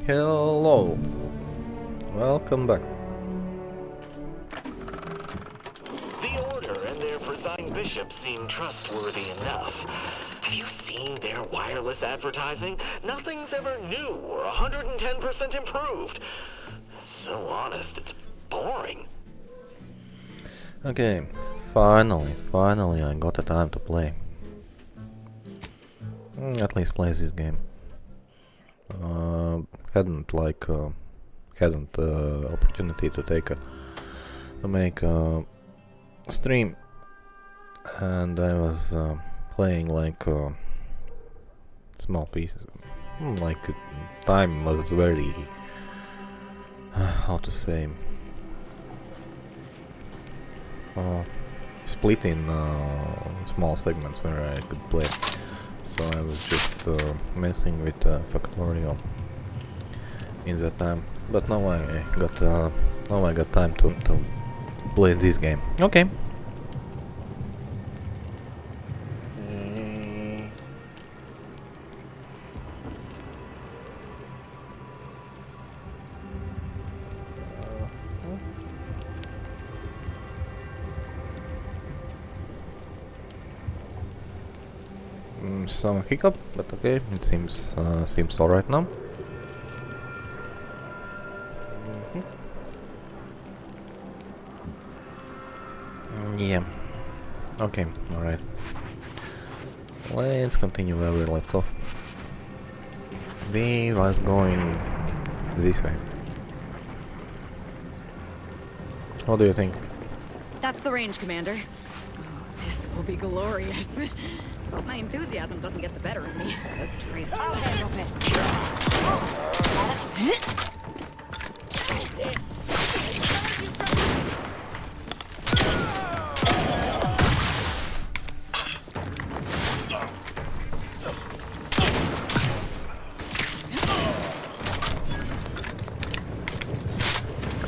Hello. Welcome back. The Order and their presiding bishop seem trustworthy enough. Have you seen their wireless advertising? Nothing's ever new or 110% improved. So honest, it's boring. Okay, finally I got the time to play. At least play this game. Hadn't opportunity to make a stream, and I was playing like small pieces. Like time was very how to say split in small segments where I could play. So I was just messing with Factorio in that time. But now I got time to play this game. Okay. Some hiccup, but okay, it seems alright now. Yeah. Okay, alright. Let's continue where we left off. We was going this way. What do you think? That's the range, Commander. Oh, this will be glorious. Hope my enthusiasm doesn't get the better of me. This traitor. I'll handle this.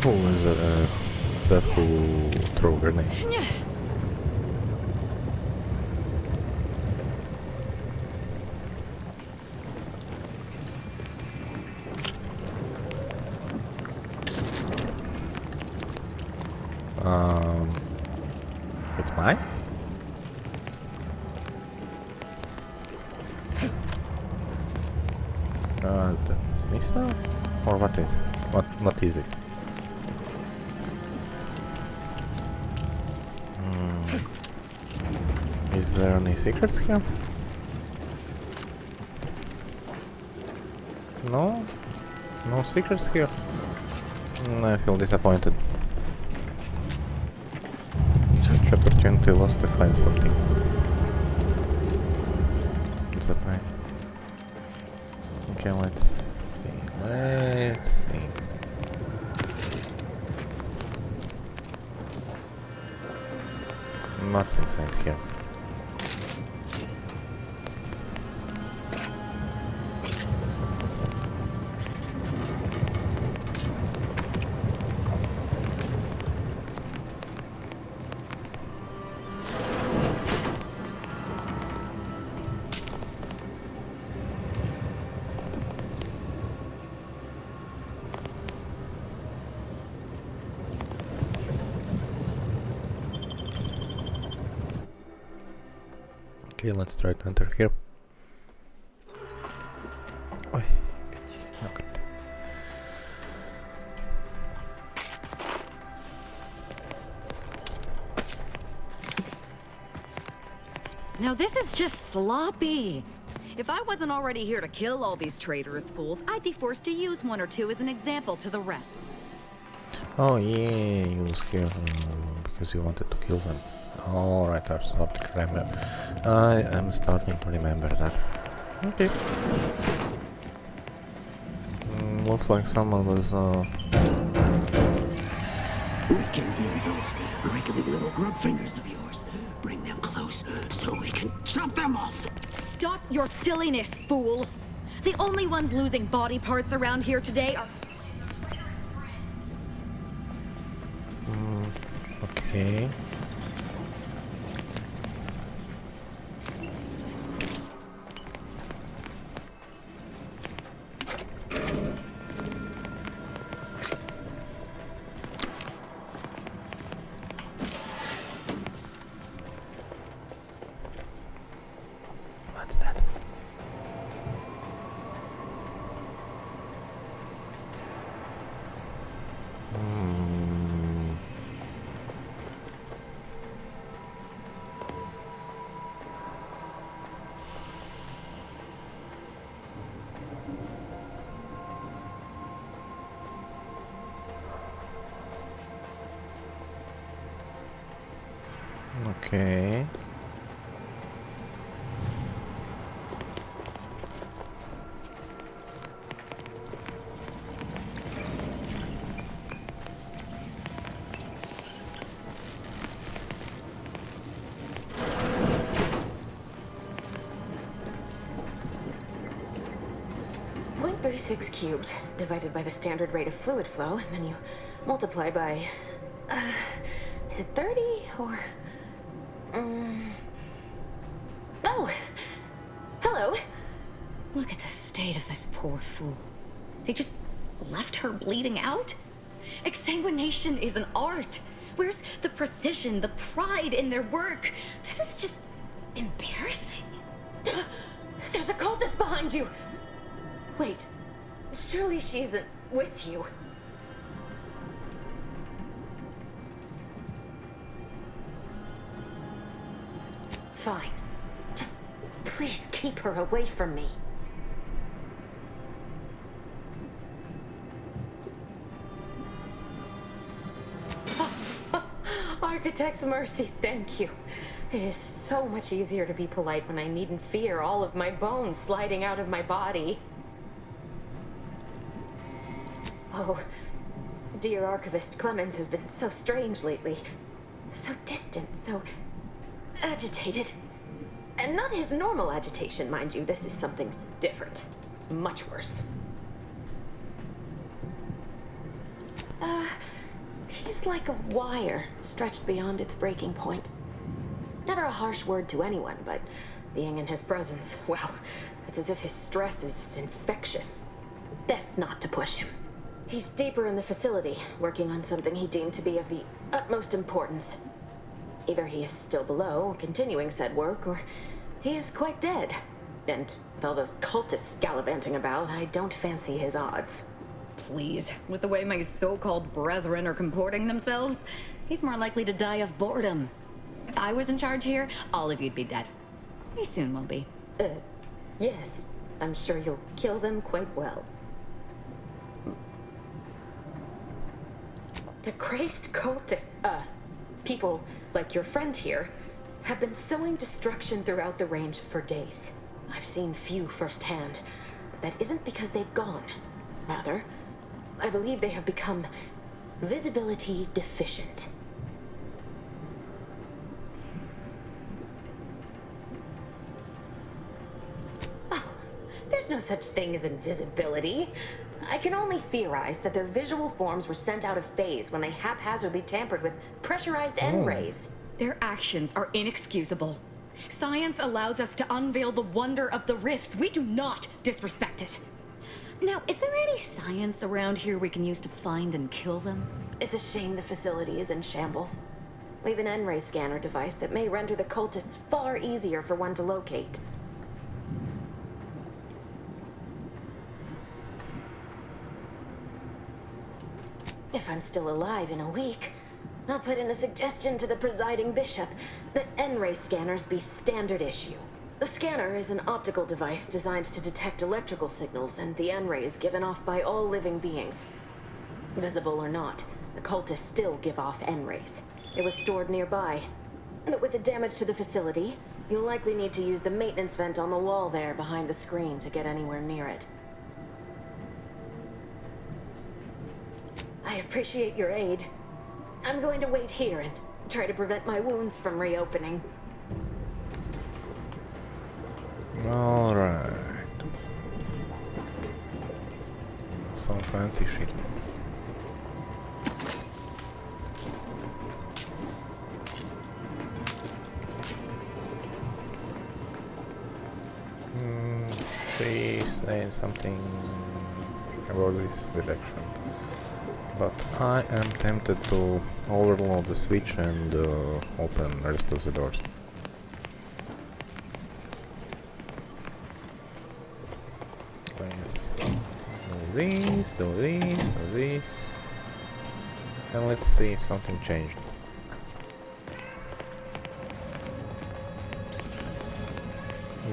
Who is that who threw grenade? It's mine? Is that missile? Or what is it? What is it? Is there any secrets here? No? No secrets here? I feel disappointed. Such opportunity lost to find something. Is that right? Okay, let's see. What's inside here? Okay, let's try to enter here. Ой, okay. Now this is just sloppy. If I wasn't already here to kill all these traitorous fools, I'd be forced to use one or two as an example to the rest. Oh yeah, you was here because you wanted to kill them. Alright, I'm starting to remember. I am starting to remember that. Okay. Looks like someone was We can hear those wriggly little grub fingers of yours. Bring them close so we can chop them off. Stop your silliness, fool! The only ones losing body parts around here today are... okay. What's that? Okay. .36 cubed divided by the standard rate of fluid flow, and then you multiply by, is it 30 or? Oh, hello. Look at the state of this poor fool. They just left her bleeding out? Exsanguination is an art. Where's the precision, the pride in their work? This is just embarrassing. There's a cultist behind you. Wait, surely she isn't with you. Fine. Just please keep her away from me. Architect's mercy, thank you. It is so much easier to be polite when I needn't fear all of my bones sliding out of my body. Oh, dear Archivist Clemens has been so strange lately. So distant, so agitated. And not his normal agitation, mind you. This is something different. Much worse. He's like a wire stretched beyond its breaking point. Never a harsh word to anyone, but being in his presence, well, it's as if his stress is infectious. Best not to push him. He's deeper in the facility, working on something he deemed to be of the utmost importance. Either he is still below, continuing said work, or he is quite dead. And with all those cultists gallivanting about, I don't fancy his odds. Please, with the way my so-called brethren are comporting themselves, he's more likely to die of boredom. If I was in charge here, all of you'd be dead. He soon will be. Yes. I'm sure you'll kill them quite well. The crazed cultist, people like your friend here, have been sowing destruction throughout the range for days. I've seen few firsthand, but that isn't because they've gone. Rather, I believe they have become visibility deficient. Oh, there's no such thing as invisibility. I can only theorize that their visual forms were sent out of phase when they haphazardly tampered with pressurized N-rays. Their actions are inexcusable. Science allows us to unveil the wonder of the rifts. We do not disrespect it. Now, is there any science around here we can use to find and kill them? It's a shame the facility is in shambles. We have an N-ray scanner device that may render the cultists far easier for one to locate. If I'm still alive in a week, I'll put in a suggestion to the presiding bishop that N-ray scanners be standard issue. The scanner is an optical device designed to detect electrical signals and the N-rays given off by all living beings. Visible or not, the cultists still give off N-rays. It was stored nearby. But with the damage to the facility, you'll likely need to use the maintenance vent on the wall there behind the screen to get anywhere near it. I appreciate your aid. I'm going to wait here and try to prevent my wounds from reopening. Alright. Some fancy shit. She's saying something about this direction. But I am tempted to overload the switch and open the rest of the doors. this, do this, do this. And let's see if something changed.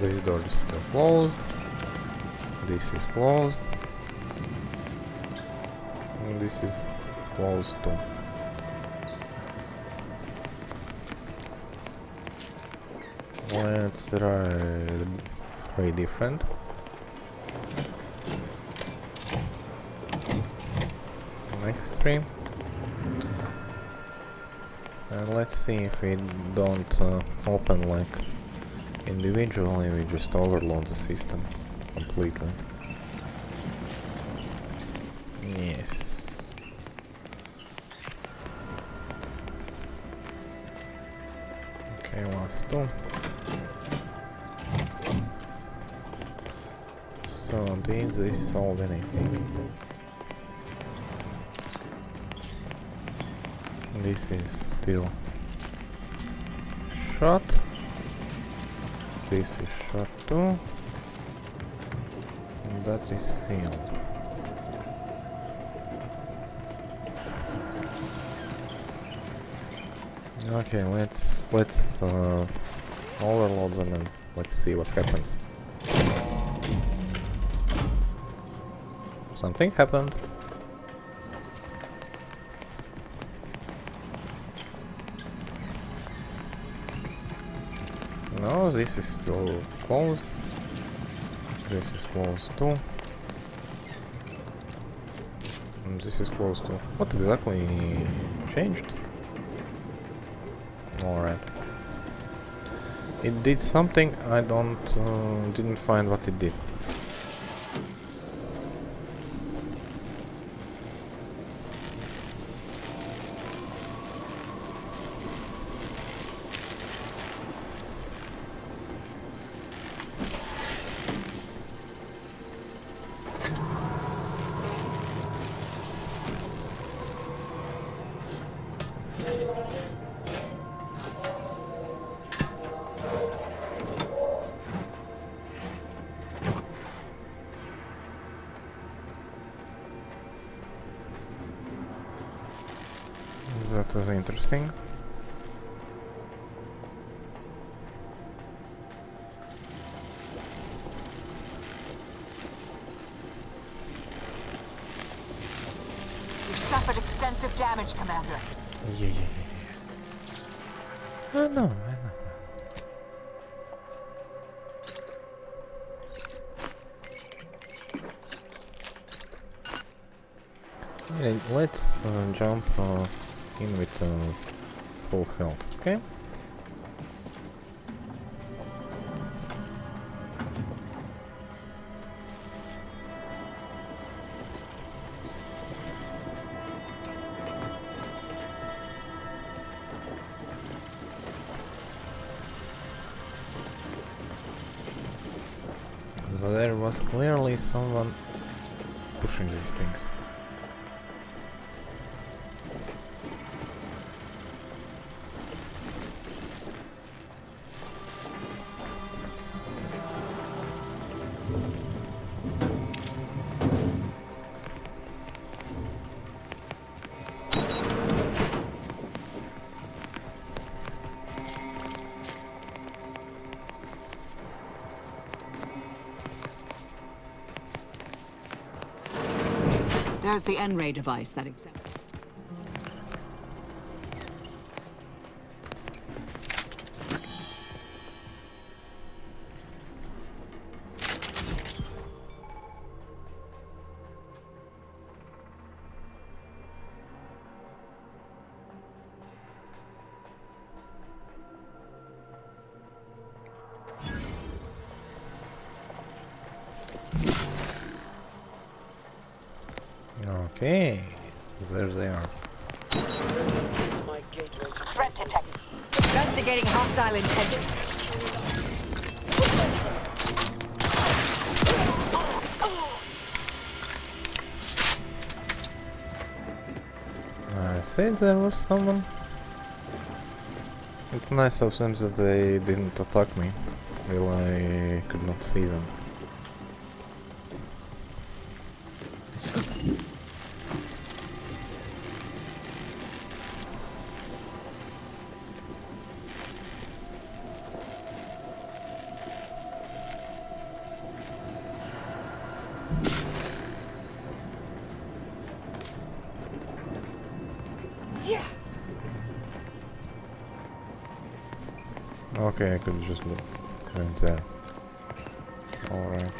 This door is still closed. This is closed. And this is closed too. Let's try different. Next three. And let's see if we don't open like individually, we just overload the system completely. Yes. Okay, last two. So did this solve anything? This is still shut. This is shut too. And that is sealed. Okay, let's overload them and let's see what happens. Something happened. No, this is still closed. This is closed too. And this is closed too. What exactly changed? Alright. It did something, I didn't find what it did. That was interesting. You've suffered extensive damage, Commander. Yeah. I know. Yeah, let's jump in with full health, okay? So there was clearly someone pushing these things. There's the N-ray device that exempts. Okay, there they are. Threat detected. Investigating hostile intentions. I said there was someone. It's nice of them that they didn't attack me while I could not see them. Okay, I could just go in there. Alright.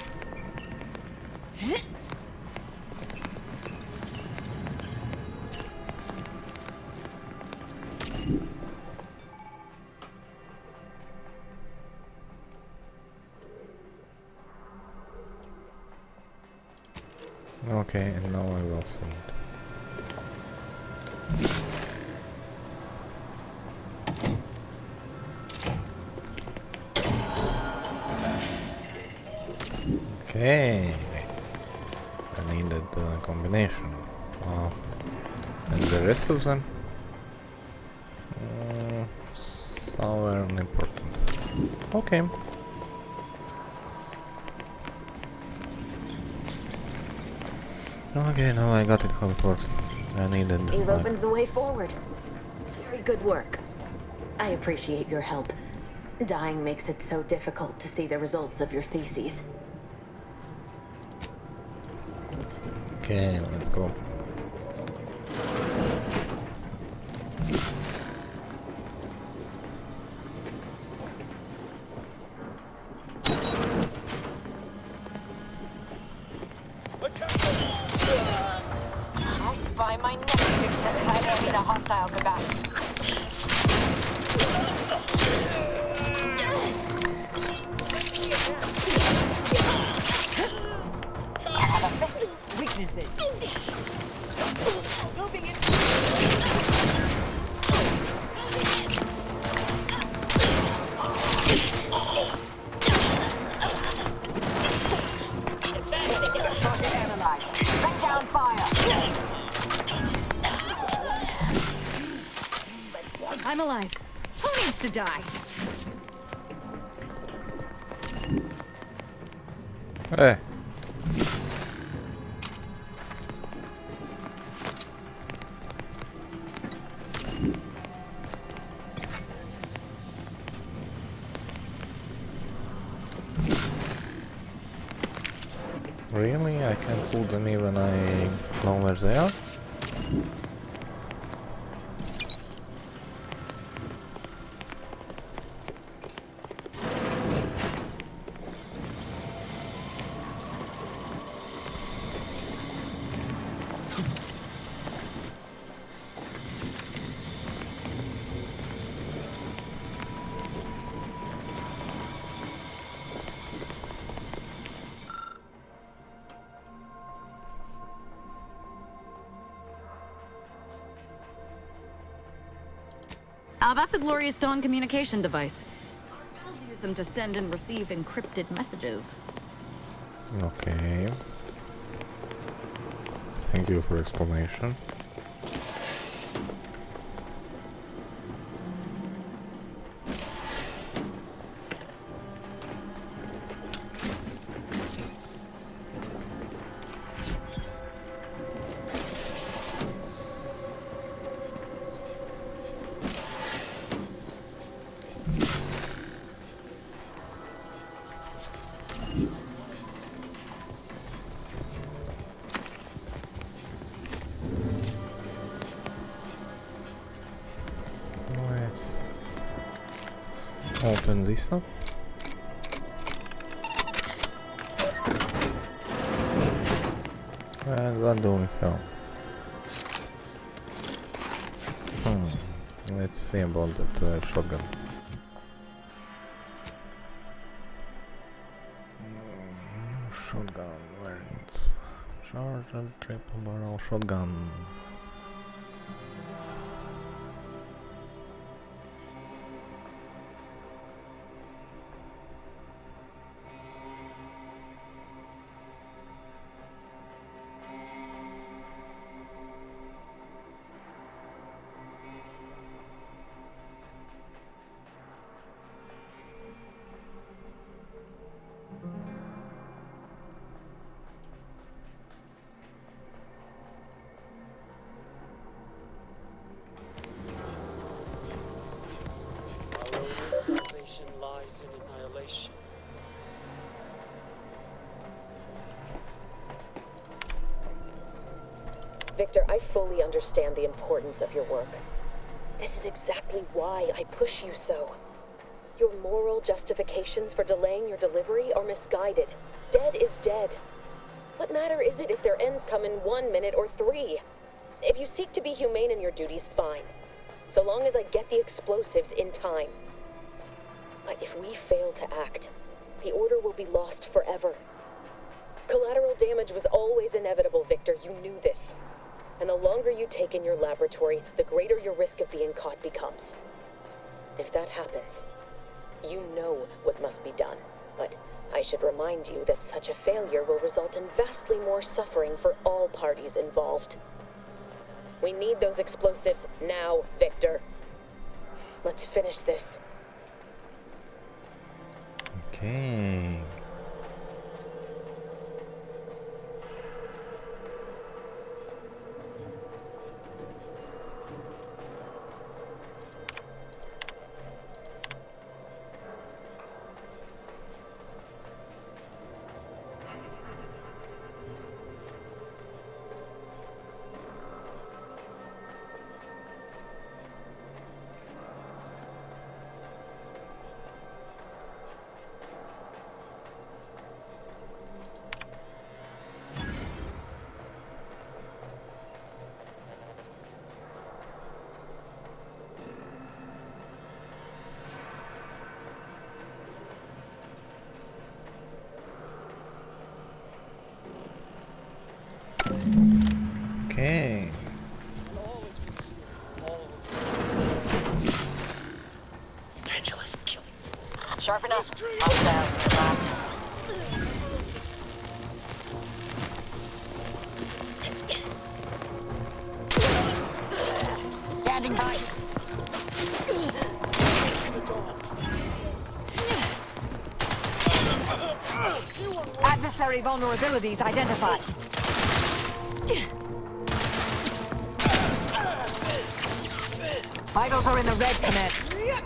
Okay, and now I will see it. Okay, I needed the combination. And the rest of them? So unimportant. Okay. Okay, now I got it how it works. I needed... You've opened the way forward. Very good work. I appreciate your help. Dying makes it so difficult to see the results of your theses. Okay, let's go. By my neck, I need a hostile combatant. I have offensive weaknesses. Moving in. Target analyzed. Bring down fire. I'm alive. Who needs to die? Hey. Really? I can't pull them even I know where they are? That's a Glorious Dawn communication device. Ourselves use them to send and receive encrypted messages. Okay. Thank you for explanation. Open this up. And what do we have? Let's see about that shotgun. Shotgun, where it's charged triple barrel shotgun. Salvation lies in annihilation. Victor, I fully understand the importance of your work. This is exactly why I push you so. Your moral justifications for delaying your delivery are misguided. Dead is dead. What matter is it if their ends come in 1 minute or 3? If you seek to be humane in your duties, fine. So long as I get the explosives in time. But if we fail to act, the order will be lost forever. Collateral damage was always inevitable, Victor. You knew this. And the longer you take in your laboratory, the greater your risk of being caught becomes. If that happens, you know what must be done. But I should remind you that such a failure will result in vastly more suffering for all parties involved. We need those explosives now, Victor. Let's finish this. Okay. Okay. Pendulous killing. Sharp enough. Hostile. Standing by. Adversary vulnerabilities identified. Vitals are in the red, Command. Yeah.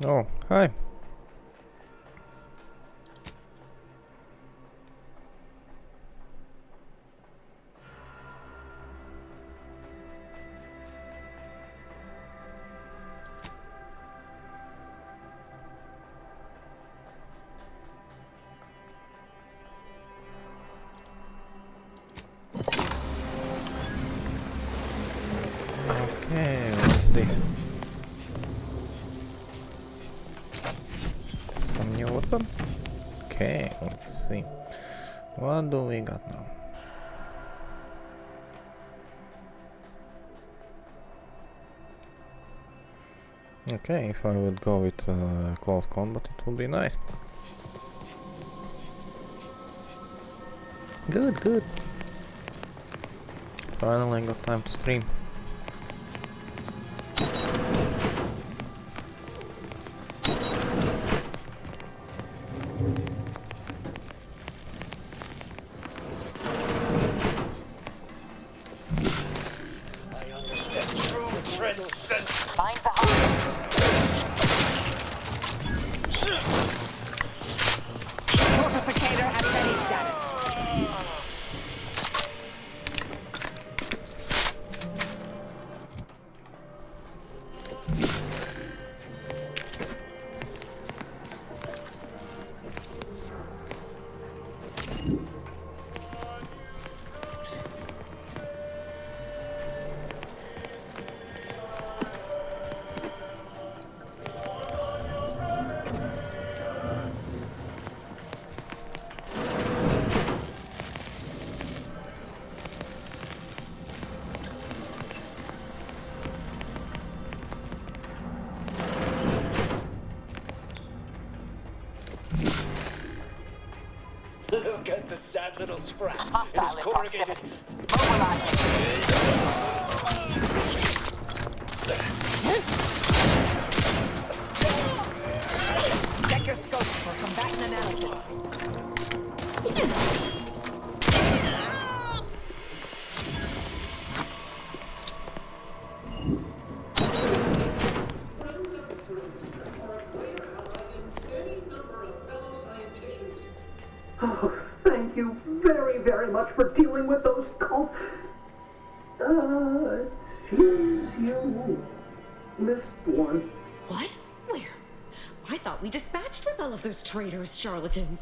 Oh, hi. Okay, what's this? Some new weapon? Okay, let's see. What do we got now? Okay, if I would go with close combat, it would be nice. Good. Finally got time to stream. I understand true transcendence. Find the hostile. Fortificator at ready status. little sprat in his Hostile corrugated... Check your scope for combatant analysis. Oh, thank you very, very much for dealing with those cult... it seems you missed one. What? Where? I thought we dispatched with all of those traitorous charlatans.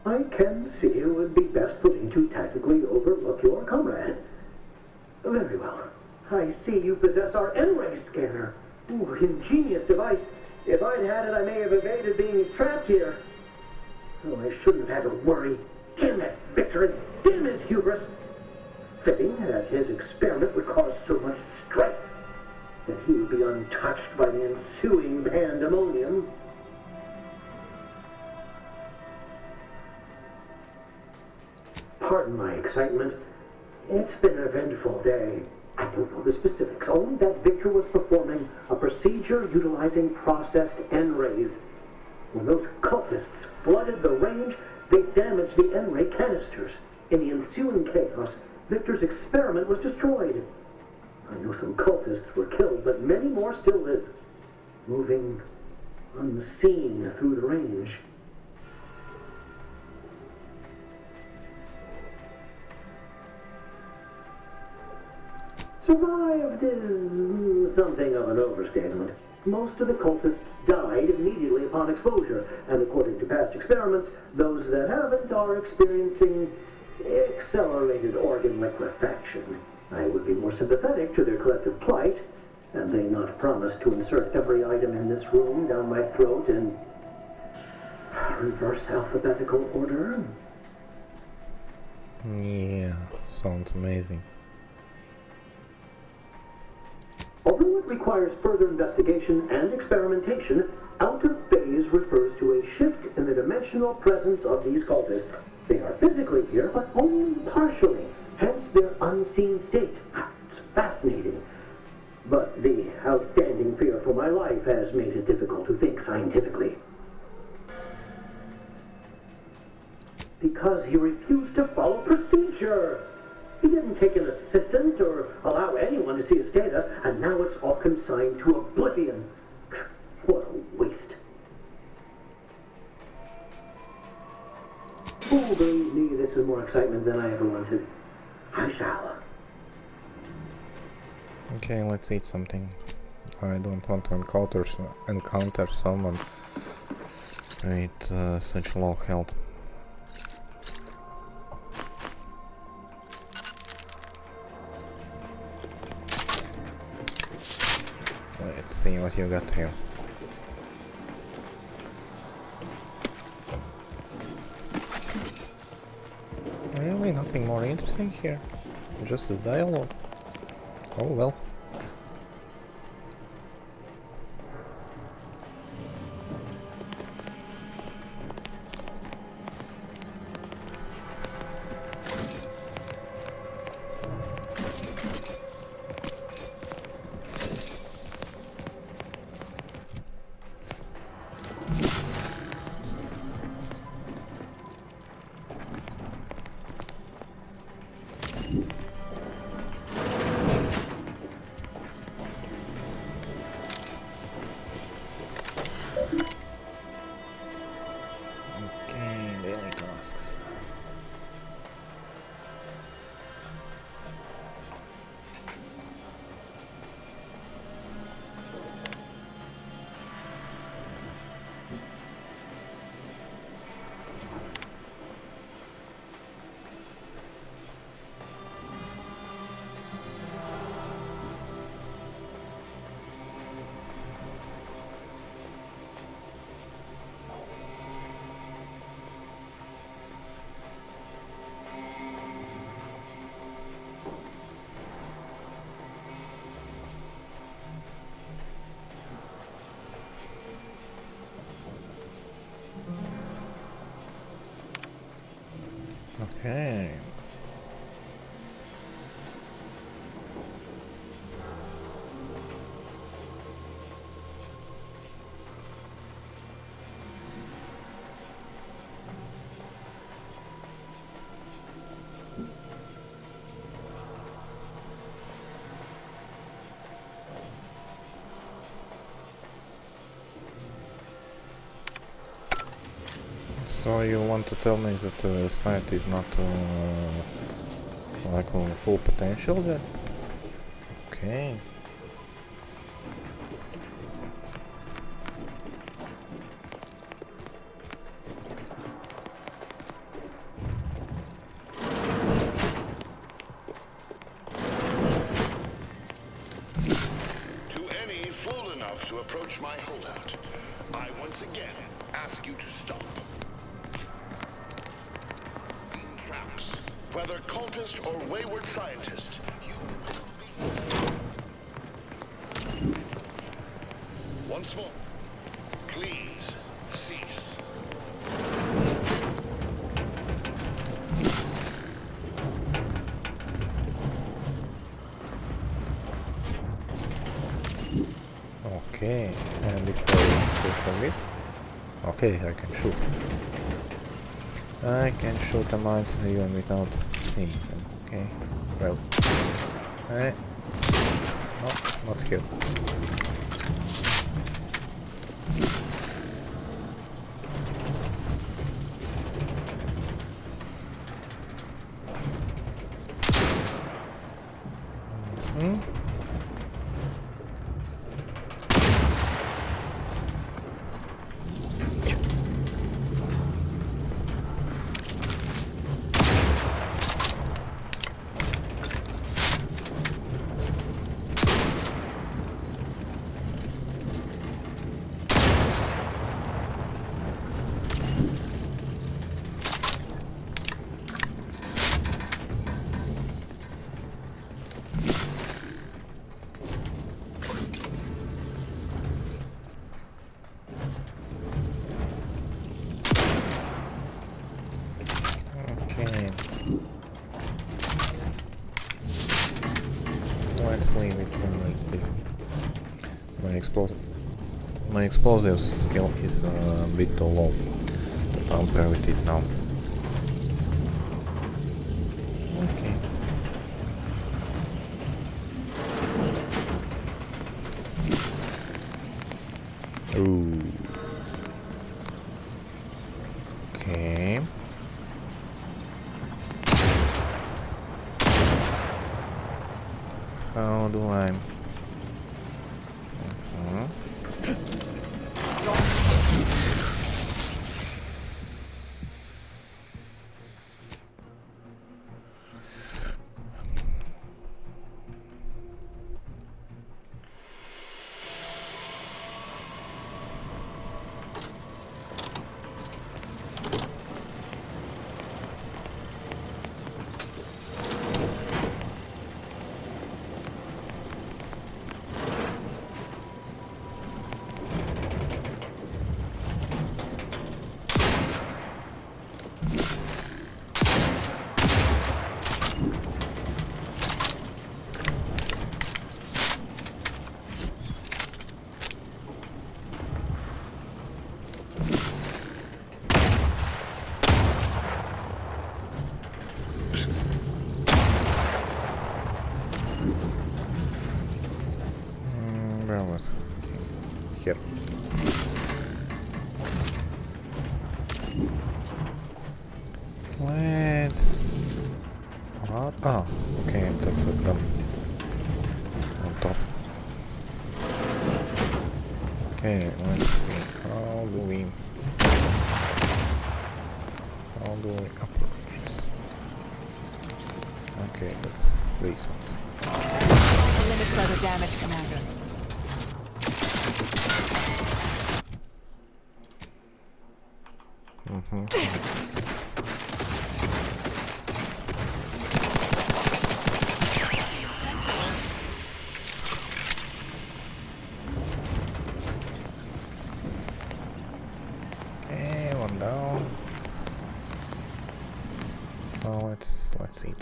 I can see it would be best for me to tactically overlook your comrade. Very well. I see you possess our N-ray scanner. Ooh, ingenious device. If I'd had it, I may have evaded being trapped here. Oh, I shouldn't have had to worry. Damn that Victor and damn his hubris. Fitting that his experiment would cause so much strife that he would be untouched by the ensuing pandemonium. Pardon my excitement. It's been an eventful day. I don't know the specifics, only that Victor was performing a procedure utilizing processed N-rays. When those cultists flooded the range, they damaged the N-ray canisters. In the ensuing chaos, Victor's experiment was destroyed. I know some cultists were killed, but many more still live, moving unseen through the range. Survived is something of an overstatement. Most of the cultists died immediately upon exposure, and according to past experiments, those that haven't are experiencing accelerated organ liquefaction. I would be more sympathetic to their collective plight, and they not promise to insert every item in this room down my throat in reverse alphabetical order. Yeah, sounds amazing. Although it requires further investigation and experimentation, outer phase refers to a shift in the dimensional presence of these cultists. They are physically here, but only partially, hence their unseen state. It's fascinating. But the outstanding fear for my life has made it difficult to think scientifically. Because he refused to follow procedure. He didn't take an assistant or allow anyone to see his data, and now it's all consigned to oblivion. What a waste. Oh, believe me, this is more excitement than I ever wanted. I shall. Okay, let's eat something. I don't want to encounter someone with such low health. Let's see what you got here. Really, nothing more interesting here? Just a dialogue? Oh well. Okay. So you want to tell me that the site is not like on full potential yet? Okay. To any fool enough to approach my holdout, I once again ask you to stop. Traps, whether cultist or wayward scientist, you once more, please cease. Okay, and if I shoot from this, okay, I can shoot. I can shoot the mines even without seeing them. Okay, well, no, not here. Okay. Let's leave it like this. My explosive skill is a bit too low. I'll play with it now. Okay. Ooh. Okay. How do I? Where was it? Here. Let's... What? Ah, okay, that's the gun. On top. Okay, let's see. How do we approach this? Okay, that's these ones. Limit further damage, Commander. Okay, one down. Well, let's eat.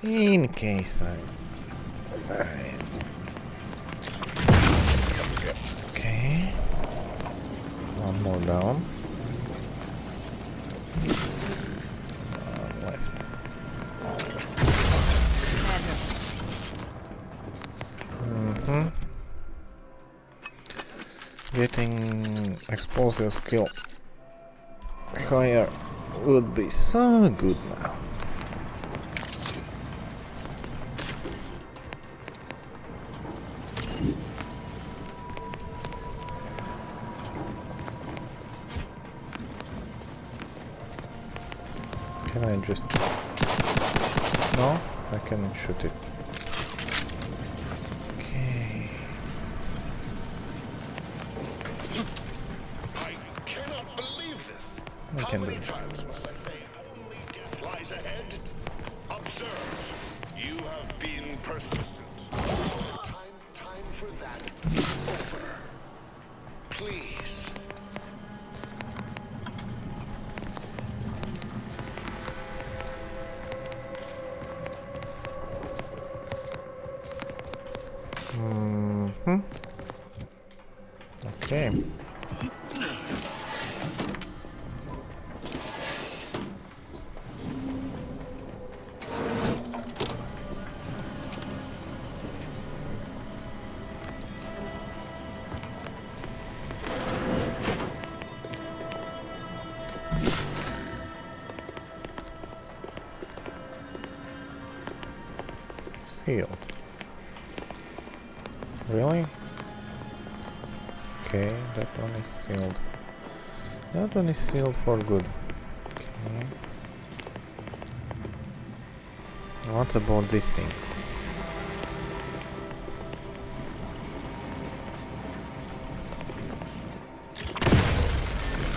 In case I okay. One more down. One left. Getting explosive skill higher would be so good now. Can I just... No? I can shoot it. Okay. I cannot believe this. I How can many do it. times must I say only death lies ahead? Observe. You have been persistent. Time for that. Over. Please. Okay. Sealed. Really? Okay, that one is sealed. That one is sealed for good. Okay. What about this thing?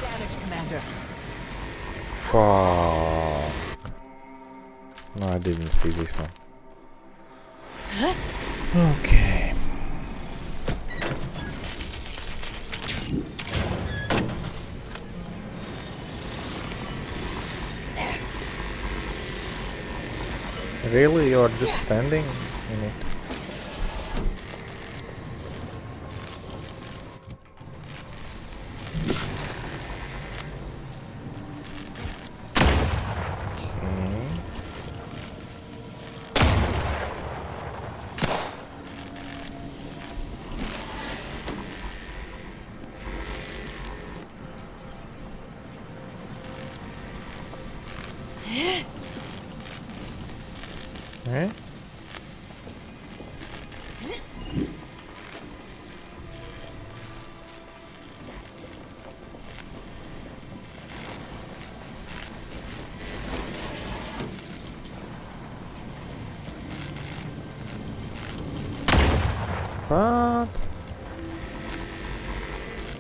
Damage, Commander. Fuck. No, I didn't see this one. Okay. Really? You're just standing in it? Okay. Eh?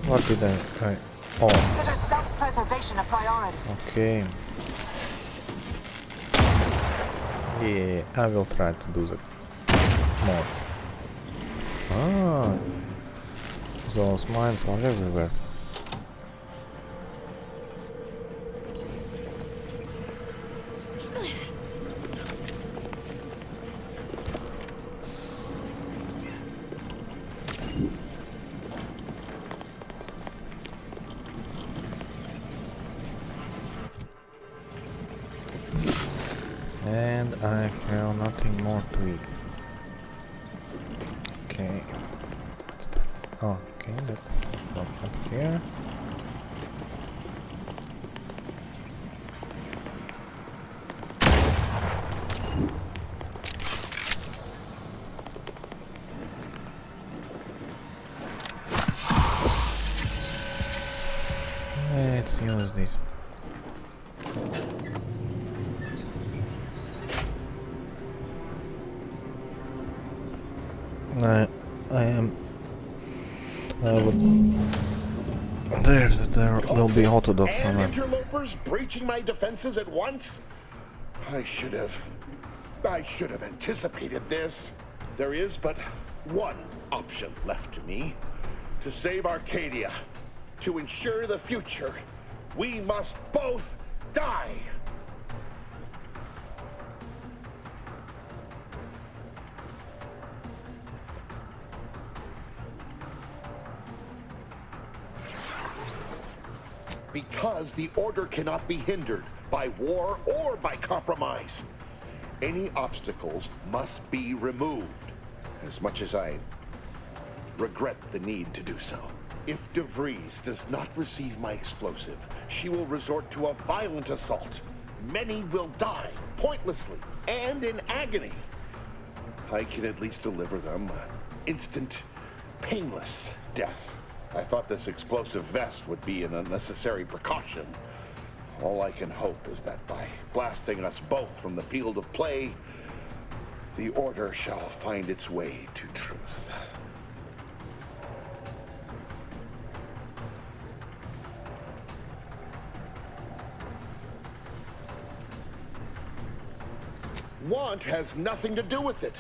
What did I... Oh, Consider self-preservation a priority. okay. Yeah, I will try to do that more. Ah, those mines are everywhere. And I have nothing more to eat. Okay. What's that? Oh, okay, let's go up here. Let's use this. There will be Orthodox somewhere. And interlopers breaching my defenses at once? I should have anticipated this. There is but one option left to me. To save Arcadia, to ensure the future, we must both die. because the Order cannot be hindered by war or by compromise. Any obstacles must be removed, as much as I regret the need to do so. If DeVries does not receive my explosive, she will resort to a violent assault. Many will die, pointlessly, and in agony. I can at least deliver them an instant, painless death. I thought this explosive vest would be an unnecessary precaution. All I can hope is that by blasting us both from the field of play, the Order shall find its way to truth. Want has nothing to do with it.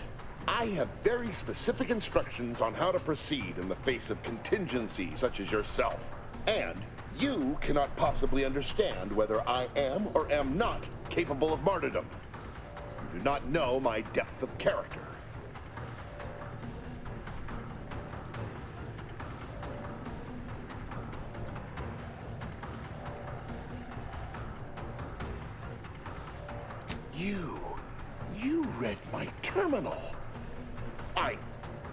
I have very specific instructions on how to proceed in the face of contingencies such as yourself. And you cannot possibly understand whether I am or am not capable of martyrdom. You do not know my depth of character. You read my terminal.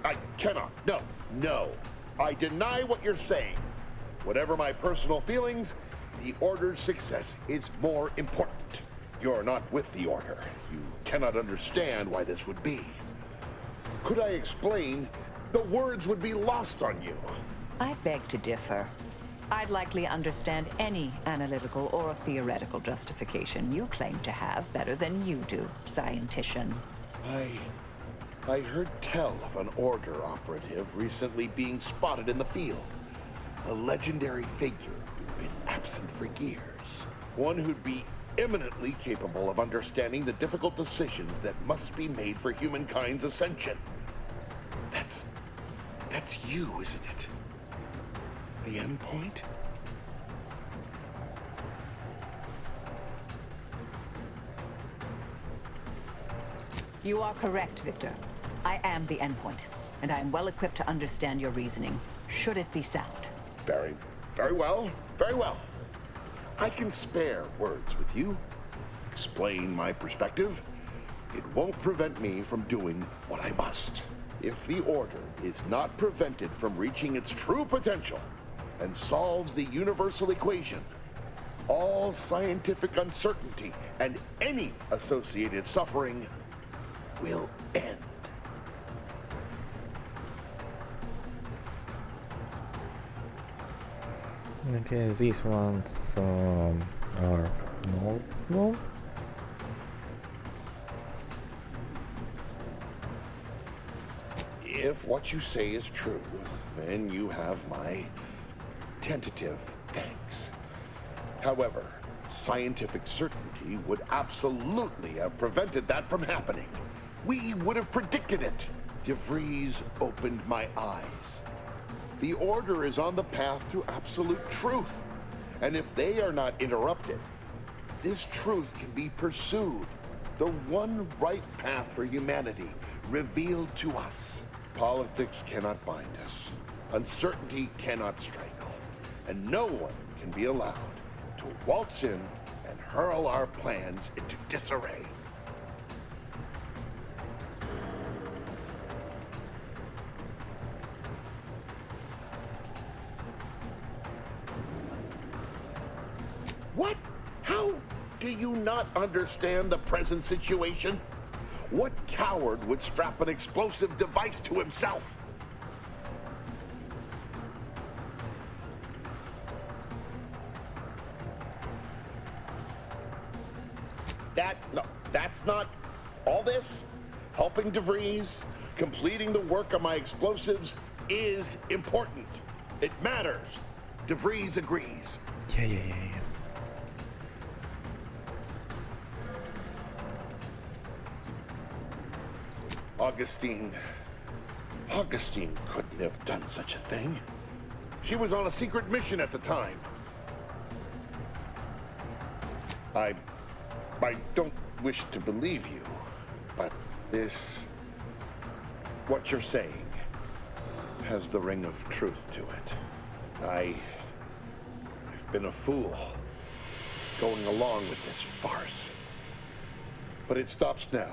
I cannot. No. I deny what you're saying. Whatever my personal feelings, the Order's success is more important. You're not with the Order. You cannot understand why this would be. Could I explain, the words would be lost on you. I beg to differ. I'd likely understand any analytical or theoretical justification you claim to have better than you do, scientician. I heard tell of an Order operative recently being spotted in the field. A legendary figure who'd been absent for years. One who'd be eminently capable of understanding the difficult decisions that must be made for humankind's ascension. That's you, isn't it? The end point? You are correct, Victor. I am the endpoint, and I am well equipped to understand your reasoning, should it be sound. Very well. I can spare words with you. Explain my perspective. It won't prevent me from doing what I must. If the Order is not prevented from reaching its true potential and solves the universal equation, all scientific uncertainty and any associated suffering will end. Okay, these ones are normal. If what you say is true, then you have my tentative thanks. However, scientific certainty would absolutely have prevented that from happening. We would have predicted it. DeVries opened my eyes. The Order is on the path to absolute truth. And if they are not interrupted, this truth can be pursued. The one right path for humanity revealed to us. Politics cannot bind us. Uncertainty cannot strangle. And no one can be allowed to waltz in and hurl our plans into disarray. What? How do you not understand the present situation? What coward would strap an explosive device to himself? No, that's not all this. Helping DeVries, completing the work on my explosives is important. It matters. DeVries agrees. Yeah. Augustine couldn't have done such a thing. She was on a secret mission at the time. I don't wish to believe you, but what you're saying has the ring of truth to it. I've been a fool, going along with this farce. But it stops now.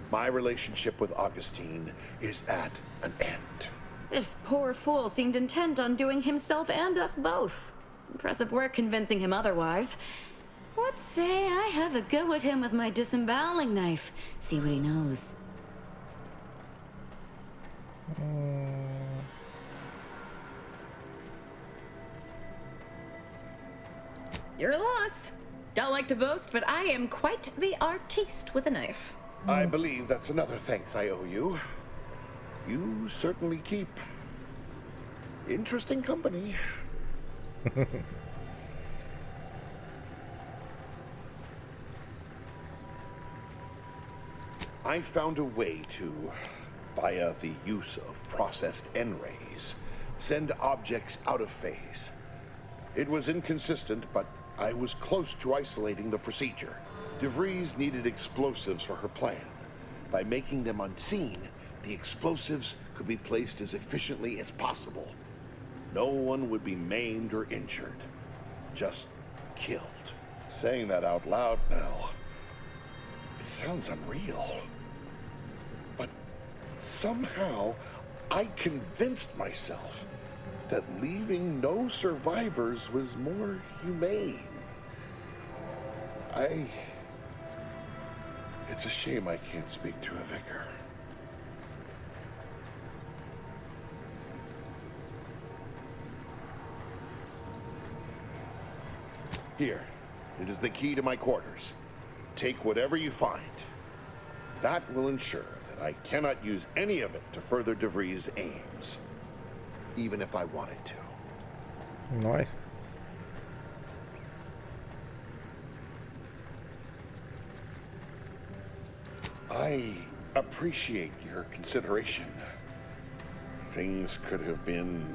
My relationship with Augustine is at an end. This poor fool seemed intent on doing himself and us both. Impressive work convincing him otherwise. Let's say I have a go at him with my disemboweling knife. See what he knows. Your loss. Don't like to boast, but I am quite the artiste with a knife. I believe that's another thanks I owe you. You certainly keep interesting company. I found a way to, via the use of processed N-rays, send objects out of phase. It was inconsistent, but I was close to isolating the procedure. DeVries needed explosives for her plan. By making them unseen, the explosives could be placed as efficiently as possible. No one would be maimed or injured, just killed. Saying that out loud now, it sounds unreal. But somehow, I convinced myself that leaving no survivors was more humane. It's a shame I can't speak to a vicar. Here, it is the key to my quarters. Take whatever you find. That will ensure that I cannot use any of it to further DeVries' aims, even if I wanted to. Nice. I appreciate your consideration. Things could have been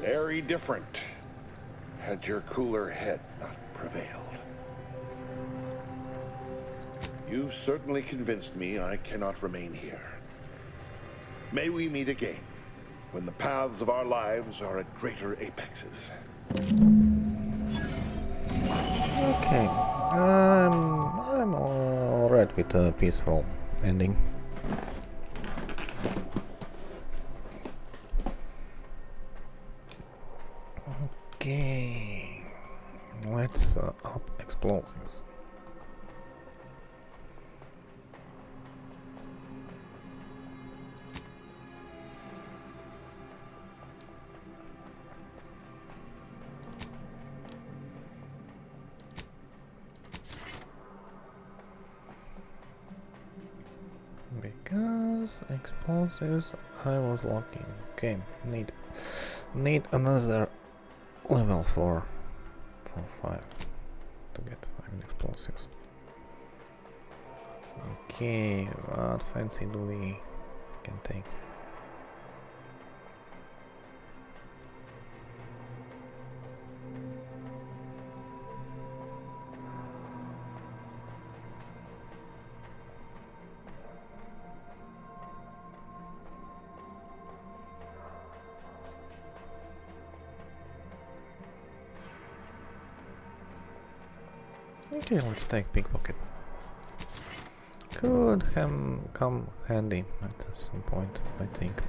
very different had your cooler head not prevailed. You've certainly convinced me I cannot remain here. May we meet again, when the paths of our lives are at greater apexes. Okay. I'm alright with a peaceful ending. Okay. Let's up explosives. Because explosives I was locking. Okay, need another level for 5 to get 5 explosives. Okay, what fancy do we can take? Okay, let's take pickpocket. Could come handy at some point, I think.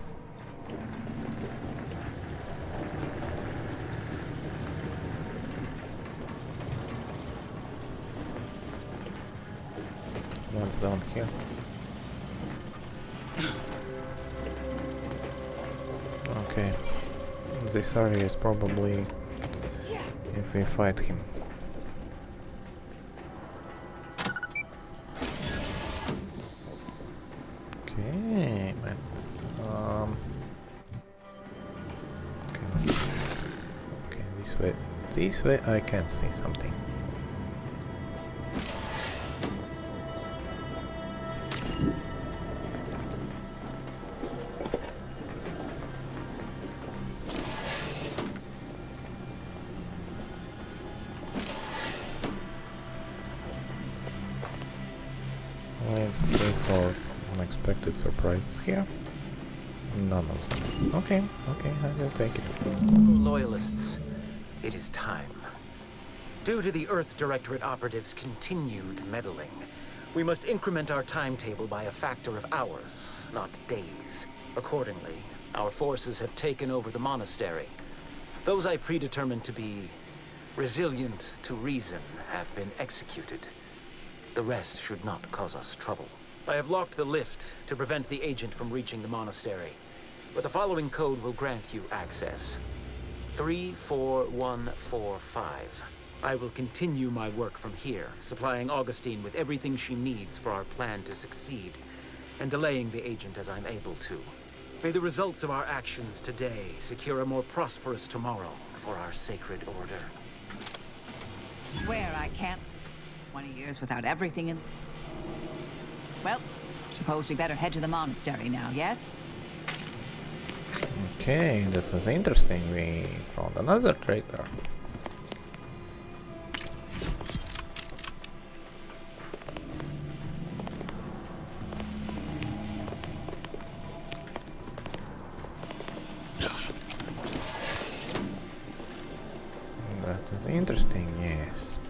One's down here. Okay, this area is probably if we fight him. Okay, man. Okay, let's see. Okay, this way. This way I can see something. Let's see for unexpected surprises here. None of them. Okay, I will take it. Loyalists. It is time. Due to the Earth Directorate operatives' continued meddling, we must increment our timetable by a factor of hours, not days. Accordingly, our forces have taken over the monastery. Those I predetermined to be resilient to reason have been executed. The rest should not cause us trouble. I have locked the lift to prevent the agent from reaching the monastery, but the following code will grant you access. 34145. I will continue my work from here, supplying Augustine with everything she needs for our plan to succeed, and delaying the agent as I'm able to. May the results of our actions today secure a more prosperous tomorrow for our sacred order. Swear I can't. 20 years without everything in... Well, suppose we better head to the monastery now, yes? Okay, that was interesting. We found another traitor. That was interesting, yes.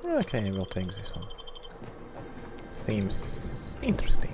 Okay, we'll take this one. Seems interesting.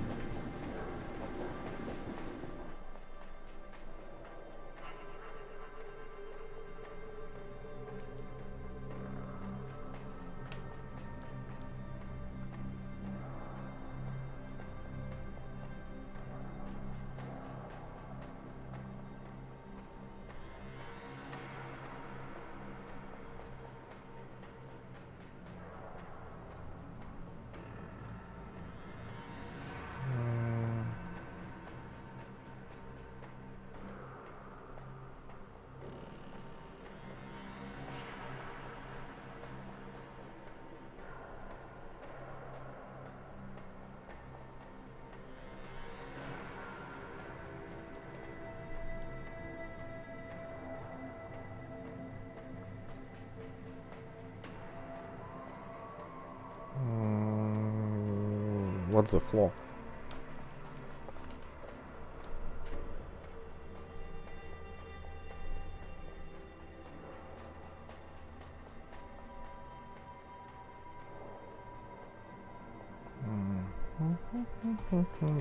What's the flaw?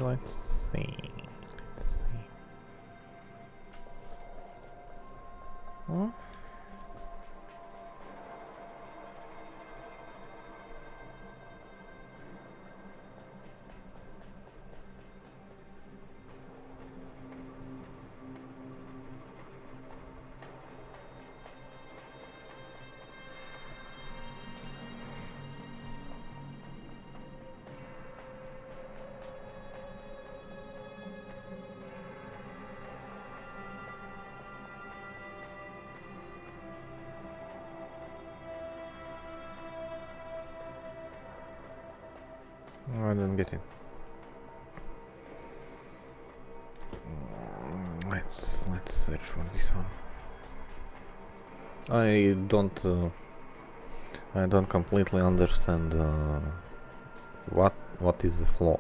Let's see. Huh? I didn't get it. Let's search for this one. I don't completely understand what is the flaw.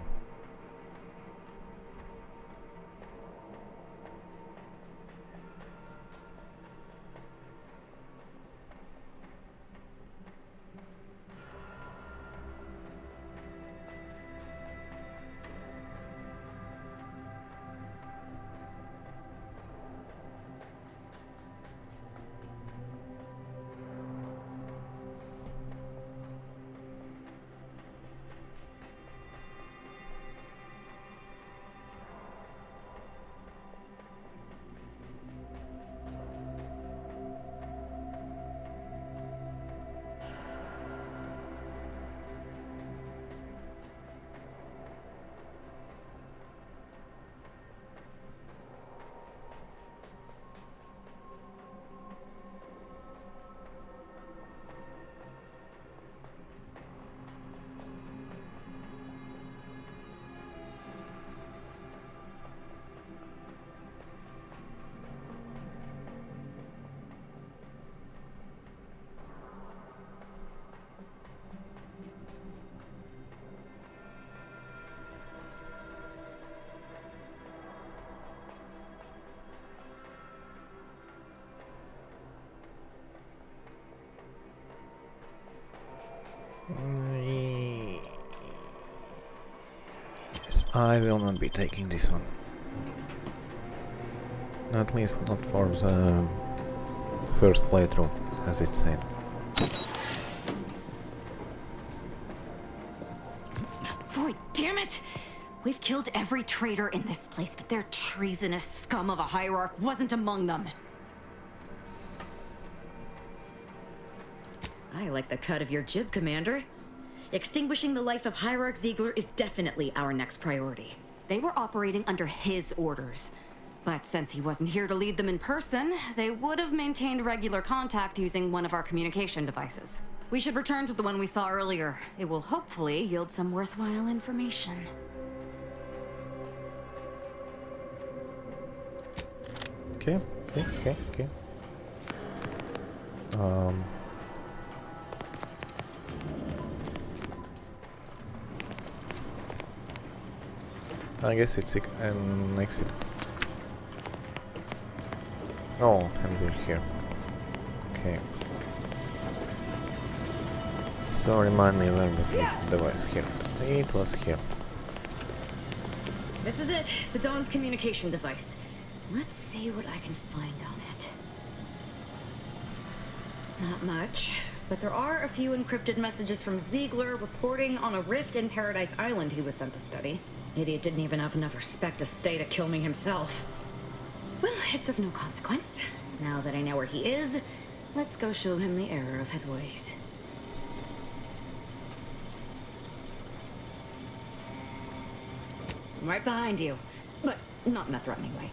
I will not be taking this one. At least not for the first playthrough, as it said. Boy, damn it! We've killed every traitor in this place, but their treasonous scum of a hierarch wasn't among them. I like the cut of your jib, Commander. Extinguishing the life of Hierarch Ziegler is definitely our next priority. They were operating under his orders. But since he wasn't here to lead them in person, they would have maintained regular contact using one of our communication devices. We should return to the one we saw earlier. It will hopefully yield some worthwhile information. Okay. I guess it's an exit. Oh, and we're here. Okay. So remind me where was the device here. It was here. This is it, the Dawn's communication device. Let's see what I can find on it. Not much, but there are a few encrypted messages from Ziegler reporting on a rift in Paradise Island he was sent to study. Idiot didn't even have enough respect to stay to kill me himself. Well, it's of no consequence. Now that I know where he is, let's go show him the error of his ways. I'm right behind you, but not in a threatening way.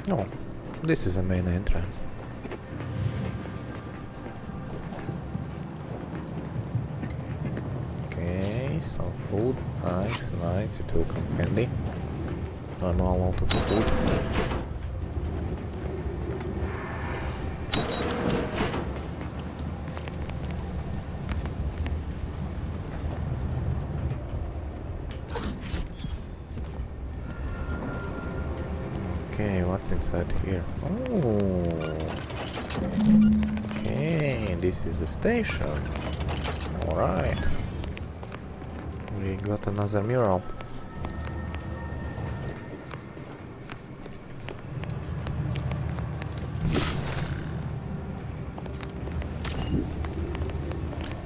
Oh, this is a main entrance. Okay, some food. Nice. It will come handy. I'm all out of food. Okay, what's inside here? Oh, okay, this is a station. Alright. We got another mural.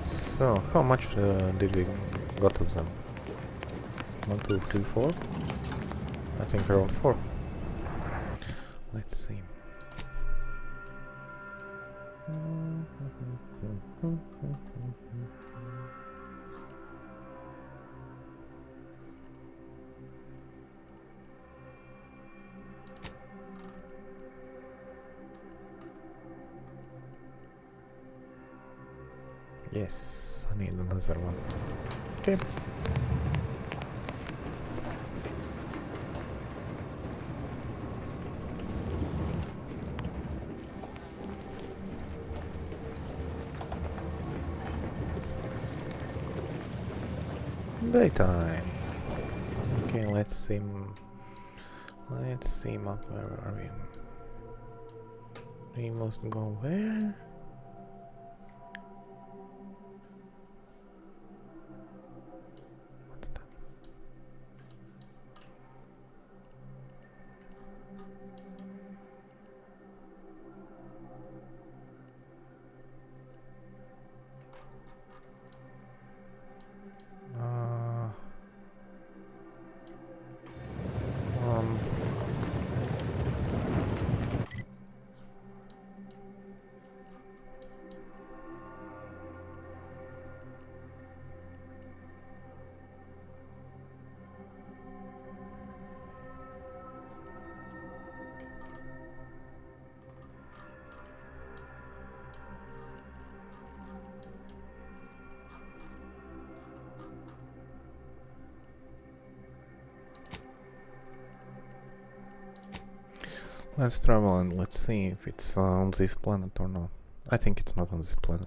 So, how much did we got of them? 1, 2, 3, 4? I think around 4. Let's see. Yes, I need another one. Okay. Daytime. Okay, let's see map. Where are we? We must go where? What's that? Let's travel and let's see if it's on this planet or not. I think it's not on this planet.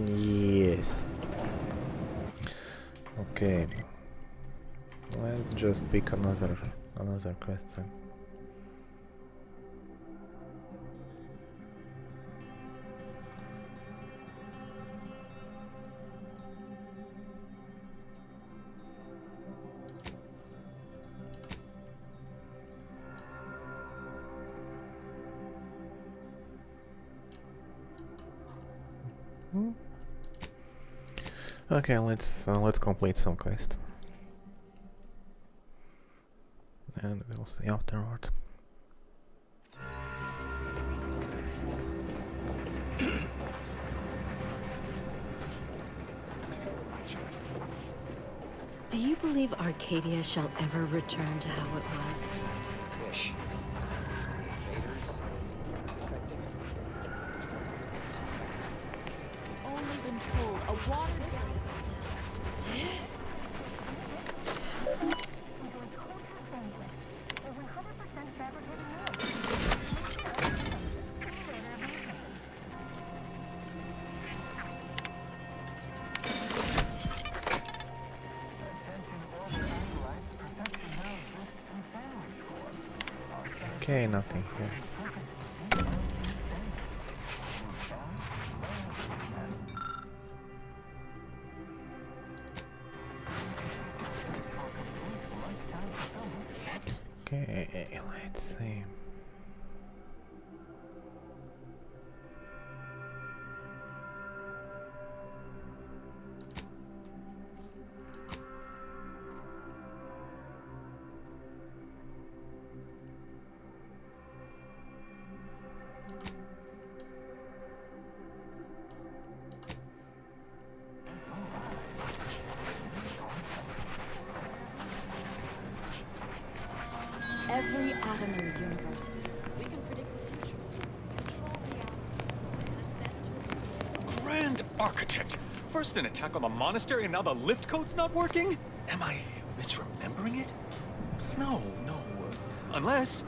Yes. Okay. Let's just pick another quest then. Okay, let's complete some quest, and we'll see afterward. Do you believe Arcadia shall ever return to how it was? Fish. Only been told a watered down. Okay, nothing here. Okay, let's see. Every atom in the universe. We can predict the future. Control reality. Grand Architect! First an attack on the monastery and now the lift code's not working? Am I misremembering it? No. Unless...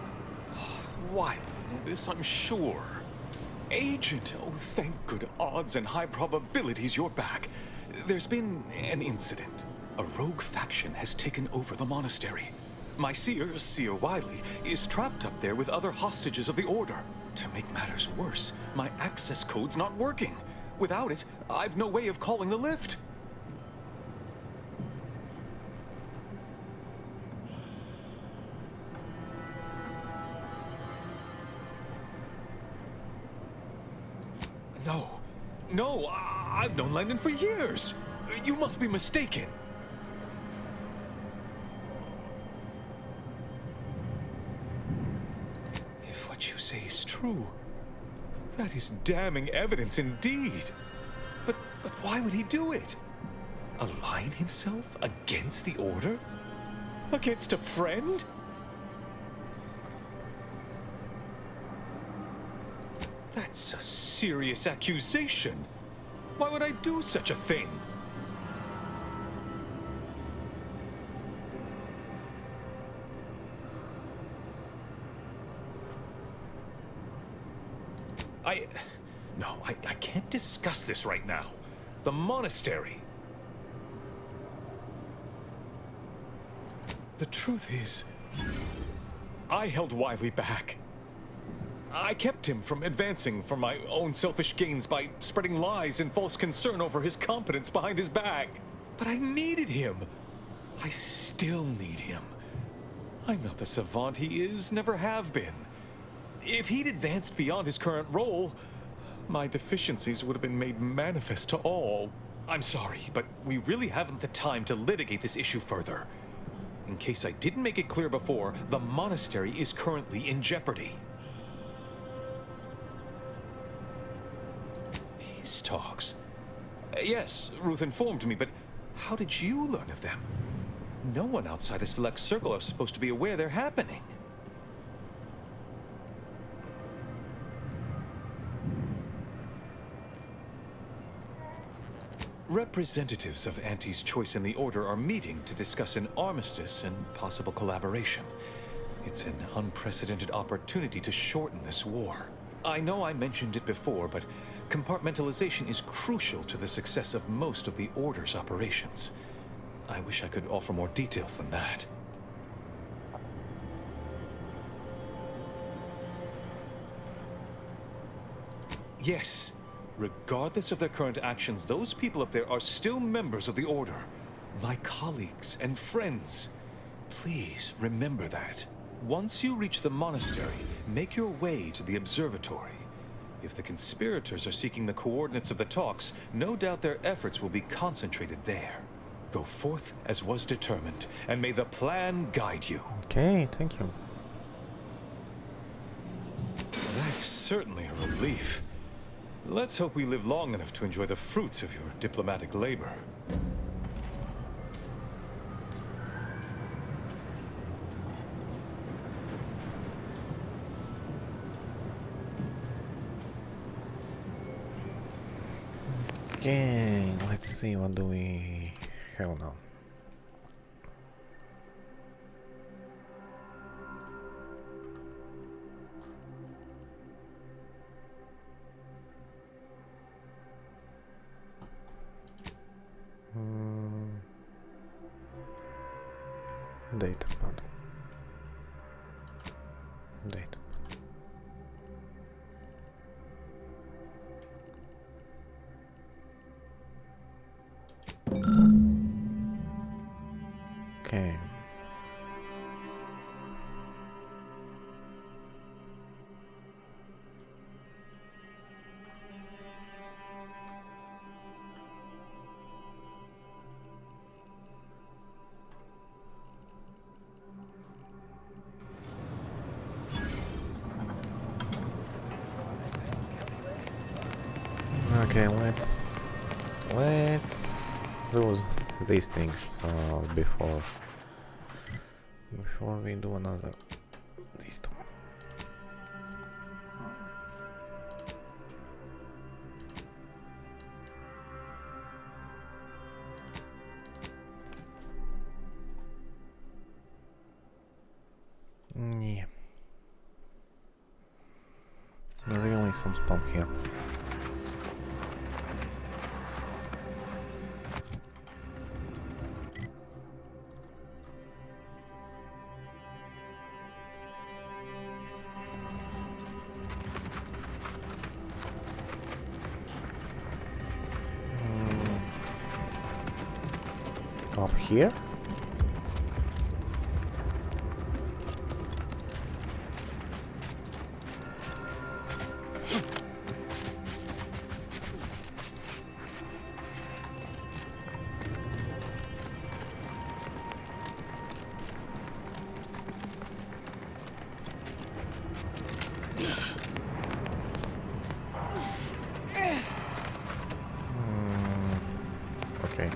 Why? This I'm sure. Agent, oh thank good odds and high probabilities you're back. There's been an incident. A rogue faction has taken over the monastery. My seer Wiley, is trapped up there with other hostages of the Order. To make matters worse, my access code's not working. Without it, I've no way of calling the lift. No, I've known Landon for years. You must be mistaken. If what you say is true, that is damning evidence indeed. But why would he do it? Align himself against the Order? Against a friend? That's a serious accusation. Why would I do such a thing? No, I can't discuss this right now. The monastery. The truth is, I held Wiley back. I kept him from advancing for my own selfish gains by spreading lies and false concern over his competence behind his back. But I needed him. I still need him. I'm not the savant he is, never have been. If he'd advanced beyond his current role, my deficiencies would have been made manifest to all. I'm sorry, but we really haven't the time to litigate this issue further. In case I didn't make it clear before, the monastery is currently in jeopardy. Peace talks? Yes, Ruth informed me, but how did you learn of them? No one outside a select circle are supposed to be aware they're happening. Representatives of Auntie's Choice and the Order are meeting to discuss an armistice and possible collaboration. It's an unprecedented opportunity to shorten this war. I know I mentioned it before, but compartmentalization is crucial to the success of most of the Order's operations. I wish I could offer more details than that. Yes, regardless of their current actions, those people up there are still members of the Order. My colleagues and friends. Please remember that. Once you reach the monastery, make your way to the observatory. If the conspirators are seeking the coordinates of the talks, no doubt their efforts will be concentrated there. Go forth as was determined, and may the plan guide you. Okay, thank you. That's certainly a relief. Let's hope we live long enough to enjoy the fruits of your diplomatic labor. Okay, let's see, what do we have now? Data pad. Data. Okay. Okay, let's do these things before we do another these two. Yeah, really some spam here. Up here? Okay.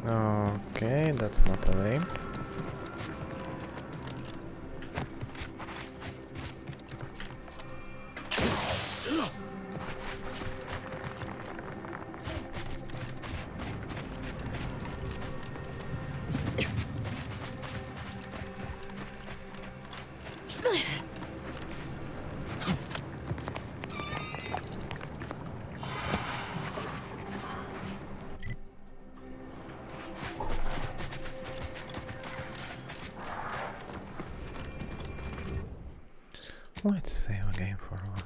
Okay, that's not a way. Let's save a game for a while.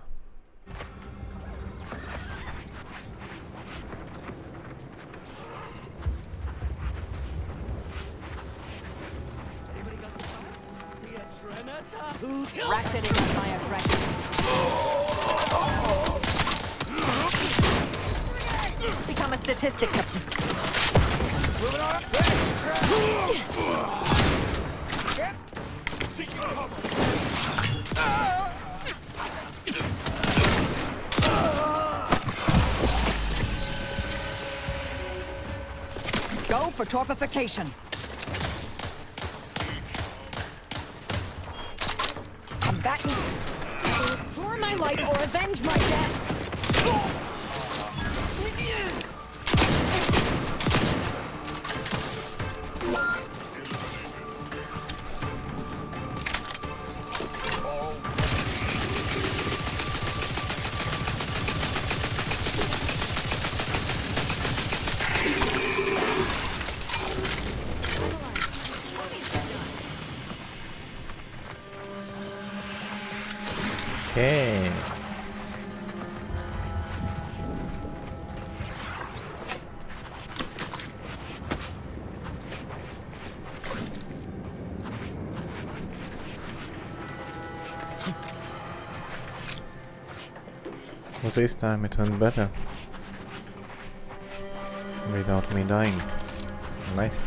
Ratcheting my aggression. Become a statistic. Seeking cover. Go for torpification. Combatants, restore my life or avenge my death. Okay. This time it went better. Without me dying. Nice.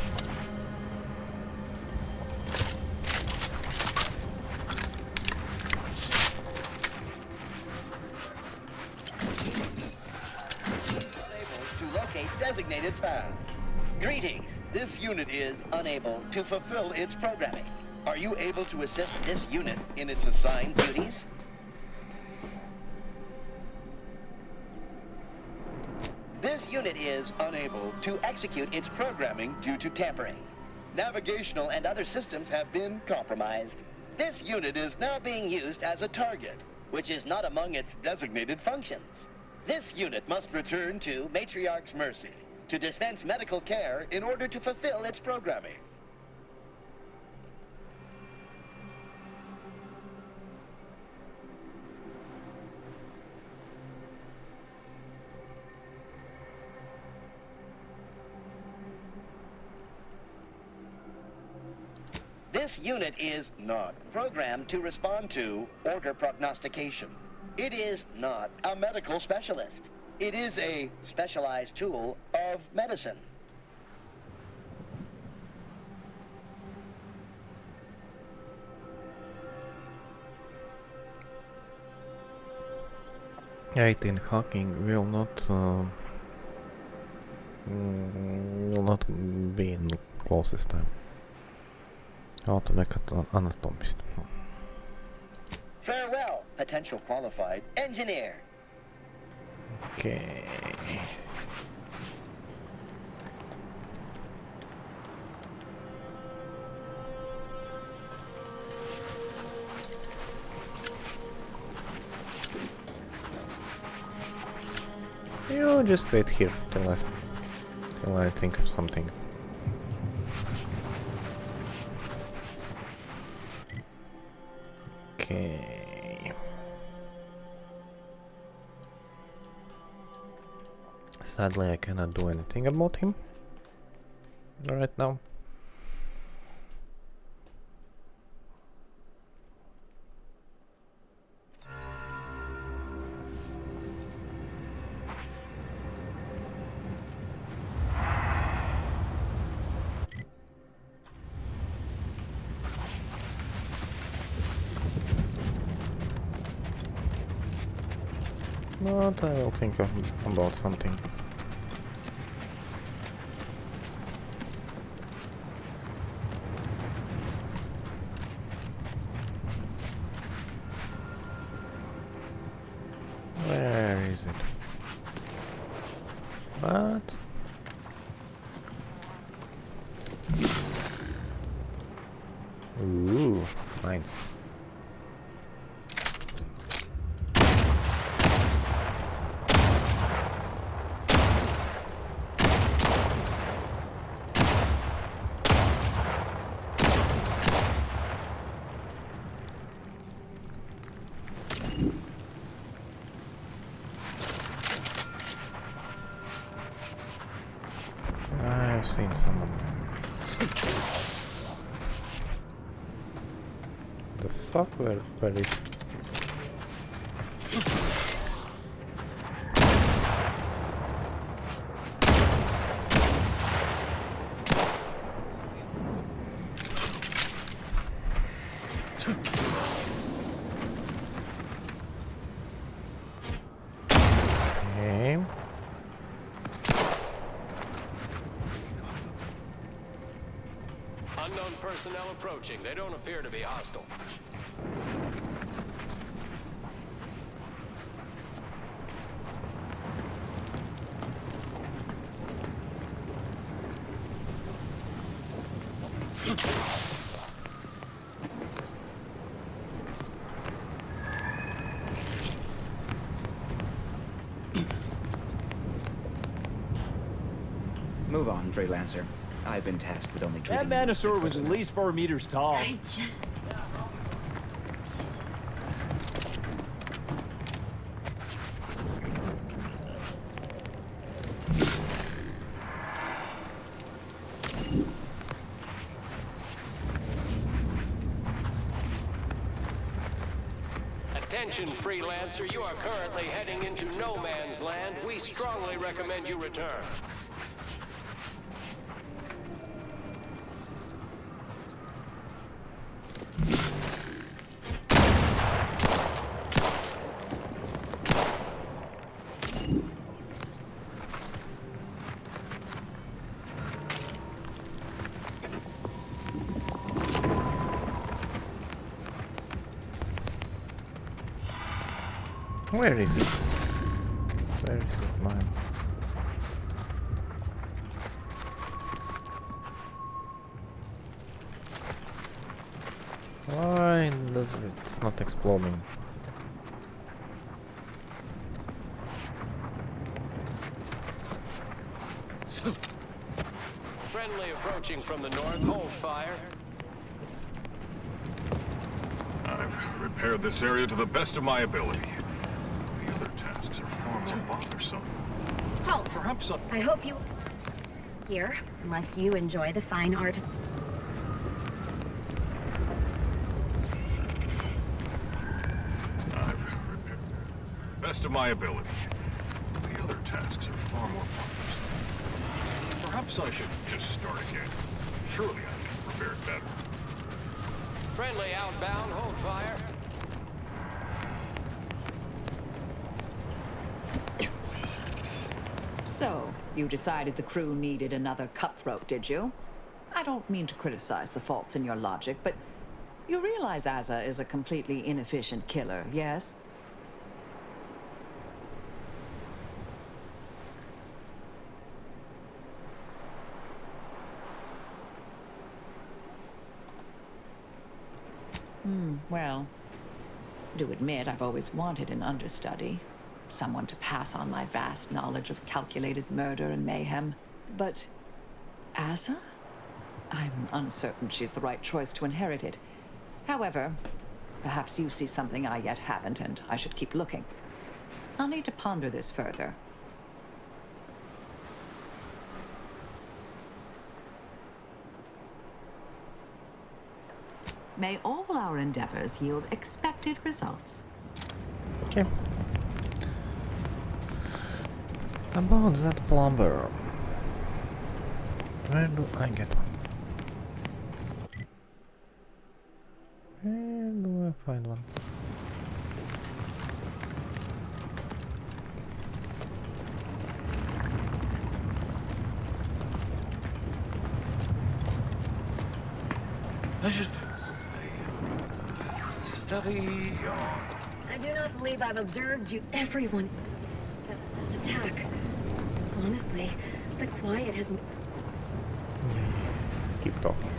Designated found. Greetings. This unit is unable to fulfill its programming. Are you able to assist this unit in its assigned duties? This unit is unable to execute its programming due to tampering. Navigational and other systems have been compromised. This unit is now being used as a target, which is not among its designated functions. This unit must return to Matriarch's mercy to dispense medical care in order to fulfill its programming. This unit is not programmed to respond to order prognostication. It is not a medical specialist. It is a specialized tool of medicine. Eighteen hacking will not be in the closest time. How to make an anatomist. Farewell, potential qualified engineer. Okay. You just wait here till I think of something. Okay. Sadly, I cannot do anything about him right now. But I will think about something. Where is it? What? Ooh, mines. I've seen some of them. The fuck? Where is... Okay. personnel approaching. They don't appear to be hostile. Move on, Freelancer. I've been tasked with only treating... That Manosaur was at least 4 meters tall. Attention, Freelancer. You are currently heading into no man's land. We strongly recommend you return. Where is it? Where is it, man? Why does it's not exploding? Friendly approaching from the north. Hold fire. I've repaired this area to the best of my ability. The other tasks are far more bothersome. Halt! Perhaps I hope you... Here, unless you enjoy the fine art... I've repaired best of my ability. The other tasks are far more bothersome. Perhaps I should just start again. Surely I can prepare it better. Friendly outbound. Hold fire. So, you decided the crew needed another cutthroat, did you? I don't mean to criticize the faults in your logic, but you realize Asa is a completely inefficient killer, yes? Well, do admit I've always wanted an understudy. Someone to pass on my vast knowledge of calculated murder and mayhem. But Asa? I'm uncertain she's the right choice to inherit it. However, perhaps you see something I yet haven't, and I should keep looking. I'll need to ponder this further. May all our endeavors yield expected results. Okay. About that plumber. Where do I get one? Where do I find one? I should study. I do not believe I've observed you. Everyone... that last attack. Honestly, the quiet has... Keep talking.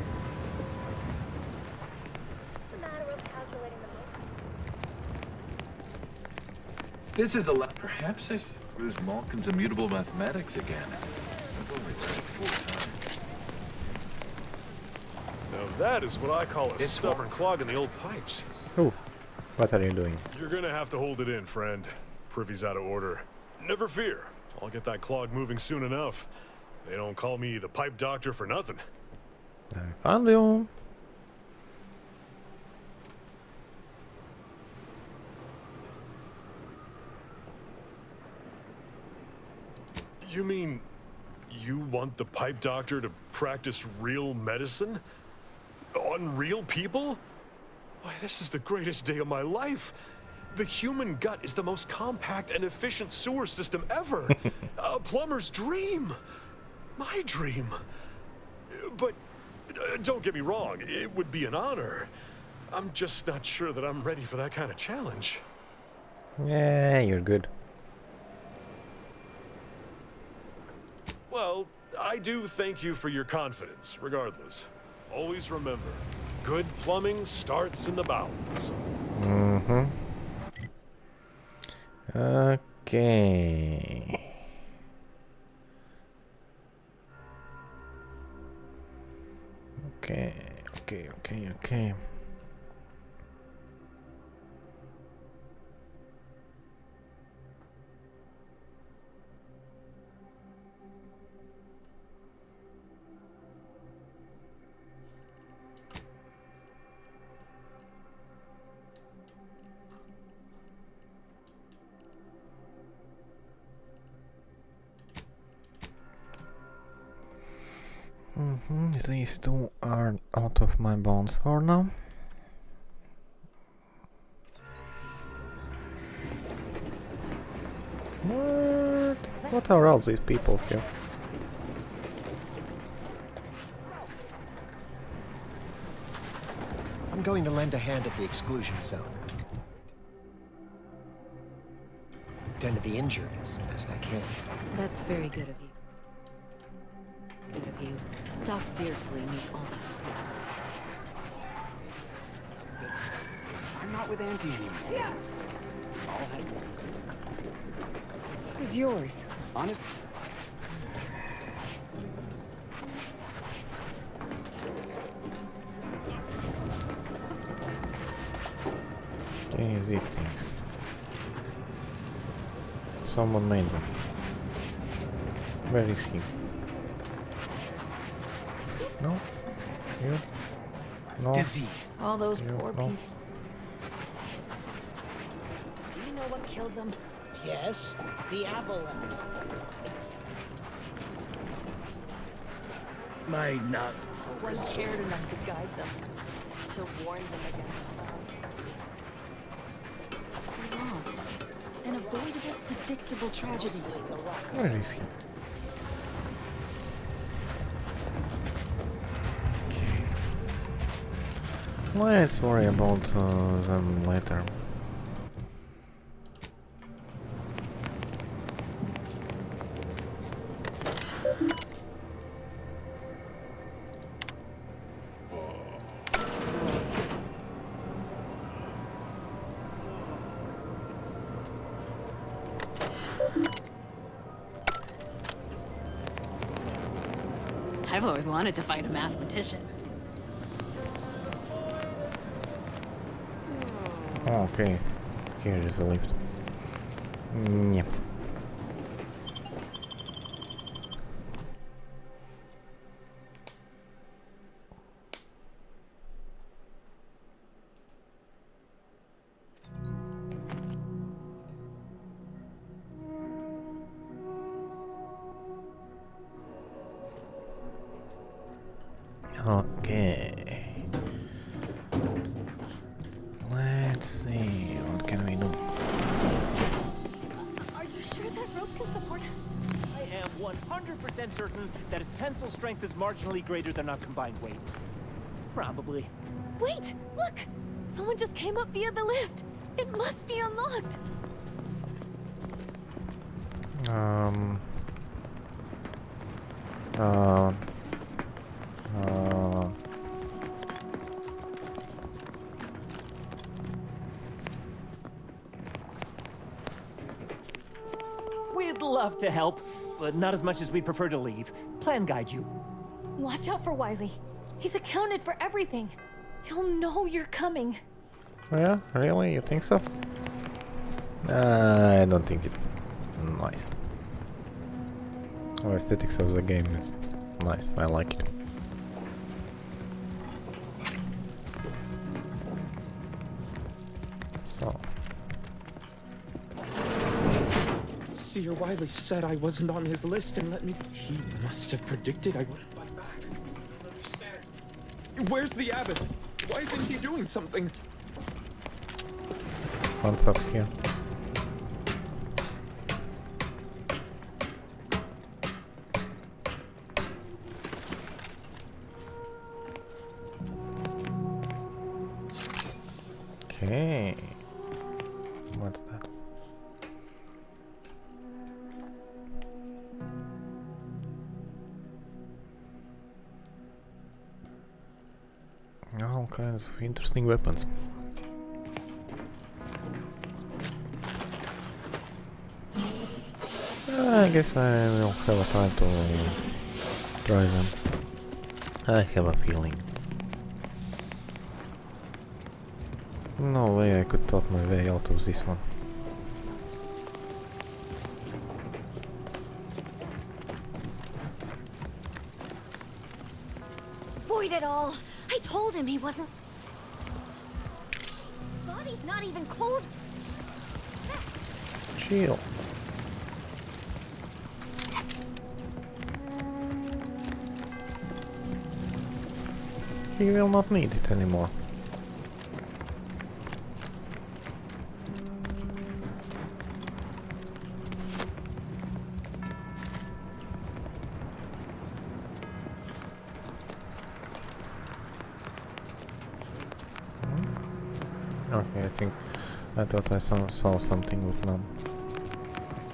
This is the Perhaps I use Malkin's immutable mathematics again. I've only read it 4 times. Now that is what I call a stubborn clog in the old pipes. Oh, what are you doing? You're gonna have to hold it in, friend. Privy's out of order. Never fear. I'll get that clog moving soon enough. They don't call me the pipe doctor for nothing. I found you. You mean you want the pipe doctor to practice real medicine? On real people? Why, this is the greatest day of my life. The human gut is the most compact and efficient sewer system ever. A plumber's dream. My dream. But Don't get me wrong, it would be an honor. I'm just not sure that I'm ready for that kind of challenge. Yeah, you're good. Well, I do thank you for your confidence, regardless. Always remember, good plumbing starts in the bowels. Mm-hmm. Okay. Okay. These two are out of my bones for now. What are all these people here? I'm going to lend a hand at the exclusion zone. Tend to the injured as best I can. That's very good of you. Good of you. Doc Beardsley needs all that. I'm not with Auntie anymore. Yeah. All had business to do. It was yours. Honest? Okay, these things. Someone made them. Where is he? No? You? No? Disease. All those You? poor No? people. Do you know what killed them? Yes, the avalanche. Might not. One cared enough to guide them, to warn them against they lost. An avoidable, predictable tragedy. Where is he? Okay. Let's worry about them later. I've always wanted to fight a mathematician. Oh, okay. Here is a lift. Yeah. Okay. Let's see, what can we do? Are you sure that rope can support us? I am 100% certain that its tensile strength is marginally greater than our combined weight. Probably. Wait, look! Someone just came up via the lift. It must be unlocked. We'd love to help, but not as much as we'd prefer to leave. Plan guide you. Watch out for Wiley. He's accounted for everything. He'll know you're coming. Yeah, really? You think so? I don't think it. Nice. The aesthetics of the game is nice. I like it. So. Seer Wiley said I wasn't on his list and let me. He must have predicted I wouldn't fight back. I don't understand. Where's the abbot? Why isn't he doing something? What's up here? Okay. What's that? All kinds of interesting weapons. I guess I will have a time to try them. I have a feeling. No way I could talk my way out of this one. Void it all! I told him he wasn't... Body's not even cold. Chill. He will not need it anymore. Okay, I thought I saw something with Nam.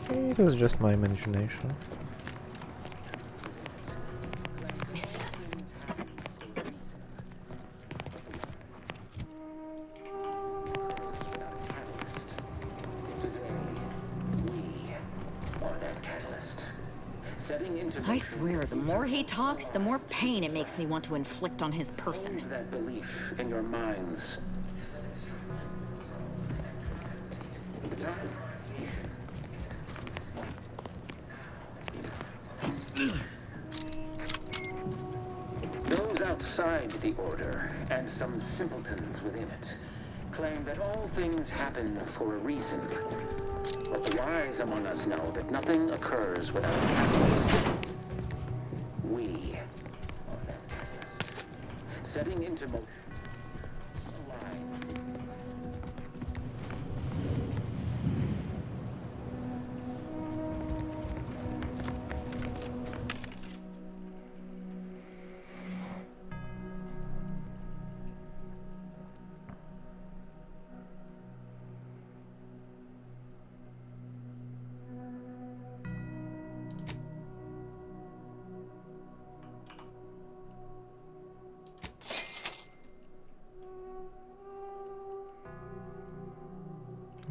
It was just my imagination. I swear, the more he talks, the more pain it makes me want to inflict on his person. That belief in your minds. Those outside the Order, and some simpletons within it, claim that all things happen for a reason. But the wise among us know that nothing occurs without a catalyst. We are that catalyst. Setting into motion a line.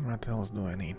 What else do I need?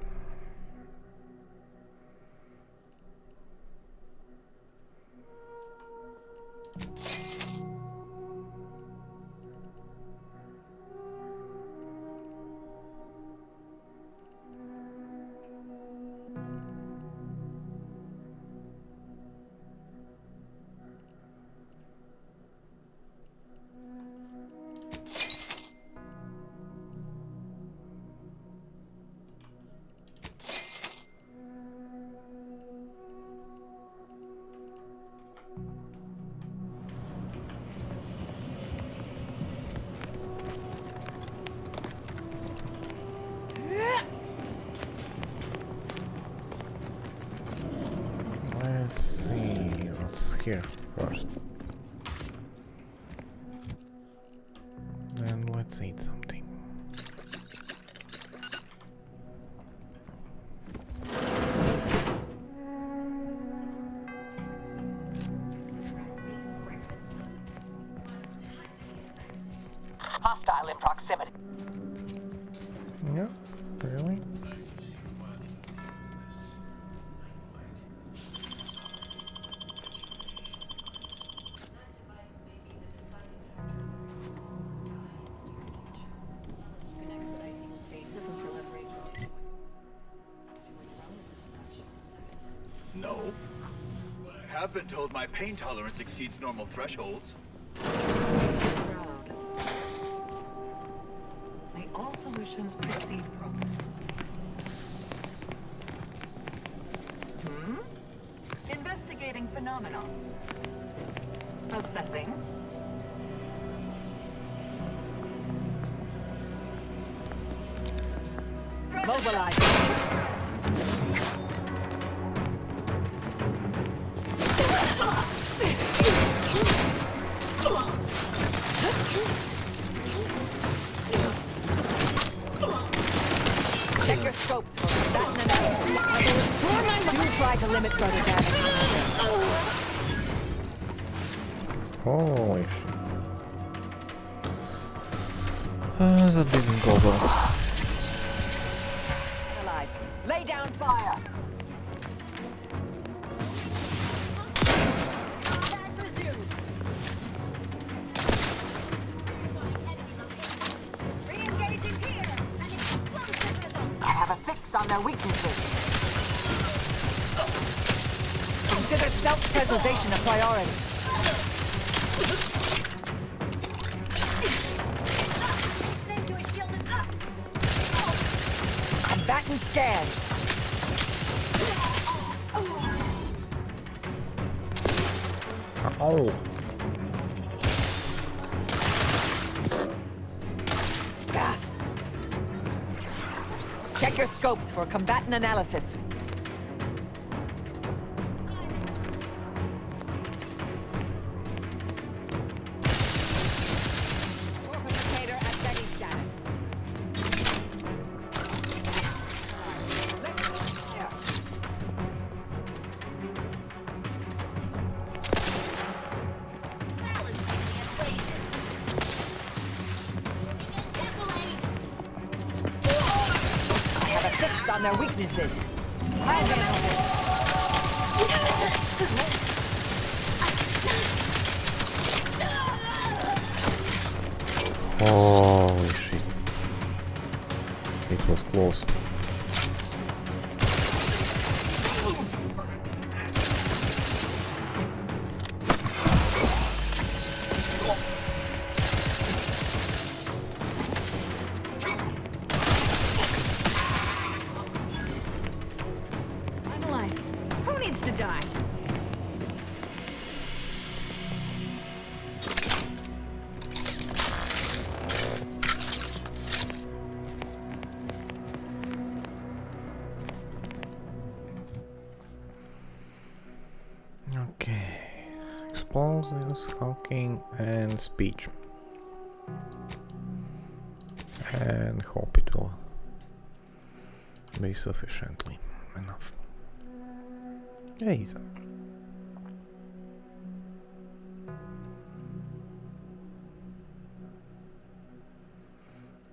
Let's see what's here first. Then let's eat something. Hostile in proximity. Yeah, really? No. I have been told my pain tolerance exceeds normal thresholds. May all solutions precede progress. Investigating phenomenon. Assessing. Mobilize. limit further damage. Holy shit. That didn't go well. Analyzed. Lay down fire. I have a fix on their weaknesses. Consider self-preservation a priority. Combatant scared. Oh. Check your scopes for combatant analysis. Indicator at ready status. On their weaknesses. Holy shit. It was close. Explosives, hawking, and speech. And hope it will be sufficiently enough. Easy.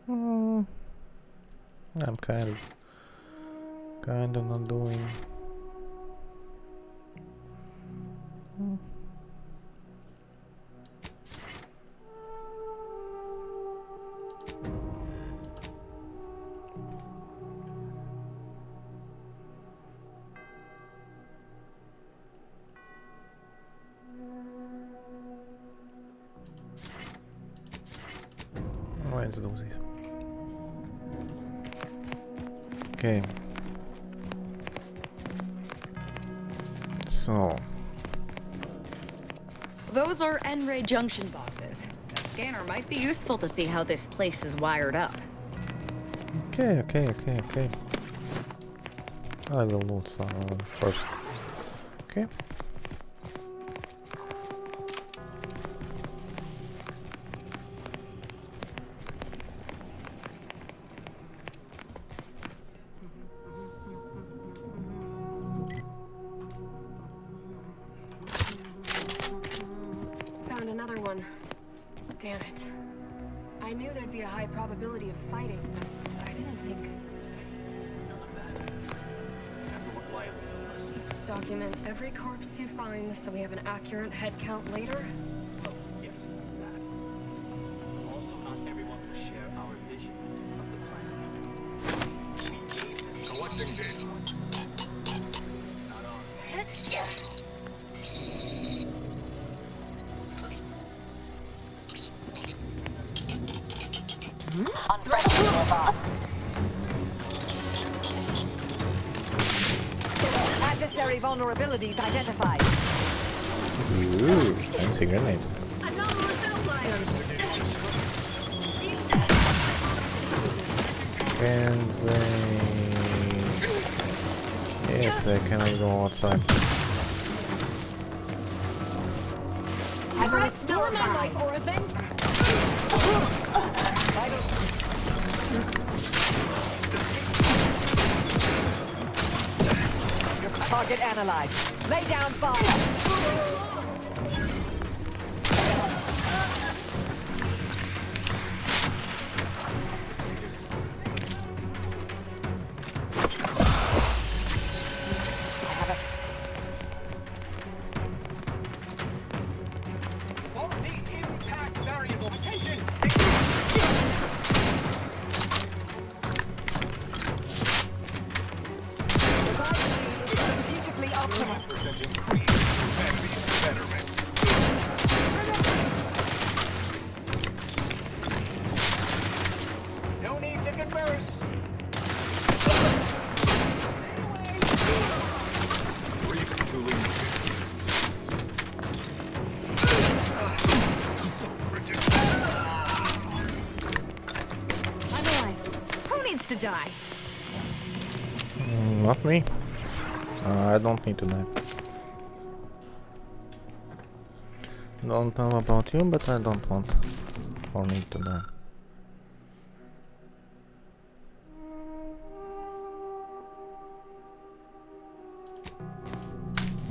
I'm kind of not doing. Let's do this. Okay. So. Those are N-ray junction boxes. A scanner might be useful to see how this place is wired up. Okay. I will loot some first. Okay. Damn it. I knew there'd be a high probability of fighting, but I didn't think. Document every corpse you find so we have an accurate head count later? Yes, that. Also, not everyone will share our vision of the planet. Collecting data. Not on. Adversary vulnerabilities identified. Ooh, fancy grenades. Can they... Yes, they cannot go outside. Ever restore my life or avenge? Your target Target analyzed. Lay down fire. Multi-impact variable. Attention! Strategically optimal. No need to converse. I'm alive. Who needs to die? Not me. I don't need to die. Don't know about you, but I don't want or need to die.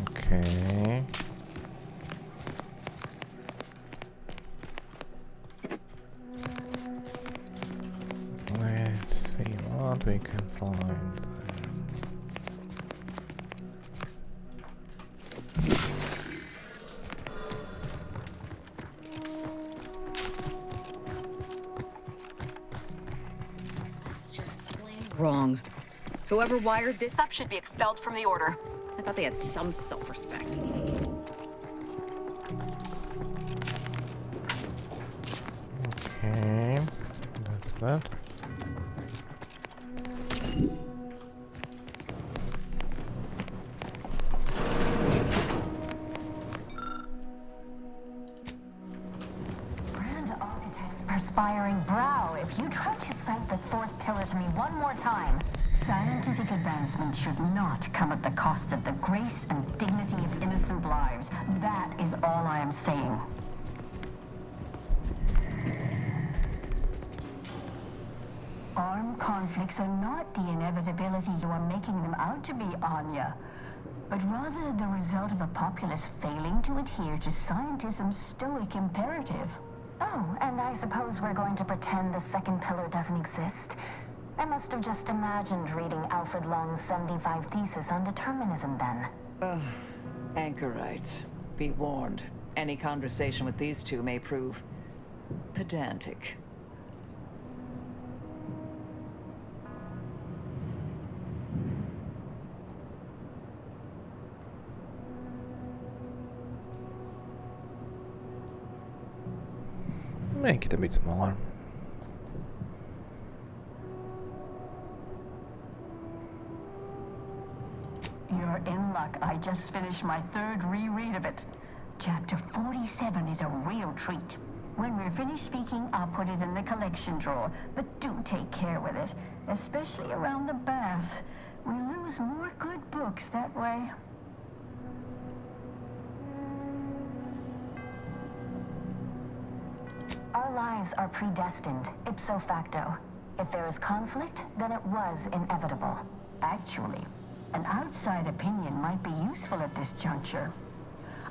Okay. Let's see what we can find. Wrong. Whoever wired this up should be expelled from the Order. I thought they had some self-respect. Okay, that's that. Grand Architect's perspiring brow, if you try to cite the fourth pillar to me one more time, scientific advancement should not come at the cost of the grace and dignity of innocent lives. That is all I am saying. Armed conflicts are not the inevitability you are making them out to be, Anya, but rather the result of a populace failing to adhere to scientism's stoic imperative. Oh, and I suppose we're going to pretend the second pillar doesn't exist? I must have just imagined reading Alfred Long's 75 thesis on determinism then. Anchorites, be warned. Any conversation with these two may prove pedantic. Make it a bit smaller. You're in luck. I just finished my third reread of it. Chapter 47 is a real treat. When we're finished speaking, I'll put it in the collection drawer. But do take care with it, especially around the bath. We lose more good books that way. Our lives are predestined, ipso facto. If there is conflict, then it was inevitable. Actually, an outside opinion might be useful at this juncture.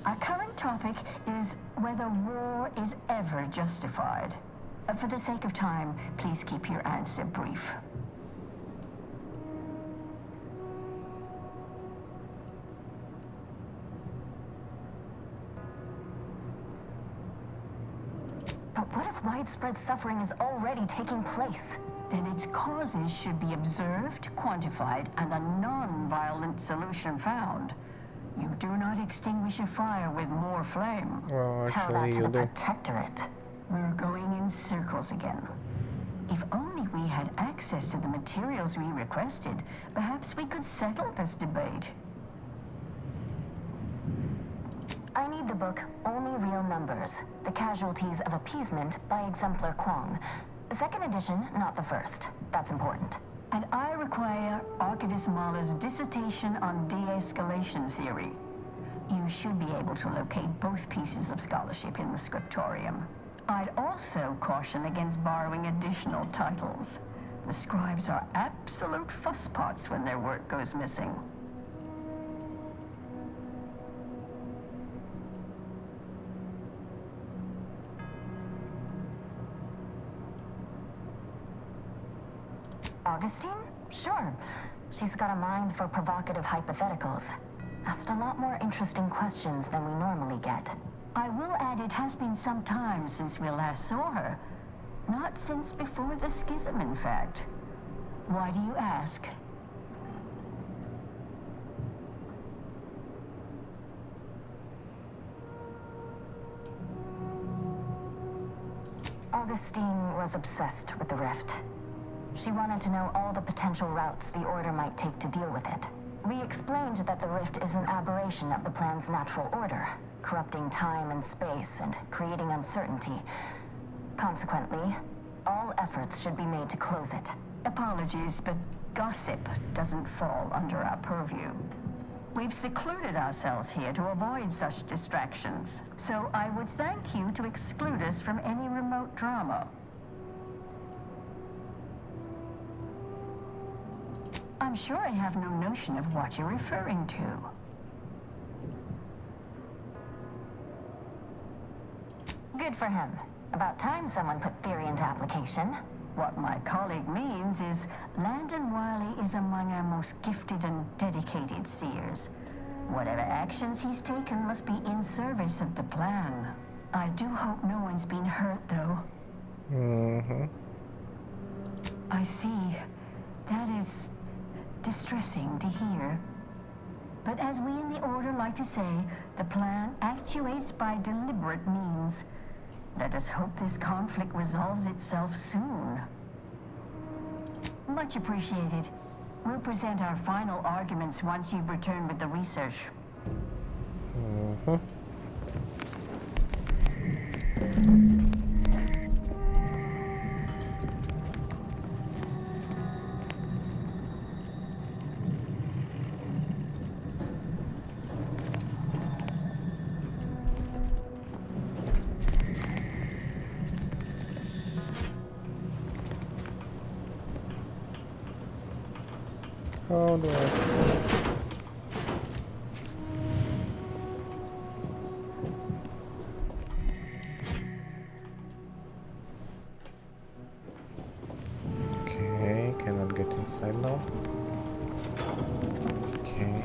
Our current topic is whether war is ever justified. For the sake of time, please keep your answer brief. But what if widespread suffering is already taking place? Then its causes should be observed, quantified, and a non-violent solution found. You do not extinguish a fire with more flame. Well, Tell that actually, to you the do. Protectorate. We're going in circles again. If only we had access to the materials we requested, perhaps we could settle this debate. I need the book Only Real Numbers, The Casualties of Appeasement by Exemplar Kwong. Second edition, not the first. That's important. And I require Archivist Mahler's dissertation on de-escalation theory. You should be able to locate both pieces of scholarship in the scriptorium. I'd also caution against borrowing additional titles. The scribes are absolute fusspots when their work goes missing. Augustine? Sure. She's got a mind for provocative hypotheticals. Asked a lot more interesting questions than we normally get. I will add it has been some time since we last saw her. Not since before the schism, in fact. Why do you ask? Augustine was obsessed with the rift. She wanted to know all the potential routes the Order might take to deal with it. We explained that the rift is an aberration of the plan's natural order, corrupting time and space and creating uncertainty. Consequently, all efforts should be made to close it. Apologies, but gossip doesn't fall under our purview. We've secluded ourselves here to avoid such distractions, so I would thank you to exclude us from any remote drama. I'm sure I have no notion of what you're referring to. Good for him. About time someone put theory into application. What my colleague means is Landon Wiley is among our most gifted and dedicated seers. Whatever actions he's taken must be in service of the plan. I do hope no one's been hurt, though. Mm-hmm. I see. That is distressing to hear. But as we in the Order like to say, the plan actuates by deliberate means. Let us hope this conflict resolves itself soon. Much appreciated. We'll present our final arguments once you've returned with the research. Mm-hmm. How do I... Okay, cannot get inside now. Okay.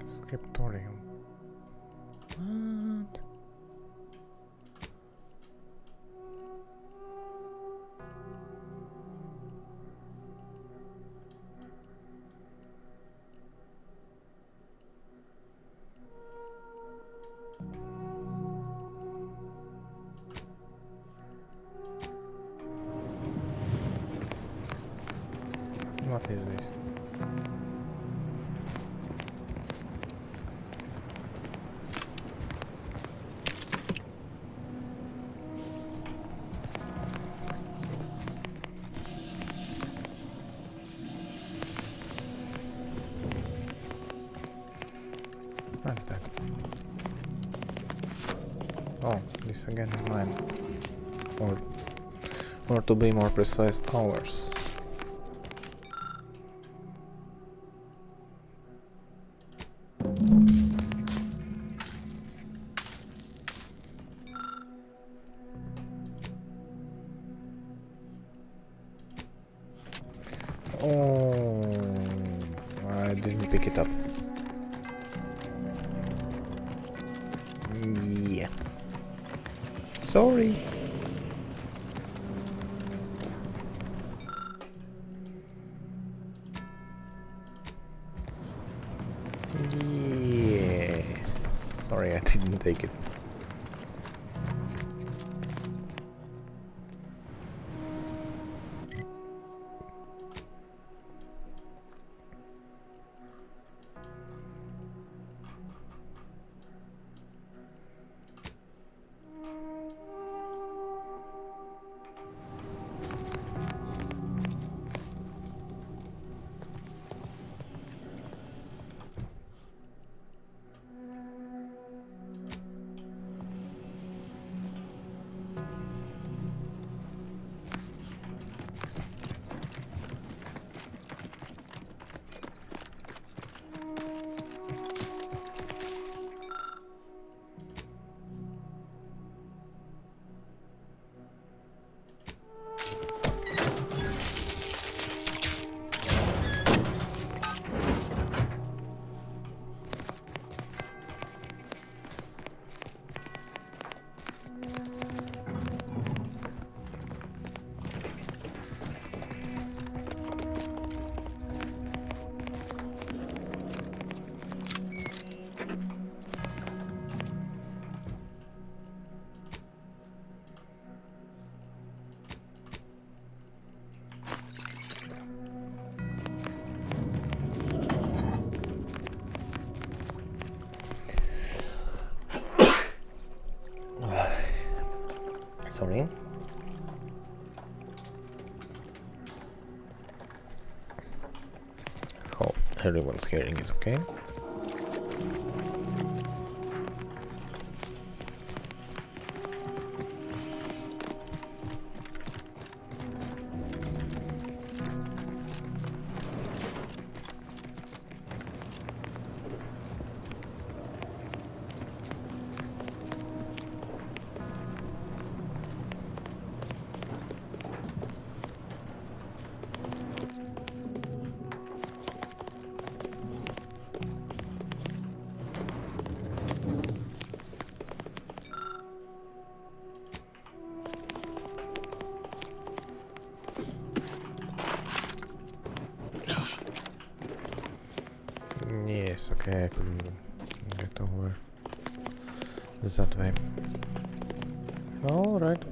Scriptorium. What? What is this? What's that? Oh, this again is mine. Or to be more precise, ours. Oh, I didn't pick it up. Yeah. Sorry. Yes. Sorry, I didn't take it. Sorry. Hope everyone's hearing is okay. Yes, okay, I can get over that way. Alright.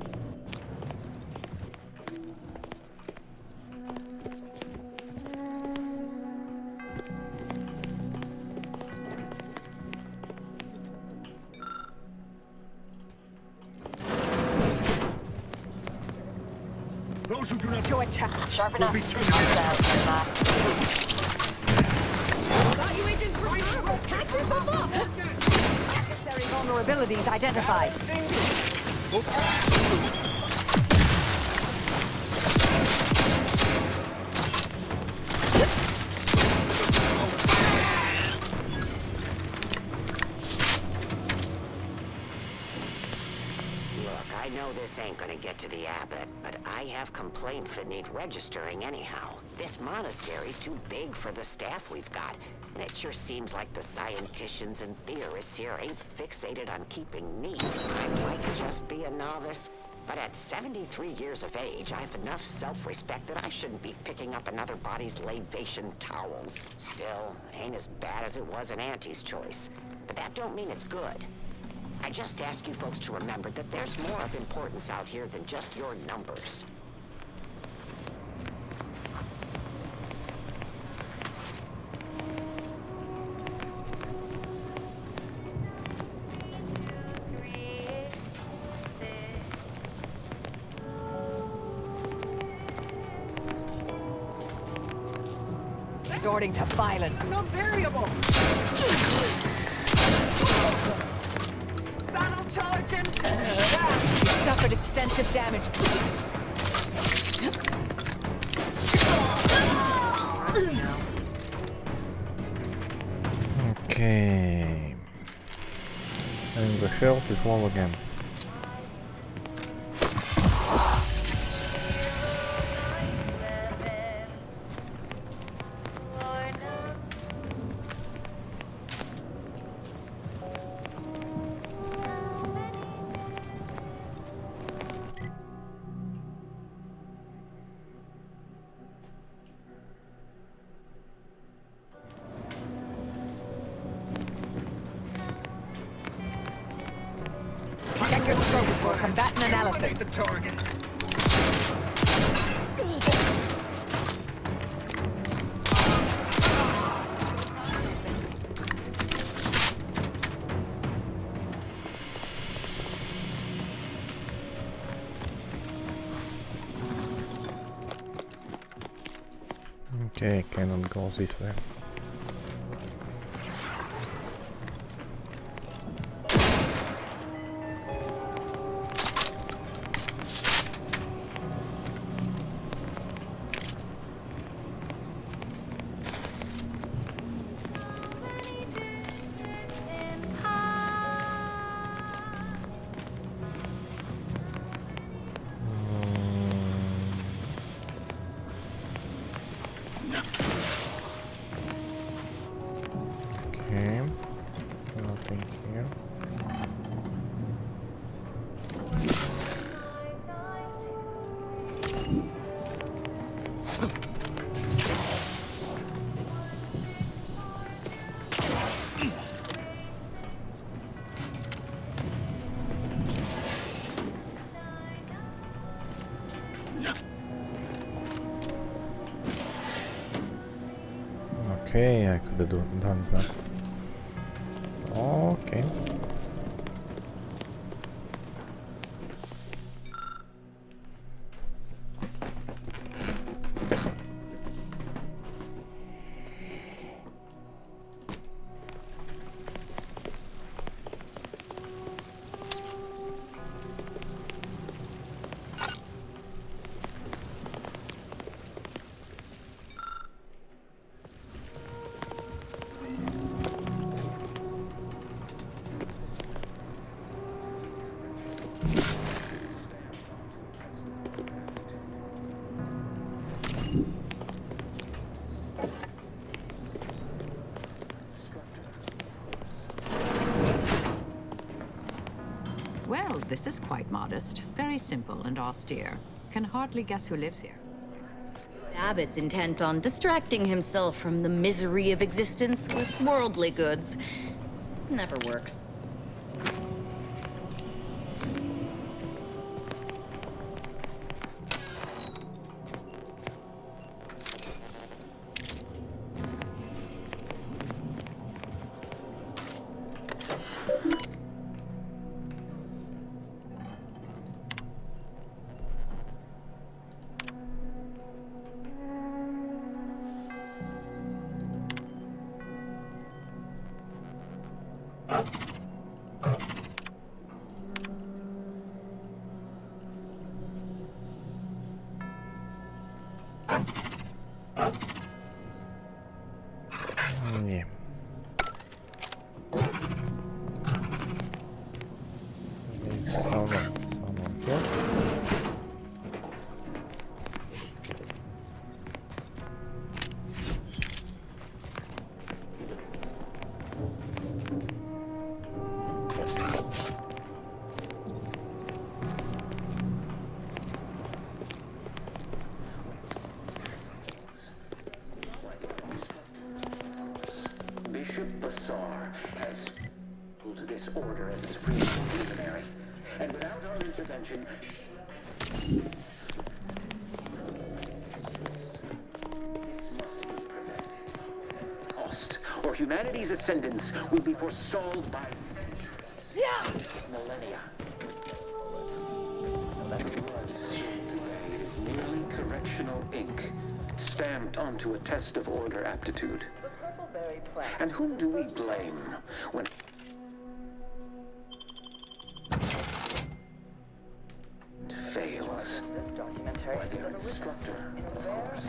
Those who do not to attack. Sharp will enough. be terminated. Necessary vulnerabilities identified. Look, I know this ain't gonna get to the abbot, but I have complaints that need registering anyhow. This monastery's too big for the staff we've got. And it sure seems like the scienticians and theorists here ain't fixated on keeping neat. I might just be a novice, but at 73 years of age, I have enough self-respect that I shouldn't be picking up another body's lavation towels. Still, ain't as bad as it was in Auntie's choice. But that don't mean it's good. I just ask you folks to remember that there's more of importance out here than just your numbers. Resorting to violence. Some variable. Battle charging. Suffered extensive damage. Okay. And the health is low again. Check your scope for combatant analysis. The target. Okay, cannot go this way. Okay, nothing here. Okay, I could have done that. Okay. Well, this is quite modest. Very simple and austere. Can hardly guess who lives here. Abbott's intent on distracting himself from the misery of existence with worldly goods. Never works. Yeah. There's someone here. Bishop Bassar has to this order as its principal luminary, and without our intervention, this must be prevented. Cost, or humanity's ascendance will be forestalled by centuries, millennia. That blood today is merely correctional ink, stamped onto a test of order aptitude. And whom do we blame when... fails? Why, their instructor, of course.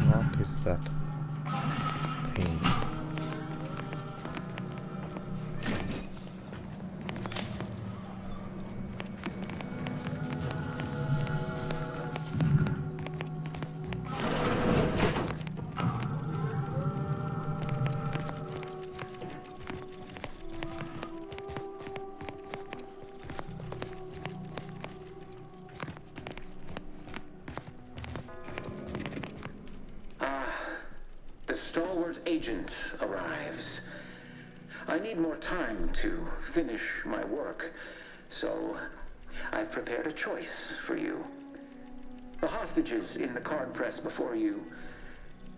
What is that thing? The stalwart agent arrives. I need more time to finish my work, so I've prepared a choice for you. The hostages in the card press before you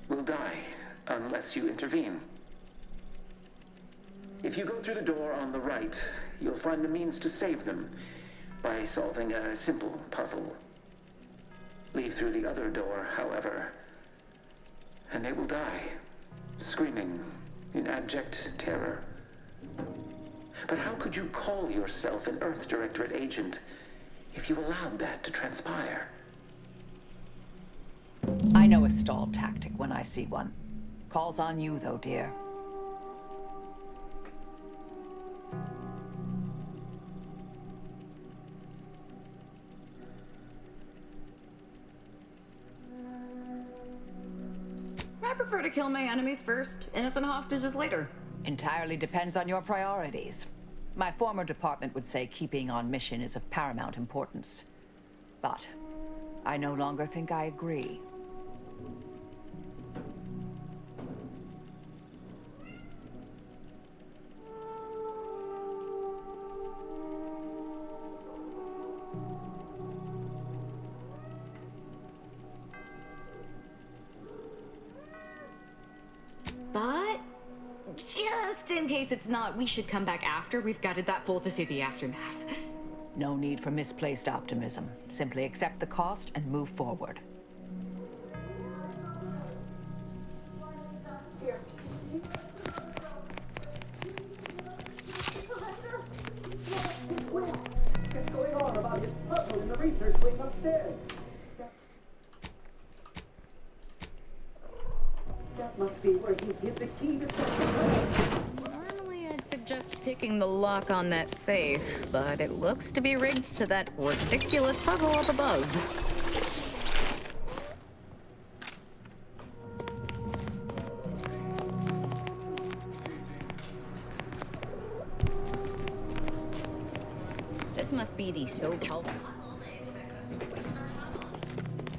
will die unless you intervene. If you go through the door on the right, you'll find the means to save them by solving a simple puzzle. Leave through the other door, however, and they will die, screaming in abject terror. But how could you call yourself an Earth Directorate agent if you allowed that to transpire? I know a stall tactic when I see one. Calls on you, though, dear. I prefer to kill my enemies first, innocent hostages later. Entirely depends on your priorities. My former department would say keeping on mission is of paramount importance. But I no longer think I agree. But just in case it's not, we should come back after we've gutted that fool to see the aftermath. No need for misplaced optimism. Simply accept the cost and move forward. What's going on about his puzzle in the research wing upstairs? That must be where he hid the key to Normally I'd suggest picking the lock on that safe, but it looks to be rigged to that ridiculous puzzle up above. This must be the so-called puzzle they expect us to push in our tunnel.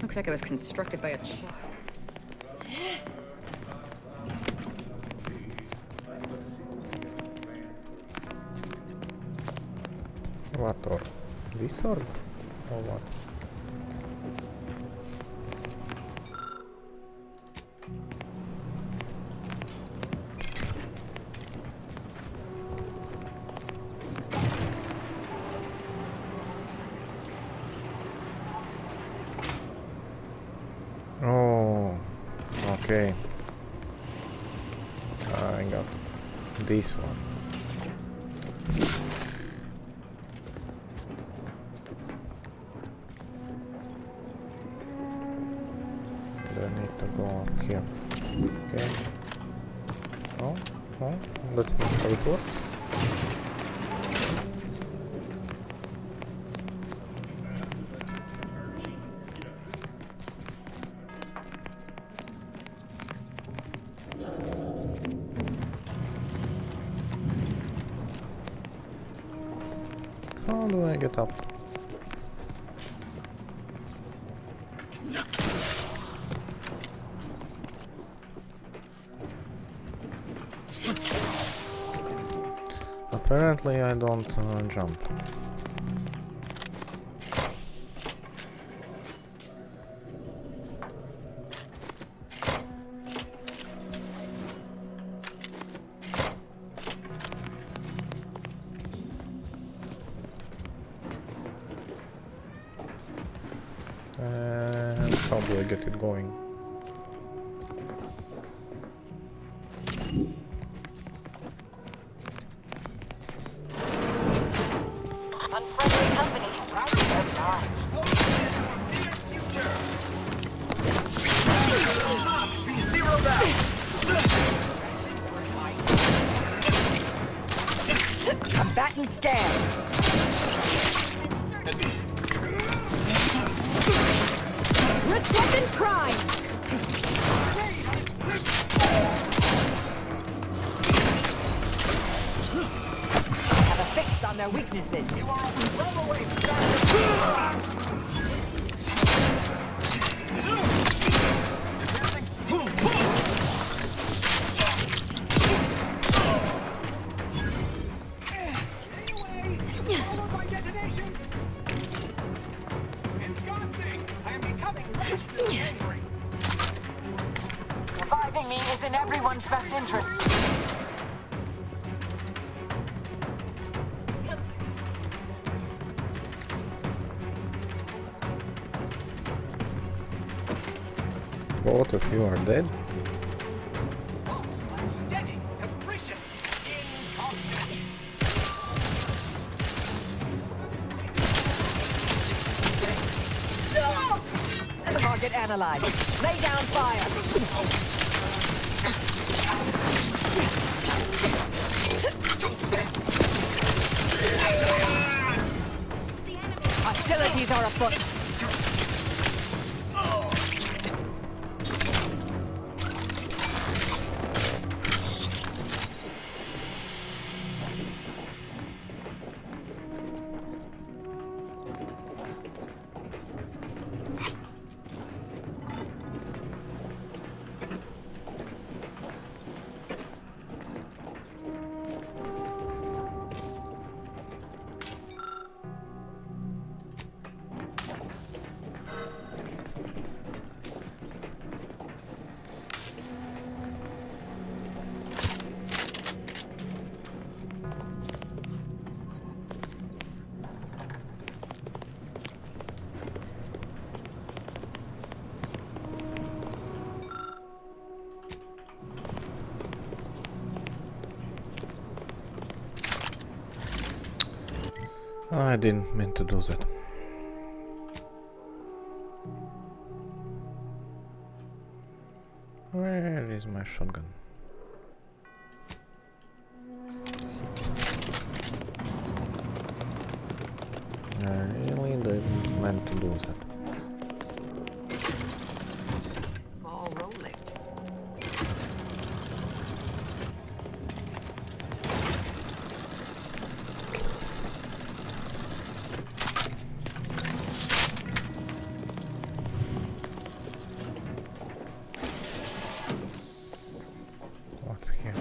Looks like it was constructed by a child. What, or this or what? Oh, okay. I got this one. I need to go up here. Okay. Oh, that's not how it works. How do I get up? Apparently I don't jump. And how do I get it going? unfriendly company right their minds. Be zeroed out. Combatant scan. Weapon prime. Have a fix on their weaknesses. You are a runaway bastard. Reviving me is in everyone's best interest. Both of you are dead? Steady, capricious, inconstant. Target analyzed. Lay down fire. Hostilities are afoot. I didn't mean to do that. Where is my shotgun? I really didn't meant to do that. All rolling. What's here?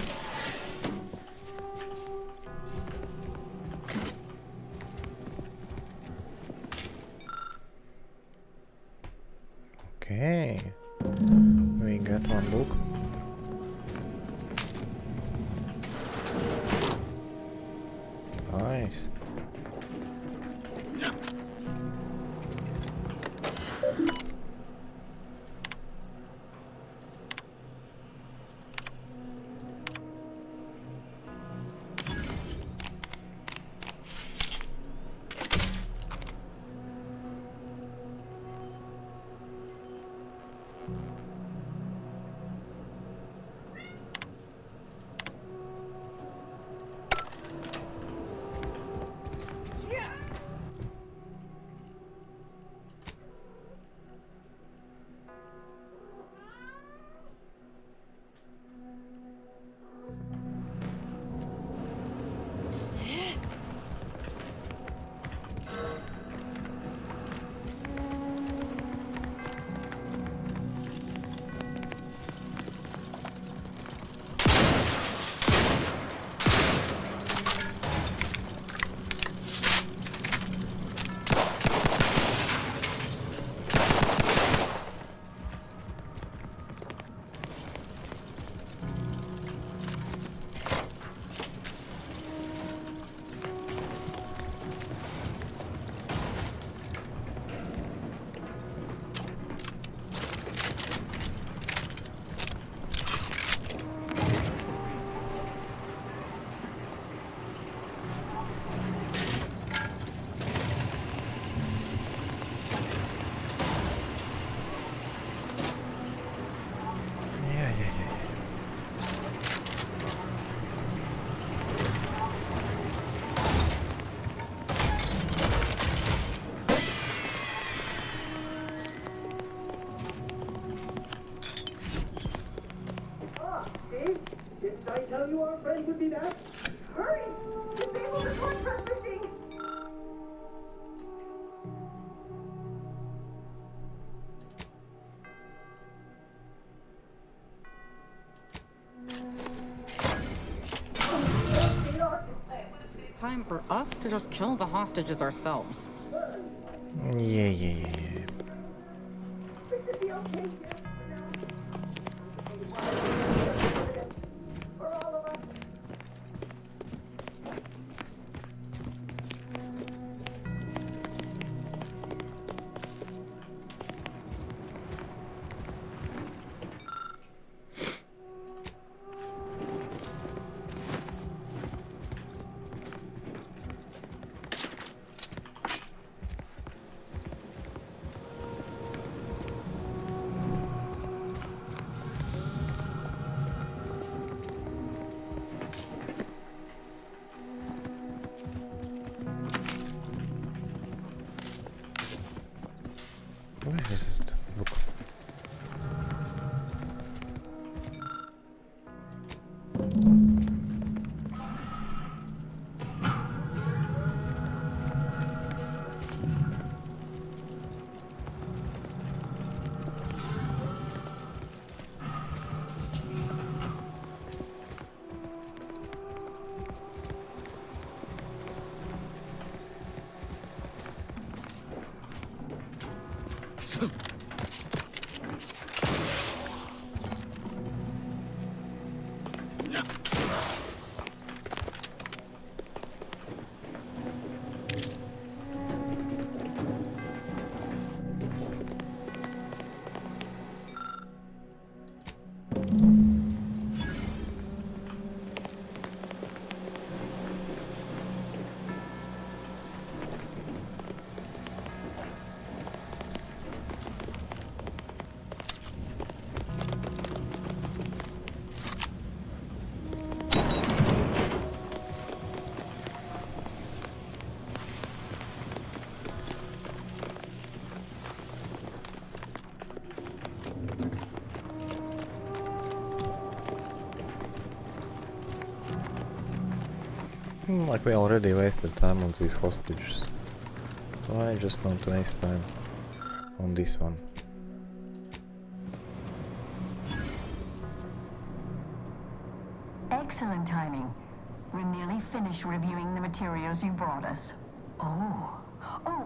Okay, we got one book. Nice. Steve, didn't I tell you our friend would be back? Hurry! Disable the court processing! Time for us to just kill the hostages ourselves. Yeah. Where is it? Look. Like we already wasted time on these hostages. So I just don't waste time on this one. Excellent timing. We're nearly finished reviewing the materials you brought us. Oh,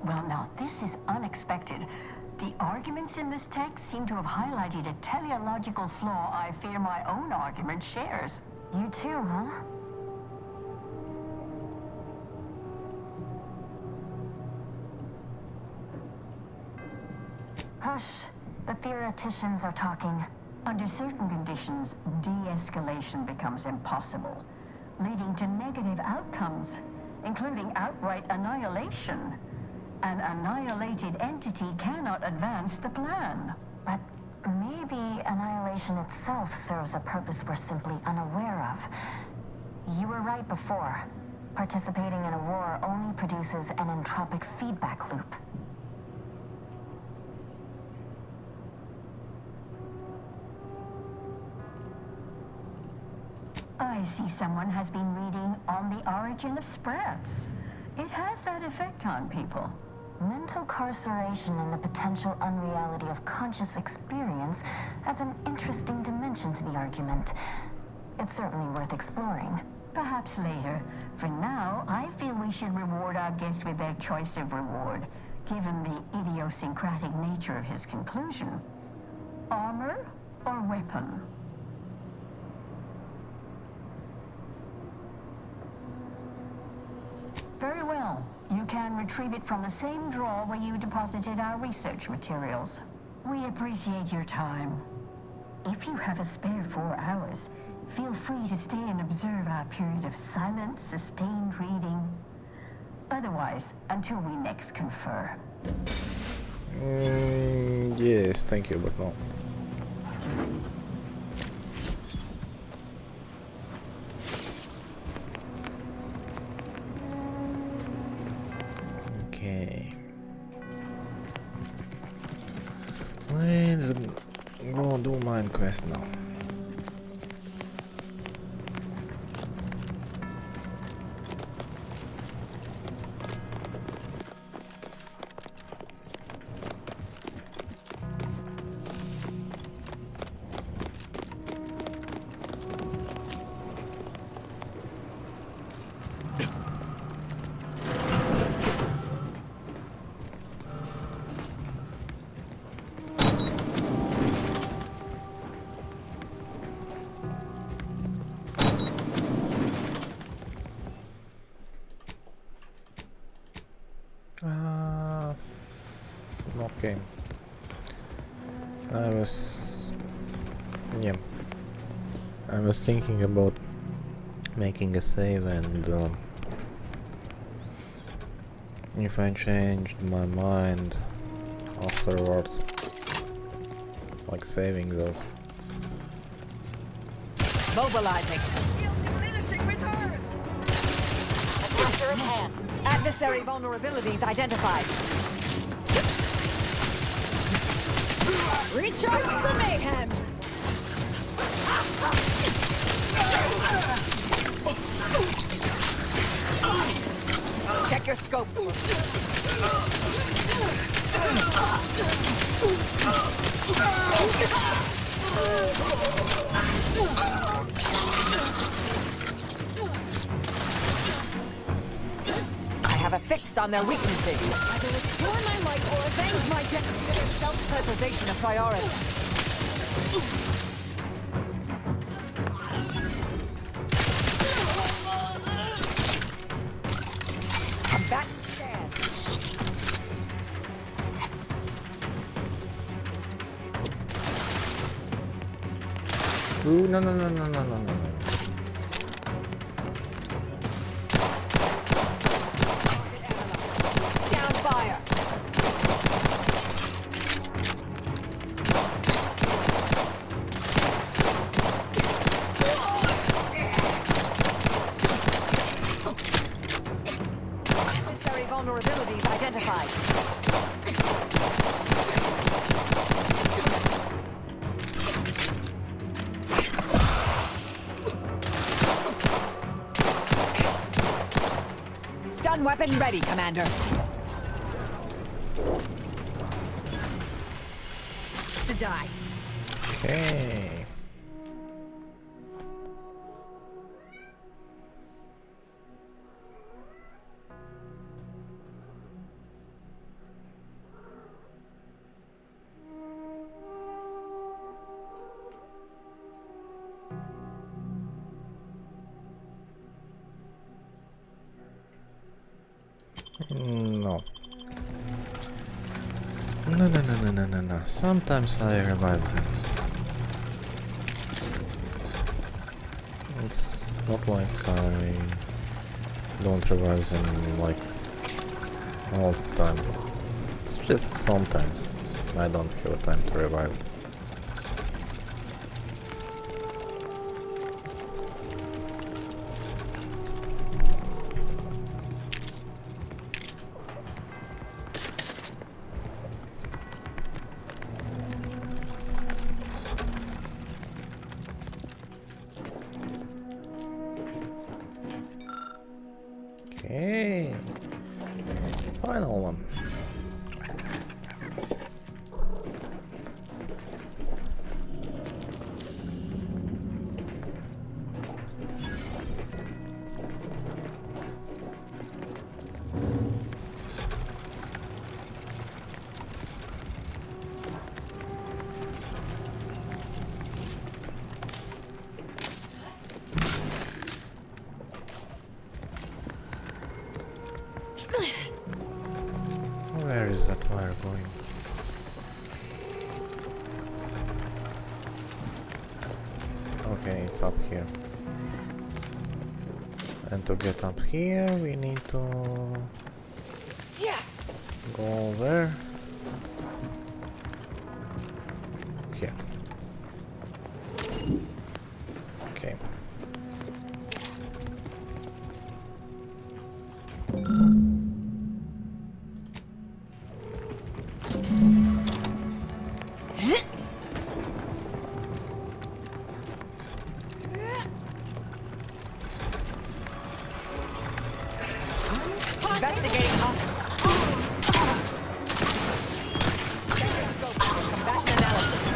well now, this is unexpected. The arguments in this text seem to have highlighted a teleological flaw I fear my own argument shares. You too, huh? Hush. The theoreticians are talking. Under certain conditions, de-escalation becomes impossible, leading to negative outcomes, including outright annihilation. An annihilated entity cannot advance the plan. But maybe annihilation itself serves a purpose we're simply unaware of. You were right before. Participating in a war only produces an entropic feedback loop. I see someone has been reading On the Origin of Sprats. It has that effect on people. Mental carceration and the potential unreality of conscious experience adds an interesting dimension to the argument. It's certainly worth exploring. Perhaps later. For now, I feel we should reward our guest with their choice of reward, given the idiosyncratic nature of his conclusion. Armor or weapon? Very well. You can retrieve it from the same drawer where you deposited our research materials. We appreciate your time. If you have a spare 4 hours, feel free to stay and observe our period of silent, sustained reading. Otherwise, until we next confer. Yes, thank you, but no. Okay. Let's go do mine quest now. Okay. I was thinking about making a save, and if I changed my mind afterwards, like saving those. Mobilizing. Diminishing returns. Attacker at hand. Adversary vulnerabilities identified. Recharge the mayhem. Check your scope. I have a fix on their weaknesses. Either restore my life or avenge my death. Consider self-preservation a priority. I'm back to stand. Ooh, no. Down fire. Necessary vulnerabilities identified. Stun weapon ready, Commander. To die. Okay. No. No. Sometimes I revive them. It's not like I don't revive them like all the time. It's just sometimes I don't have time to revive. Okay, final one. Where is that wire going? Okay, it's up here. And to get up here, we need to go there. Here. Okay. Investigating combatant analysis.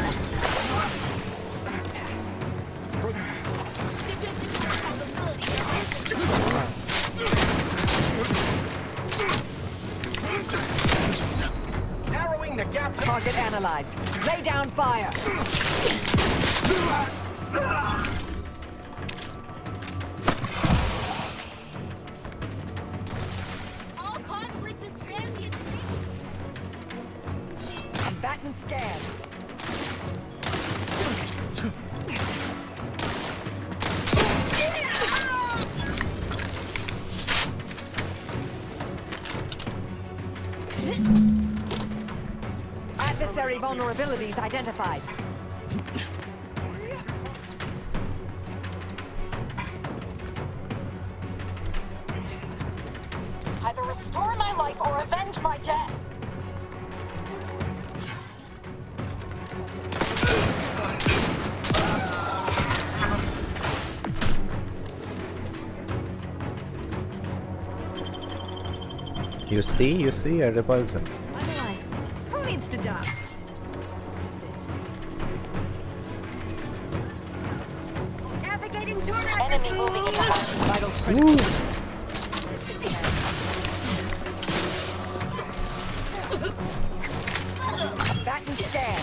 Narrowing the gap. Target analyzed. Lay down fire. All conflict is transient. Combatant scan. Adversary vulnerabilities identified. Either restore my life or avenge my death. You see, I revived them. I'm alive. Who needs to die? Navigating to an Enemy moving in the house. Vitals critical. Combatant scan.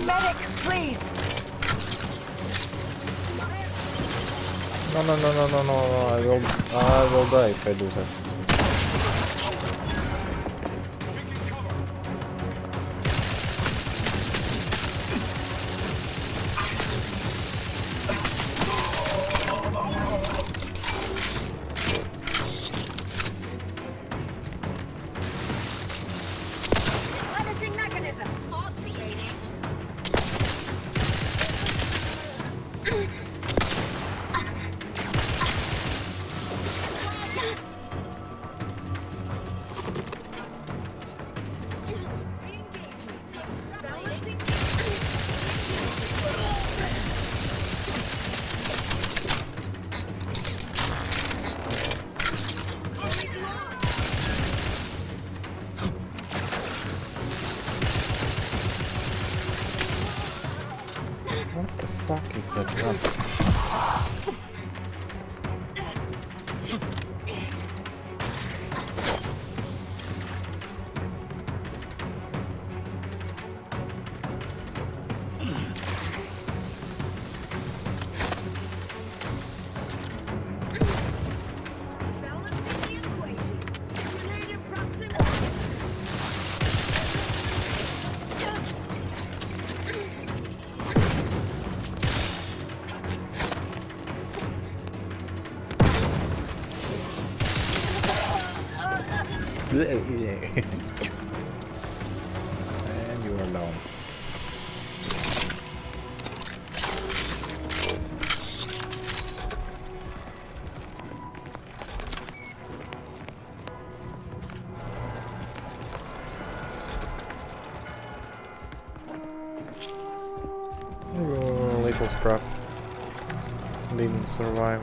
Medic, please. No, I will die if I do that. Replenishing mechanism. Obviating. fuck is that gun? And you are down. Your little scrap didn't survive.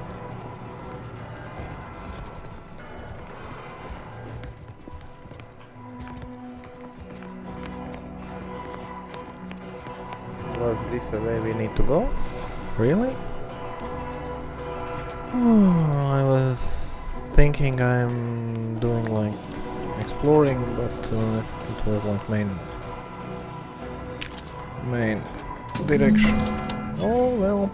Was this the way we need to go? Really? I was thinking I'm doing like exploring, but it was like main direction. Oh well.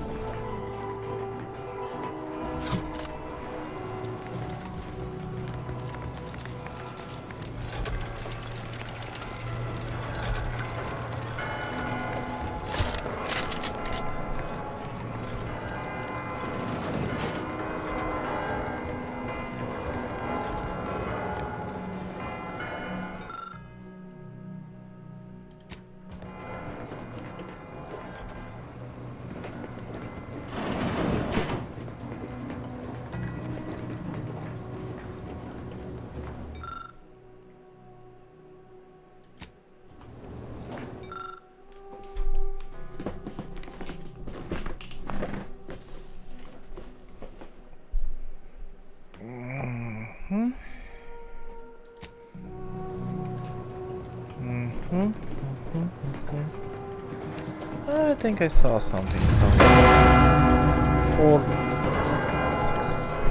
I think I saw something somewhere. For fuck's sake.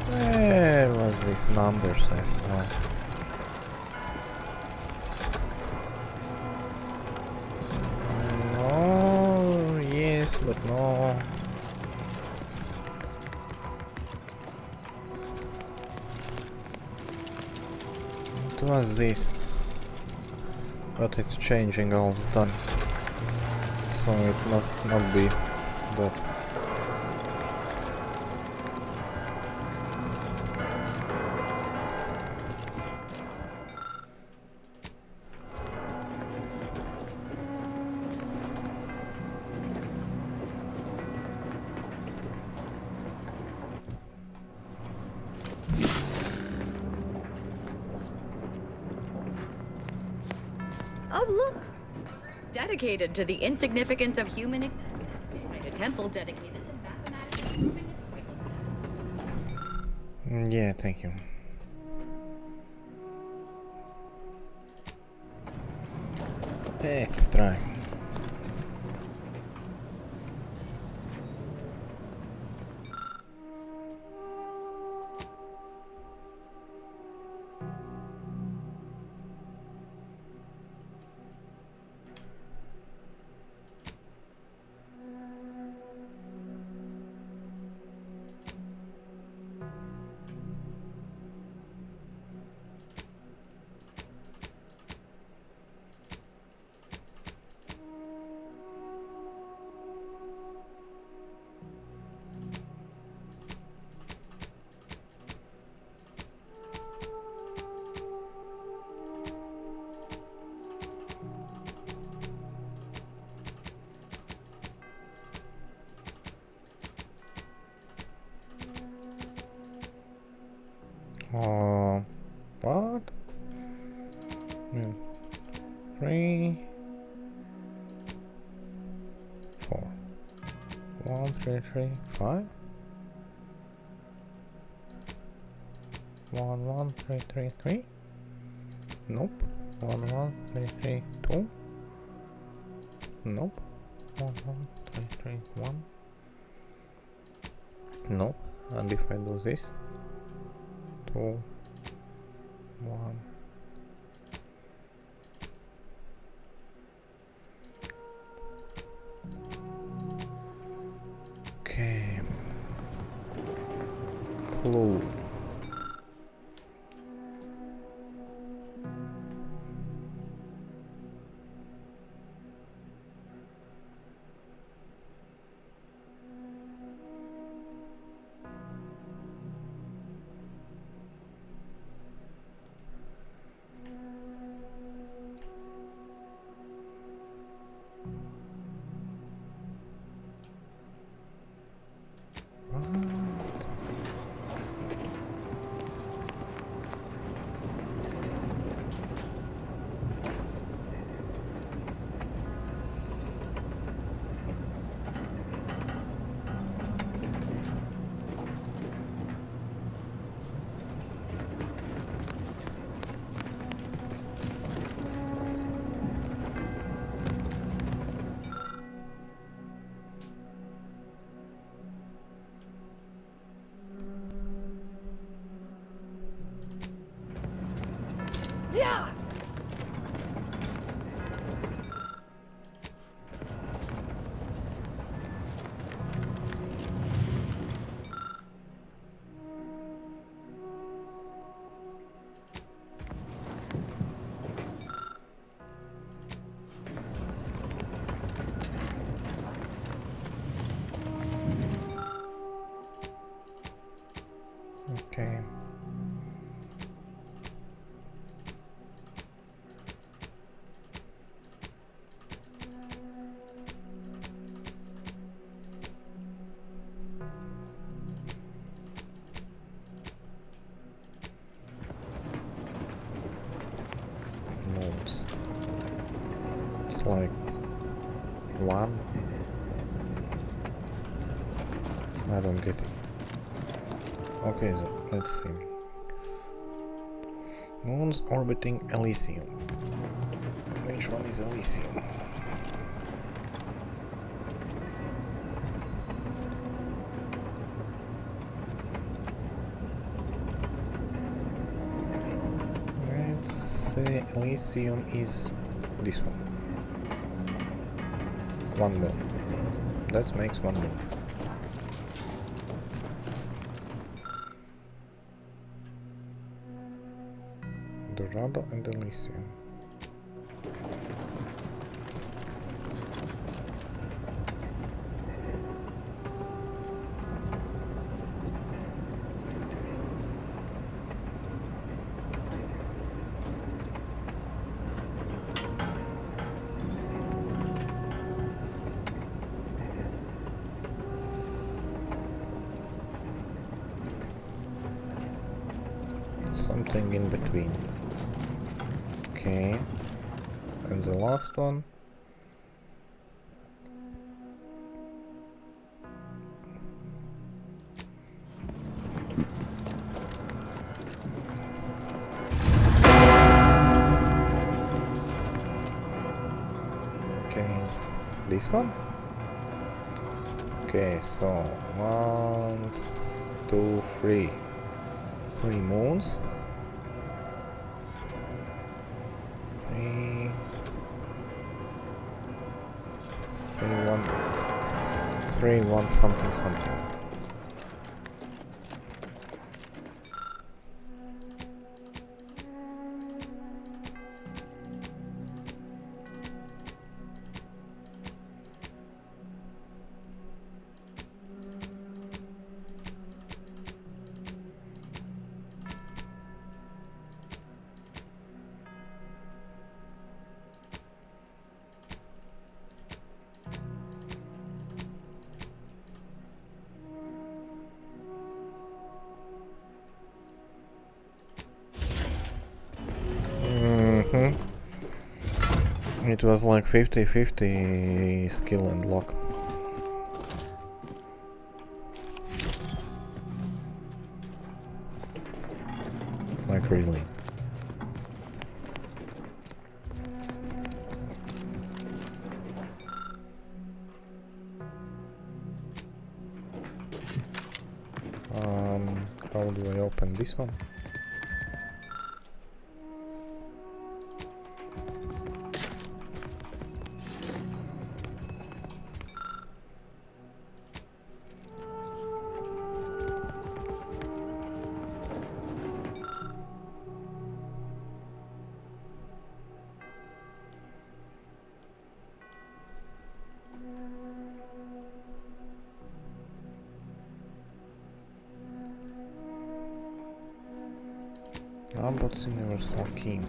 Where was these numbers I saw? No, yes, but no. What was this? But it's changing all the time, so it must not be that. Oh, look! Dedicated to the insignificance of human existence. A temple dedicated to mathematically proving its weightlessness. Yeah, thank you. Extra. What? 3, 4, 1, 3, 3, 5, 1, 1, 3, 3, 3. Nope. 1, 1, 3, 3, 2. Nope. 1, 1, 3, 3, 1. No. And if I do this, 2, 1. Okay. Clue. Yeah! Okay. Modes. It's like 1. I don't get it. Okay, so let's see. Moons orbiting Elysium. Which one is Elysium? Let's say Elysium is this one. 1 moon. That makes 1 moon. Dorado and Elysium. Something in between. Okay, and the last one. Okay, it's this one. Okay, so 1, 2, 3. 3 moons. 3, 1 something something. It was like 50-50 skill and luck. Like really. How do I open this one? Robots Universal Key.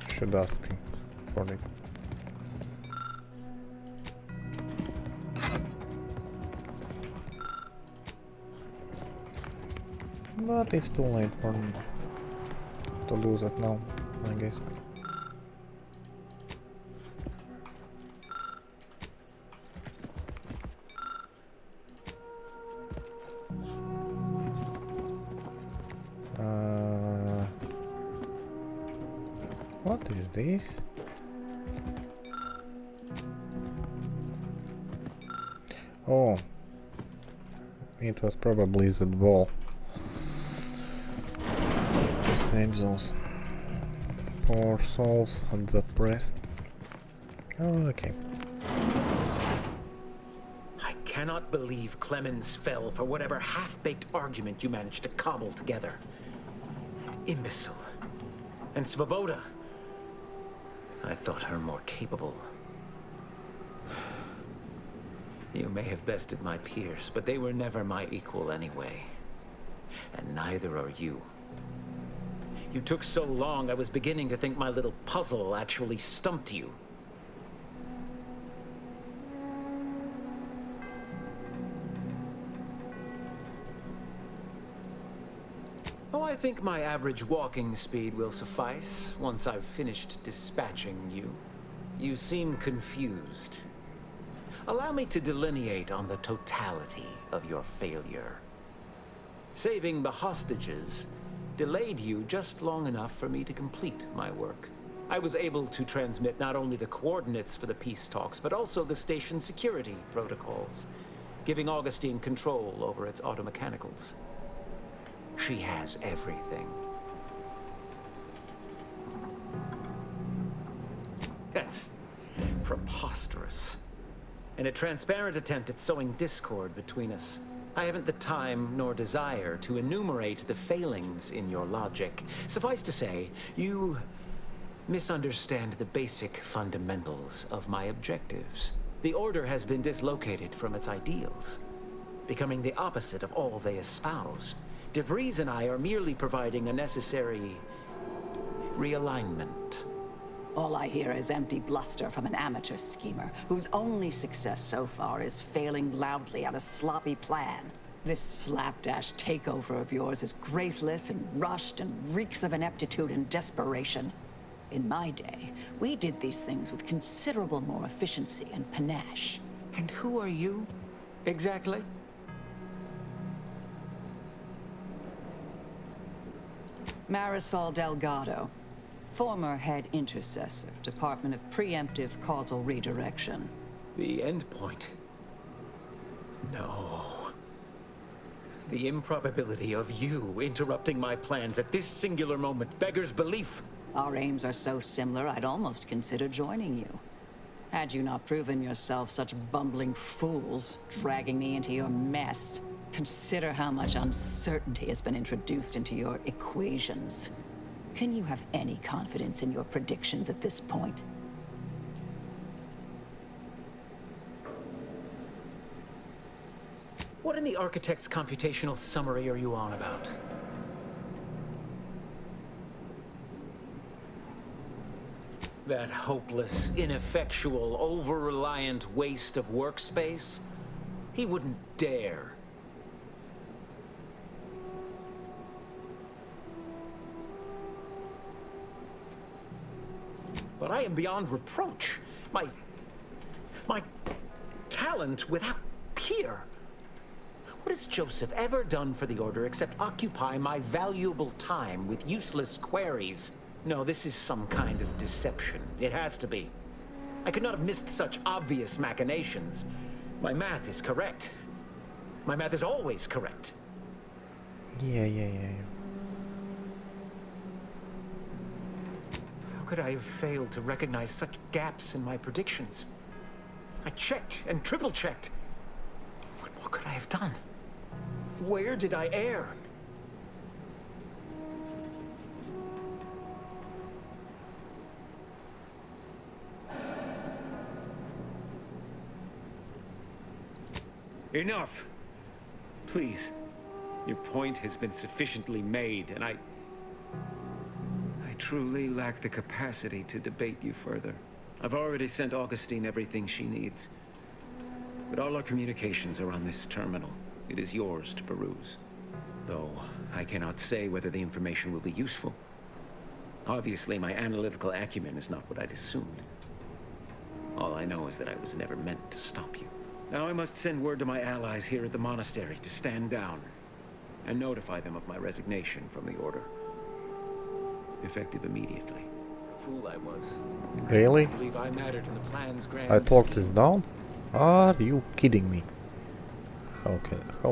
Should ask him for it. But it's too late for me to do that now, I guess. What is this? Oh, it was probably that ball to save those poor souls at that press. Oh, okay. I cannot believe Clemens fell for whatever half-baked argument you managed to cobble together. That imbecile. And Svoboda. I thought her more capable. You may have bested my peers, but they were never my equal anyway. And neither are you. You took so long, I was beginning to think my little puzzle actually stumped you. Oh, I think my average walking speed will suffice once I've finished dispatching you. You seem confused. Allow me to delineate on the totality of your failure. Saving the hostages delayed you just long enough for me to complete my work. I was able to transmit not only the coordinates for the peace talks, but also the station security protocols, giving Augustine control over its automechanicals. She has everything. That's preposterous. In a transparent attempt at sowing discord between us, I haven't the time nor desire to enumerate the failings in your logic. Suffice to say, you misunderstand the basic fundamentals of my objectives. The Order has been dislocated from its ideals, becoming the opposite of all they espouse. De Vries and I are merely providing a necessary realignment. All I hear is empty bluster from an amateur schemer whose only success so far is failing loudly at a sloppy plan. This slapdash takeover of yours is graceless and rushed and reeks of ineptitude and desperation. In my day, we did these things with considerable more efficiency and panache. And who are you, exactly? Marisol Delgado, former head intercessor, Department of Preemptive Causal Redirection. The endpoint. No. The improbability of you interrupting my plans at this singular moment beggars belief. Our aims are so similar, I'd almost consider joining you. Had you not proven yourself such bumbling fools, dragging me into your mess. Consider how much uncertainty has been introduced into your equations. Can you have any confidence in your predictions at this point? What in the Architect's computational summary are you on about? That hopeless, ineffectual, over-reliant waste of workspace? He wouldn't dare. But I am beyond reproach. My talent without peer. What has Joseph ever done for the Order except occupy my valuable time with useless queries? No, this is some kind of deception. It has to be. I could not have missed such obvious machinations. My math is correct. My math is always correct. Yeah. How could I have failed to recognize such gaps in my predictions? I checked and triple-checked. What could I have done? Where did I err? Enough! Please. Your point has been sufficiently made, and I truly lack the capacity to debate you further. I've already sent Augustine everything she needs. But all our communications are on this terminal. It is yours to peruse. Though I cannot say whether the information will be useful. Obviously, my analytical acumen is not what I'd assumed. All I know is that I was never meant to stop you. Now I must send word to my allies here at the monastery to stand down and notify them of my resignation from the Order. Effective immediately. Fool I was. Really? I believe I mattered in the plan's grand I talked scheme. this down? Are you kidding me? How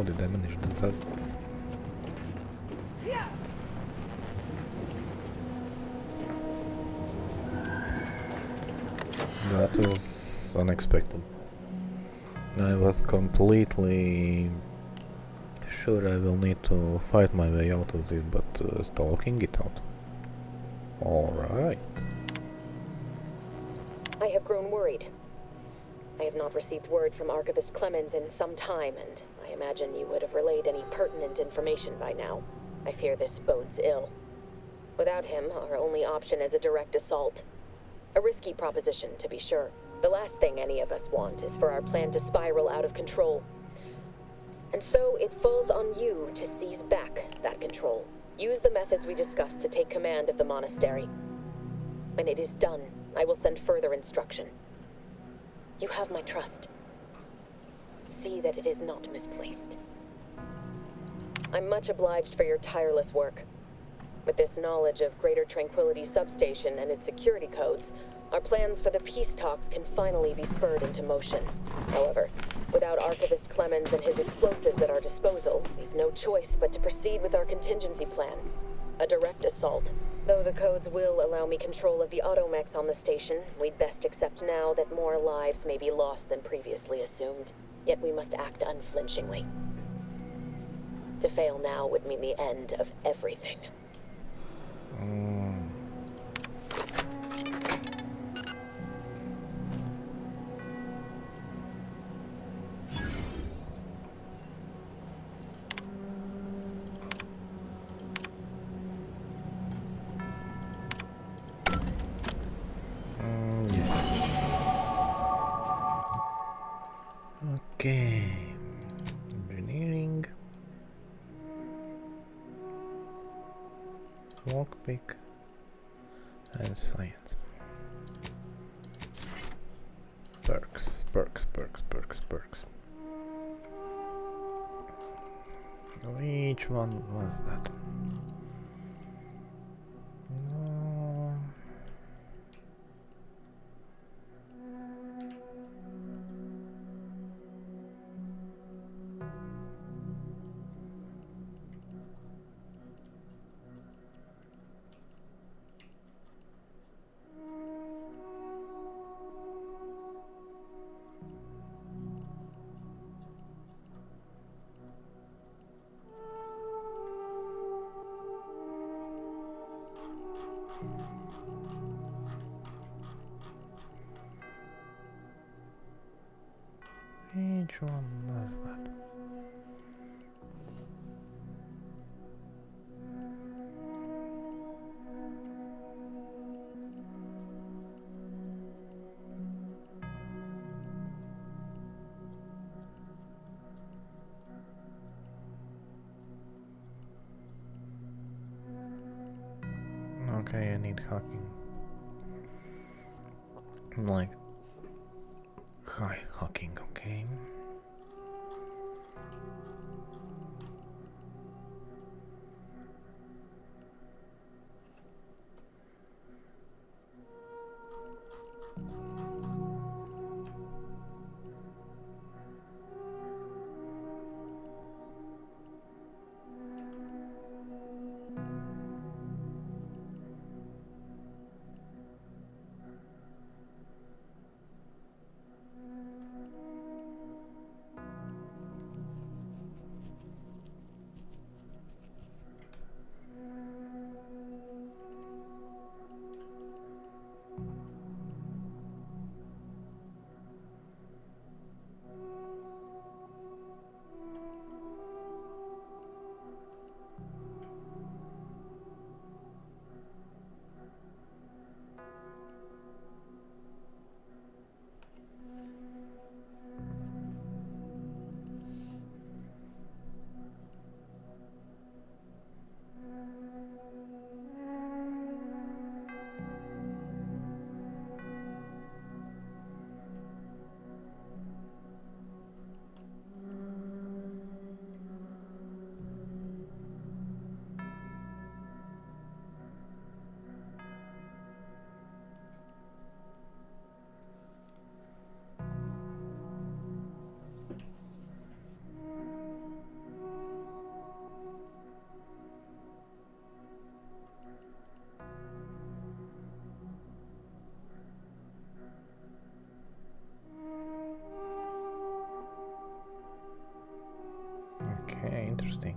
did I manage to do that? That was unexpected. I was completely sure I will need to fight my way out of this, but talking it out. Alright. I have grown worried. I have not received word from Archivist Clemens in some time, and I imagine you would have relayed any pertinent information by now. I fear this bodes ill. Without him, our only option is a direct assault. A risky proposition, to be sure. The last thing any of us want is for our plan to spiral out of control. And so it falls on you to seize back that control. Use the methods we discussed to take command of the monastery. When it is done, I will send further instruction. You have my trust. See that it is not misplaced. I'm much obliged for your tireless work. With this knowledge of Greater Tranquility Substation and its security codes, our plans for the peace talks can finally be spurred into motion. However, without Archivist Clemens and his explosives at our disposal, we've no choice but to proceed with our contingency plan. A direct assault. Though the codes will allow me control of the automechs on the station, we'd best accept now that more lives may be lost than previously assumed. Yet we must act unflinchingly. To fail now would mean the end of everything. Yes. Okay. Engineering. Lockpick. And science. Perks. Which one was that? No. Which one was that? Okay, I need hacking. Like high hacking, okay. Okay, interesting.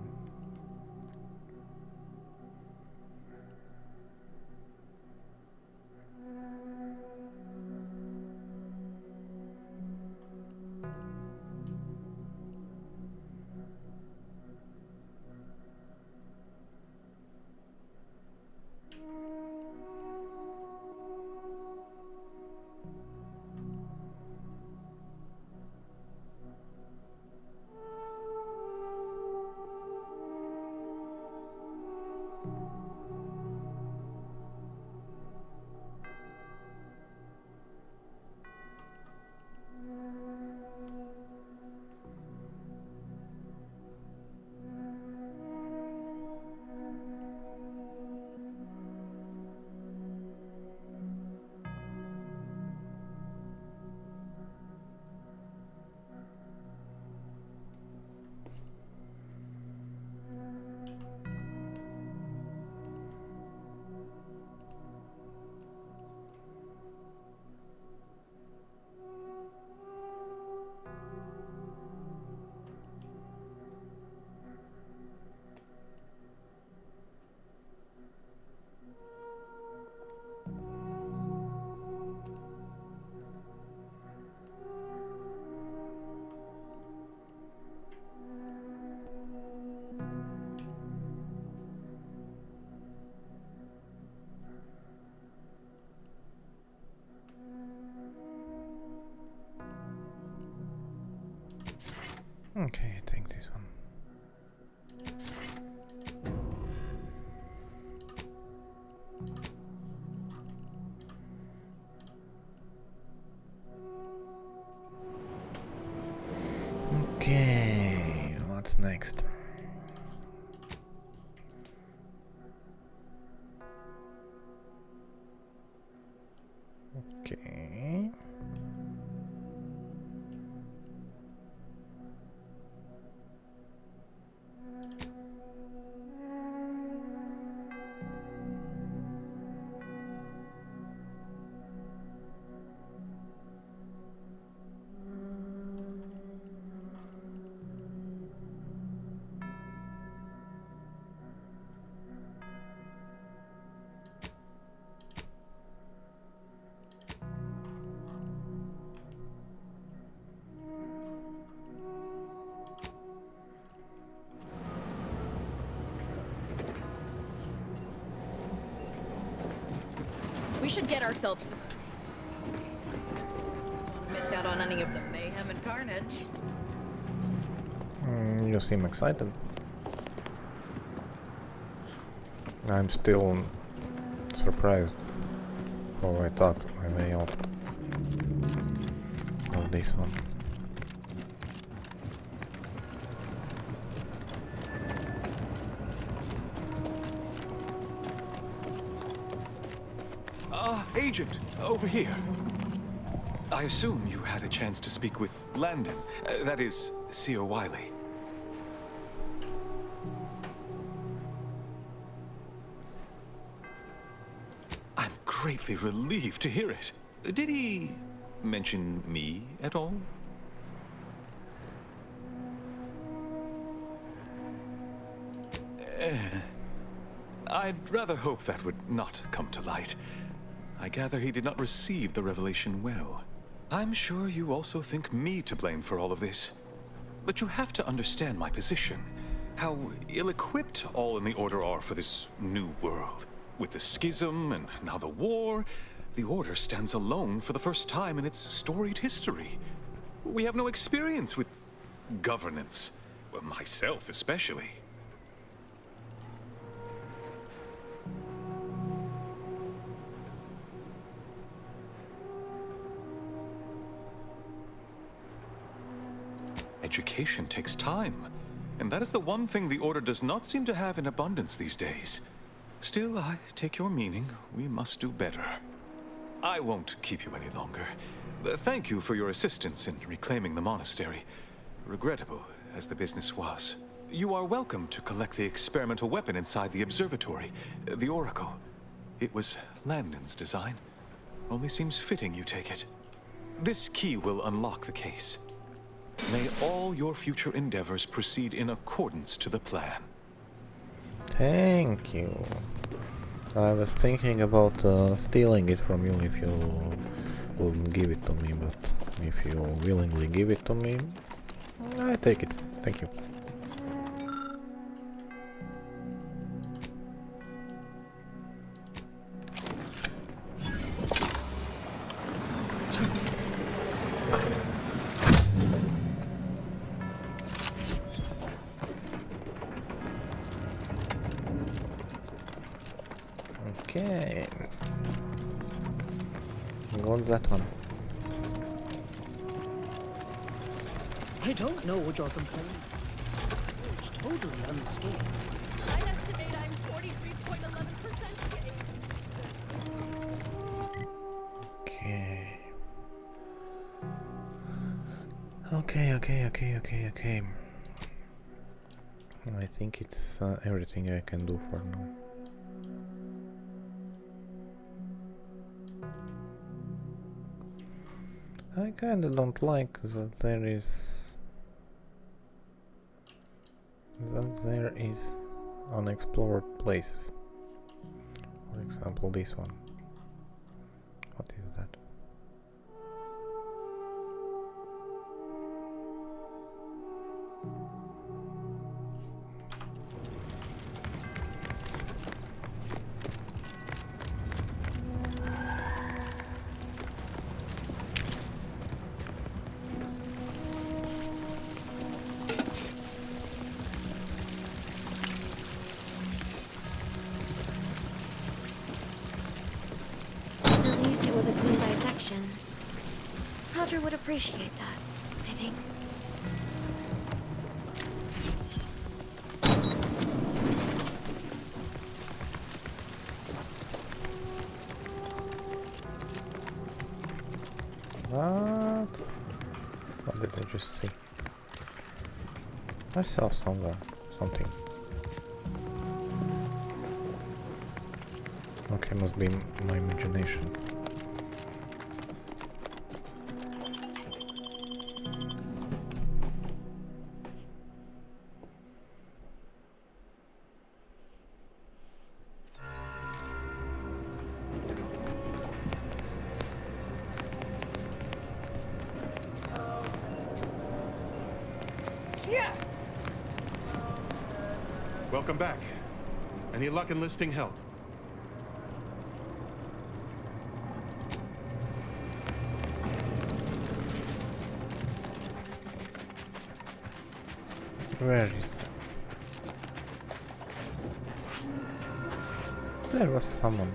Okay, I think this one. Okay, what's next? Okay. We should get ourselves some... Miss out on any of the mayhem and carnage. You seem excited. I'm still surprised how I talked my way out of this one. Agent, over here. I assume you had a chance to speak with Landon, that is, Seer Wiley. I'm greatly relieved to hear it. Did he mention me at all? I'd rather hope that would not come to light. I gather he did not receive the revelation well. I'm sure you also think me to blame for all of this. But you have to understand my position. How ill-equipped all in the Order are for this new world. With the schism and now the war, the Order stands alone for the first time in its storied history. We have no experience with governance. Well, myself especially. Education takes time, and that is the one thing the Order does not seem to have in abundance these days. Still, I take your meaning. We must do better. I won't keep you any longer. Thank you for your assistance in reclaiming the monastery. Regrettable as the business was. You are welcome to collect the experimental weapon inside the observatory, the Oracle. It was Landon's design. Only seems fitting you take it. This key will unlock the case. May all your future endeavors proceed in accordance to the plan. Thank you. I was thinking about stealing it from you if you wouldn't give it to me, but if you willingly give it to me, I take it. Thank you. Okay. Got that one. I don't know what you're complaining about. It's totally unscathed. I estimate I'm 43.11% Okay. Okay. I think it's everything I can do for now. I kinda don't like that there is unexplored places. For example, this one. What is that? At least it was a clean dissection. Roger would appreciate that, I think. What did I just see? I saw somewhere something. Okay, must be my imagination. Welcome back. Any luck enlisting help? Where is... There was someone.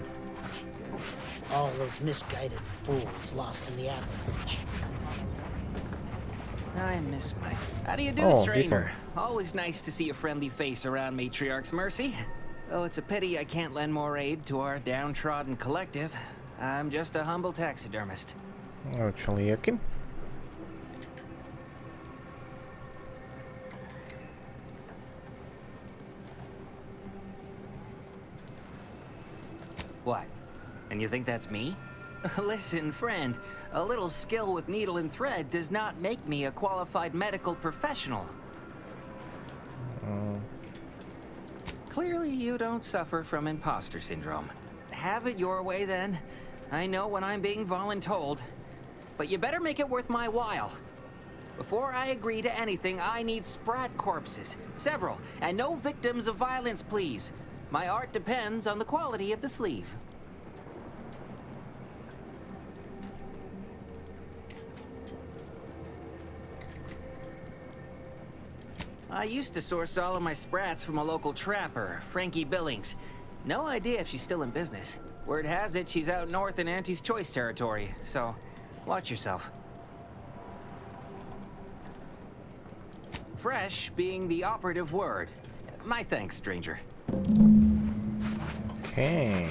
All those misguided fools lost in the avalanche. I miss my... How do you do, Oh, stranger? Always nice to see a friendly face around Matriarch's Mercy. Though it's a pity I can't lend more aid to our downtrodden collective. I'm just a humble taxidermist. Actually, Yakin. What? And you think that's me? Listen, friend, a little skill with needle and thread does not make me a qualified medical professional. Clearly you don't suffer from imposter syndrome. Have it your way then. I know when I'm being voluntold. But you better make it worth my while. Before I agree to anything, I need sprat corpses. Several. And no victims of violence, please. My art depends on the quality of the sleeve. I used to source all of my sprats from a local trapper, Frankie Billings. No idea if she's still in business. Word has it she's out north in Auntie's Choice territory, so watch yourself. Fresh being the operative word. My thanks, stranger. Okay.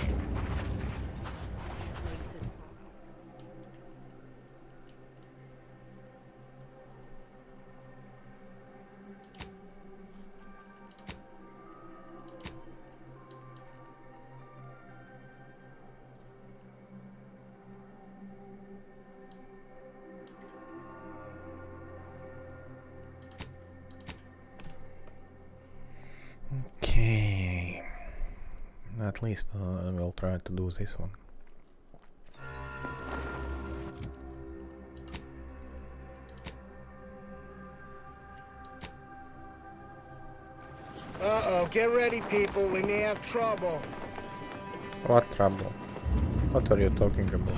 at least I will try to do this one. Uh-oh, get ready, people. We may have trouble. What trouble? What are you talking about?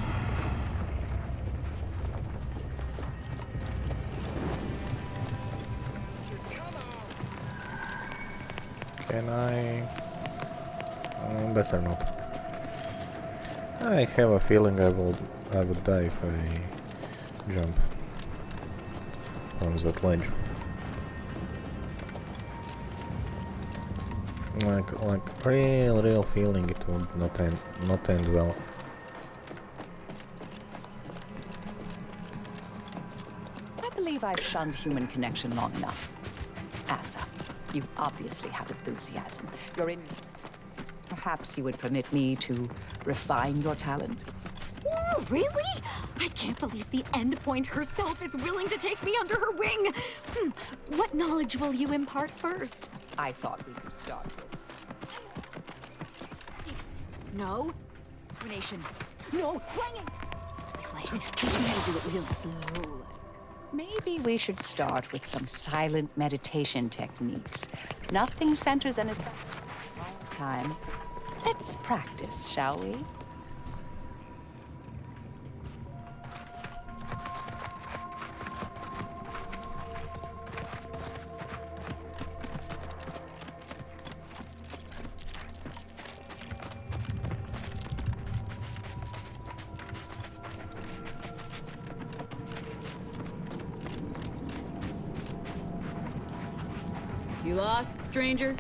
Can I... better not. I have a feeling I would die if I jump from that ledge. Like real feeling it would not end well. I believe I've shunned human connection long enough. Asa, you obviously have enthusiasm. You're in... Perhaps you would permit me to refine your talent? Ooh, really? I can't believe the Endpoint herself is willing to take me under her wing. What knowledge will you impart first? I thought we could start this. No. Nation. No. Flanging. Flame. Teach me how to do it real slow. Maybe we should start with some silent meditation techniques. Nothing centers an aside. Time. Let's practice, shall we? You lost, stranger?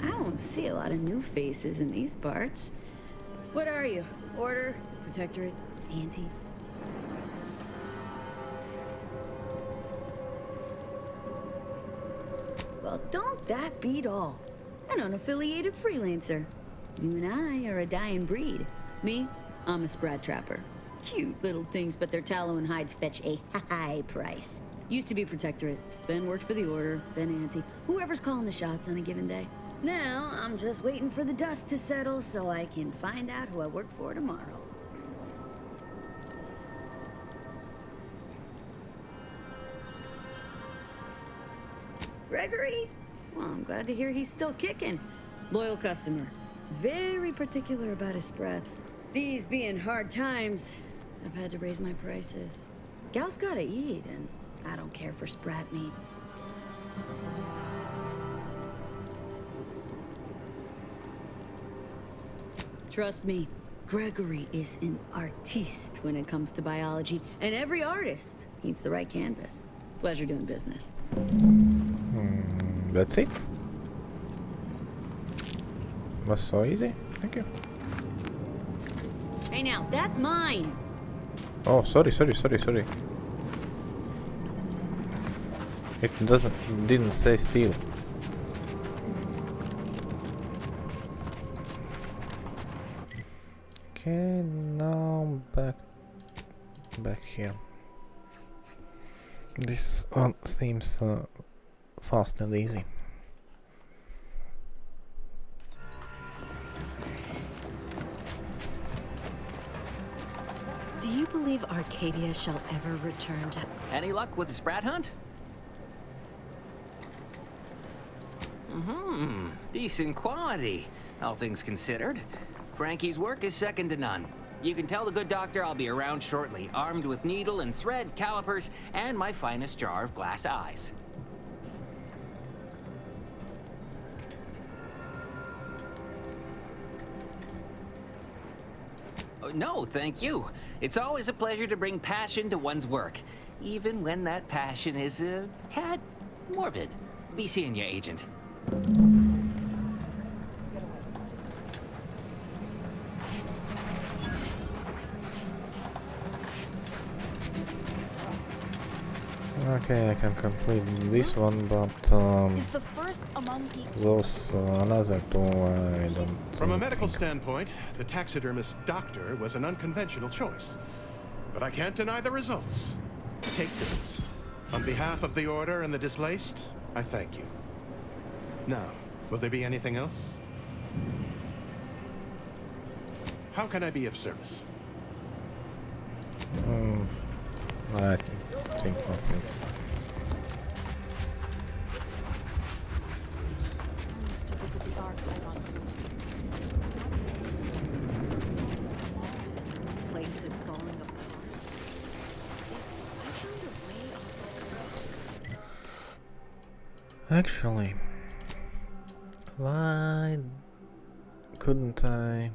I don't see a lot of new faces in these parts. What are you? Order? Protectorate? Anti? Well, don't that beat all? An unaffiliated freelancer. You and I are a dying breed. Me, I'm a sprat trapper. Cute little things, but their tallow and hides fetch a high price. Used to be Protectorate, then worked for the Order, then Anti. Whoever's calling the shots on a given day. Now, I'm just waiting for the dust to settle so I can find out who I work for tomorrow. Gregory? Well, I'm glad to hear he's still kicking. Loyal customer. Very particular about his sprats. These being hard times, I've had to raise my prices. Gal's gotta eat, and I don't care for sprat meat. Trust me, Gregory is an artiste when it comes to biology, and every artist needs the right canvas. Pleasure doing business. That's it. Was so easy. Thank you. Hey now, that's mine! Oh, sorry. It didn't say steal. Okay, now back here. This one seems fast and easy. Do you believe Arcadia shall ever return to... Any luck with the sprat hunt? Decent quality, all things considered. Frankie's work is second to none. You can tell the good doctor I'll be around shortly, armed with needle and thread, calipers, and my finest jar of glass eyes. Oh, no, thank you. It's always a pleasure to bring passion to one's work, even when that passion is a tad morbid. Be seeing you, Agent. Okay, I can complete this one, but Is the first among equals. those another two I don't. From a medical standpoint, the taxidermist doctor was an unconventional choice. But I can't deny the results. Take this. On behalf of the Order and the displaced, I thank you. Now, will there be anything else? How can I be of service? I think nothing. Promise to visit the archive on Wednesday. The place is falling apart. I found a way off this road. Actually, why couldn't I?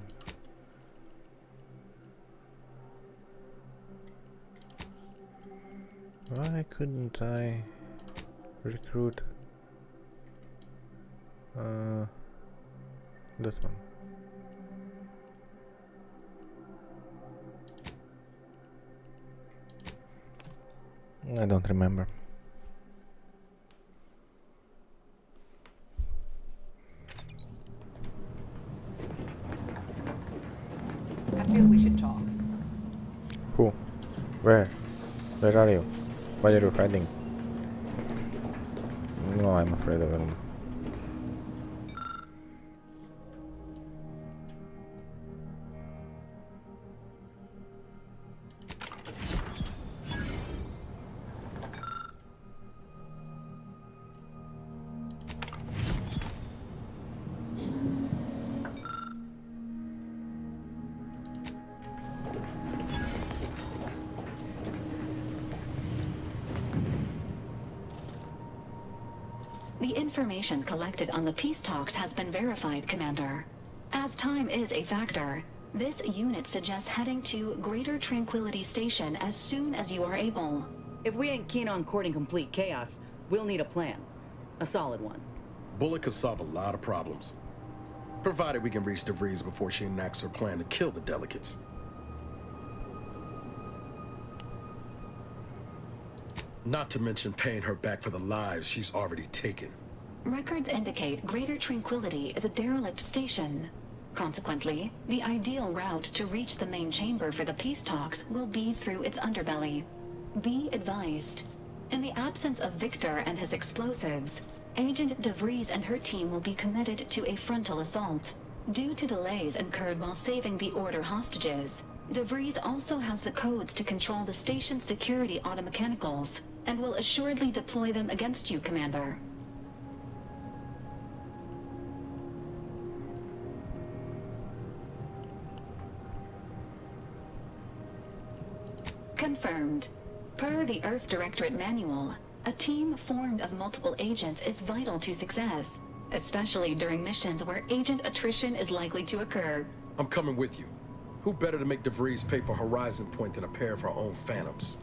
Why couldn't I recruit that one? I don't remember. I feel we should talk. Who? Where? Where are you? Why are you hiding? No, I'm afraid of him. The information collected on the peace talks has been verified, Commander. As time is a factor, this unit suggests heading to Greater Tranquility Station as soon as you are able. If we ain't keen on courting complete chaos, we'll need a plan. A solid one. Bullet could solve a lot of problems. Provided we can reach DeVries before she enacts her plan to kill the delegates. Not to mention paying her back for the lives she's already taken. Records indicate Greater Tranquility is a derelict station. Consequently, the ideal route to reach the main chamber for the peace talks will be through its underbelly. Be advised. In the absence of Victor and his explosives, Agent DeVries and her team will be committed to a frontal assault. Due to delays incurred while saving the Order hostages, DeVries also has the codes to control the station's security automechanicals, and will assuredly deploy them against you, Commander. Confirmed. Per the Earth Directorate Manual, a team formed of multiple agents is vital to success, especially during missions where agent attrition is likely to occur. I'm coming with you. Who better to make DeVries pay for Horizon Point than a pair of her own phantoms?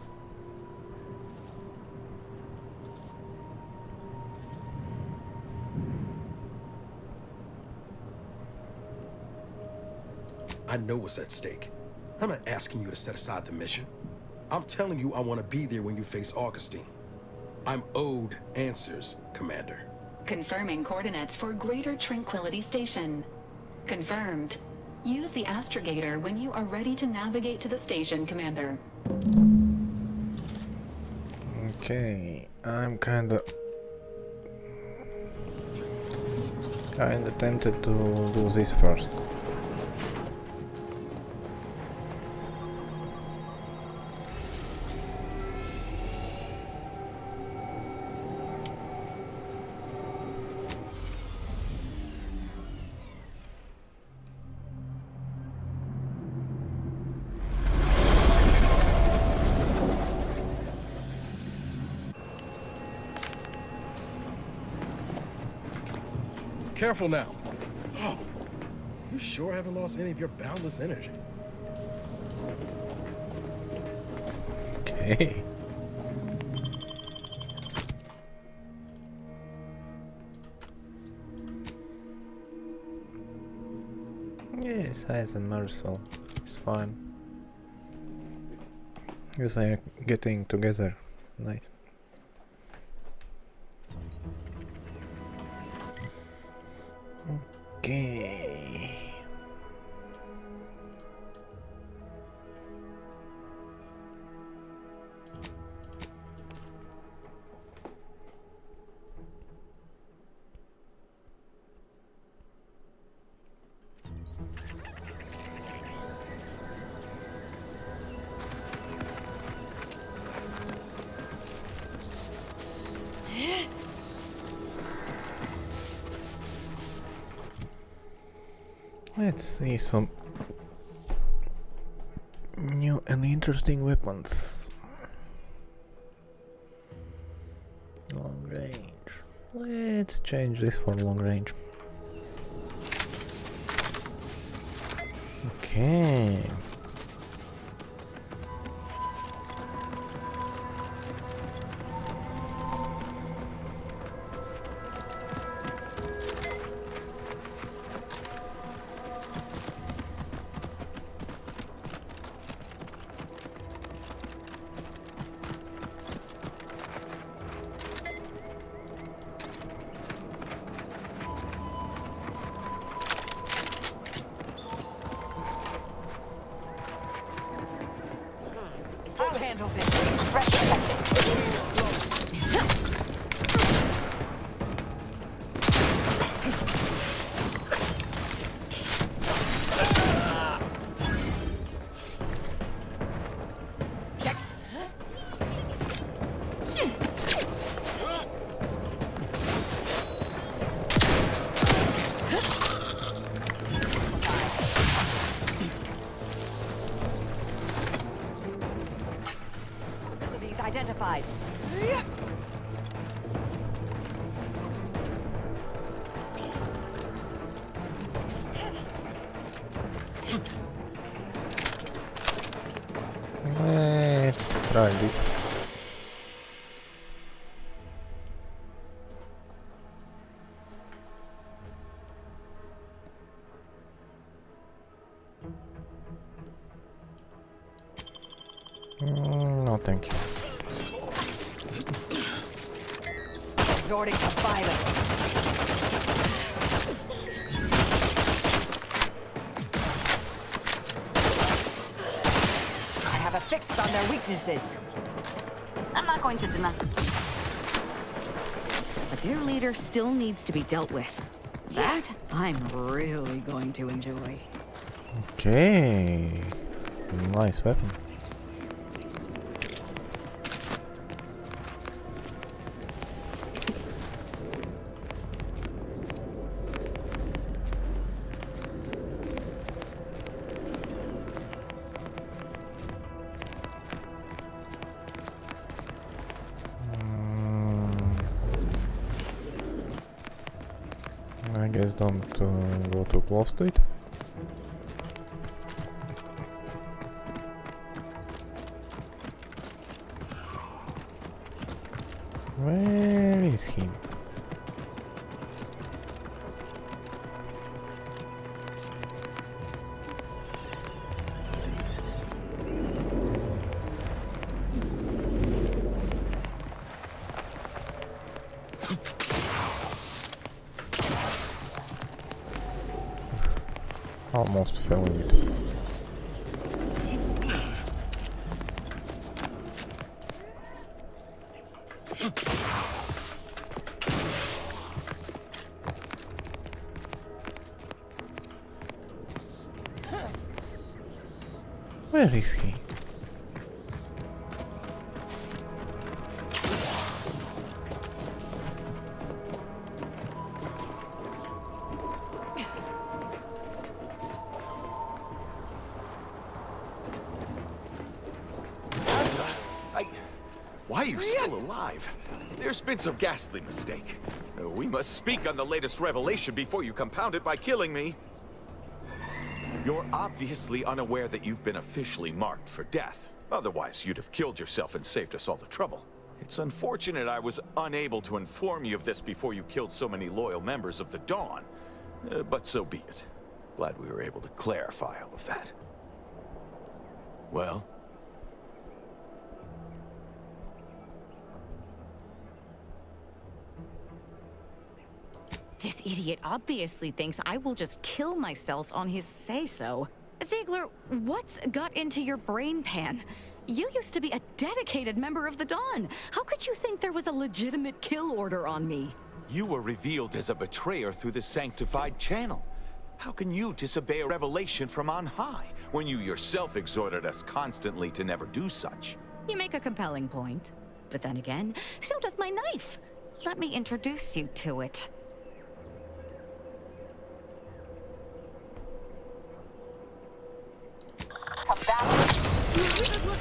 I know what's at stake. I'm not asking you to set aside the mission. I'm telling you I want to be there when you face Augustine. I'm owed answers, Commander. Confirming coordinates for Greater Tranquility Station. Confirmed. Use the astrogator when you are ready to navigate to the station, Commander. Okay, I'm kinda tempted to do this first. Careful now. Oh, you sure haven't lost any of your boundless energy. Okay. Yes, Ice and Marisol. It's fine. Yes, they are getting together. Nice. Okay. Let's see some new and interesting weapons. Long range. Let's change this for long range. Okay. I'll handle this. Identified. Let's try this. No, thank you. Resorting to violence. I have a fix on their weaknesses. I'm not going to deny. But their leader still needs to be dealt with. That I'm really going to enjoy. Okay. Nice weapon. I guess don't go too close to it. Where is he? Almost fell in it. Where is he? Why are you still alive? There's been some ghastly mistake. We must speak on the latest revelation before you compound it by killing me. You're obviously unaware that you've been officially marked for death. Otherwise, you'd have killed yourself and saved us all the trouble. It's unfortunate I was unable to inform you of this before you killed so many loyal members of the Dawn. But so be it. Glad we were able to clarify all of that. Well? This idiot obviously thinks I will just kill myself on his say-so. Ziegler, what's got into your brain pan? You used to be a dedicated member of the Dawn. How could you think there was a legitimate kill order on me? You were revealed as a betrayer through the sanctified channel. How can you disobey a revelation from on high, when you yourself exhorted us constantly to never do such? You make a compelling point. But then again, so does my knife. Let me introduce you to it.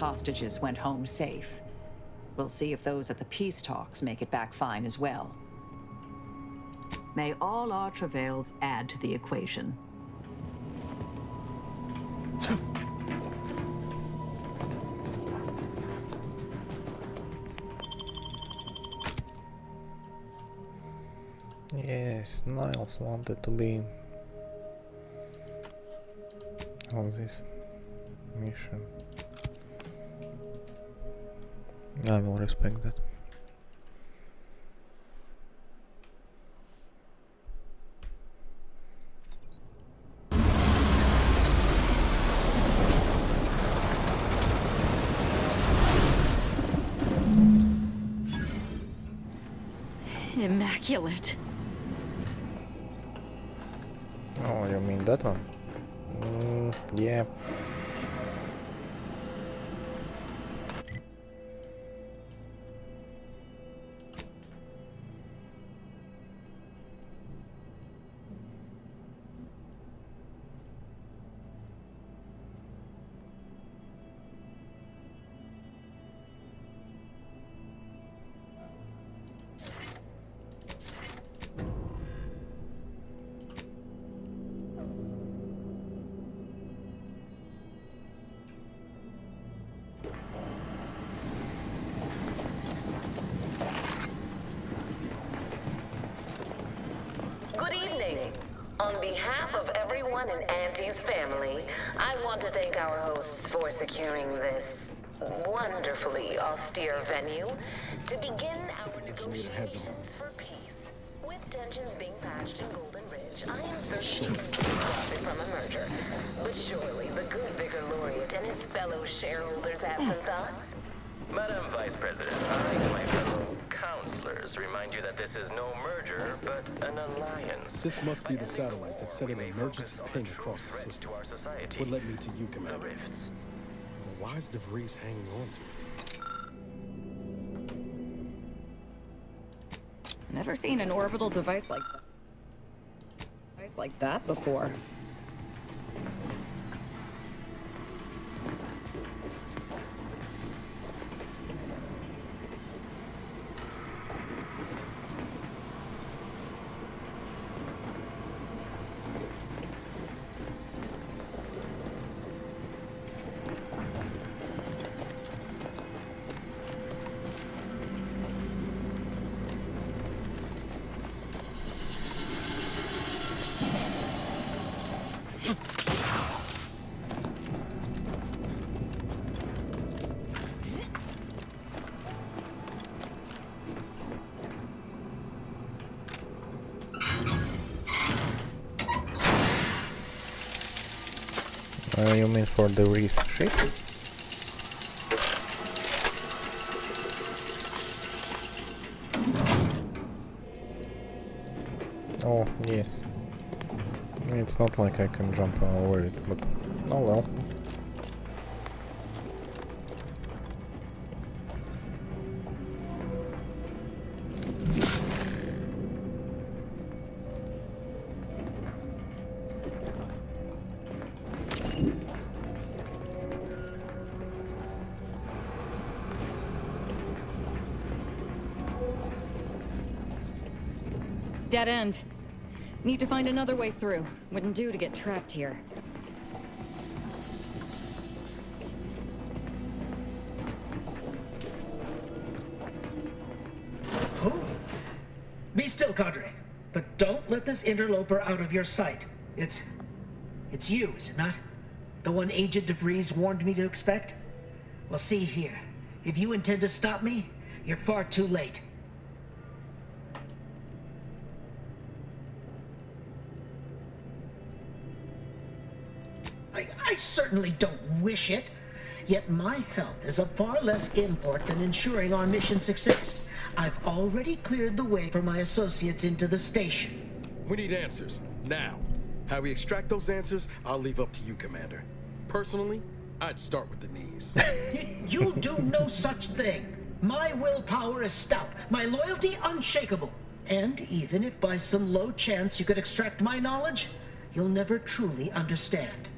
hostages went home safe. We'll see if those at the peace talks make it back fine as well. May all our travails add to the equation. Yes, Niles wanted to be on this mission. I will respect that. Immaculate. Oh, you mean that one? Yeah. Good evening. On behalf of everyone in Auntie's family, I want to thank our hosts for securing this wonderfully austere venue to begin our negotiations for peace. With tensions being patched in Golden Ridge, I am certainly profit from a merger. But surely the good Vicar Laureate and his fellow shareholders have some thoughts? Madam Vice President, I and my fellow counselors remind you that this is no merger, but an alliance. This must be the satellite that sent an emergency ping across the system. What led me to you, Commander? But why is DeVries hanging on to it? Never seen an orbital device like that before. You mean for the wrist shape? Oh, yes. It's not like I can jump over it, but oh well. Dead end. Need to find another way through. Wouldn't do to get trapped here. Who? Be still, Cadre. But don't let this interloper out of your sight. It's you, is it not? The one Agent DeVries warned me to expect? Well, see here. If you intend to stop me, you're far too late. I certainly don't wish it. Yet my health is of far less import than ensuring our mission success. I've already cleared the way for my associates into the station. We need answers, now. How we extract those answers, I'll leave up to you, Commander. Personally, I'd start with the knees. You'll do no such thing. My willpower is stout, my loyalty unshakable. And even if by some low chance you could extract my knowledge, you'll never truly understand.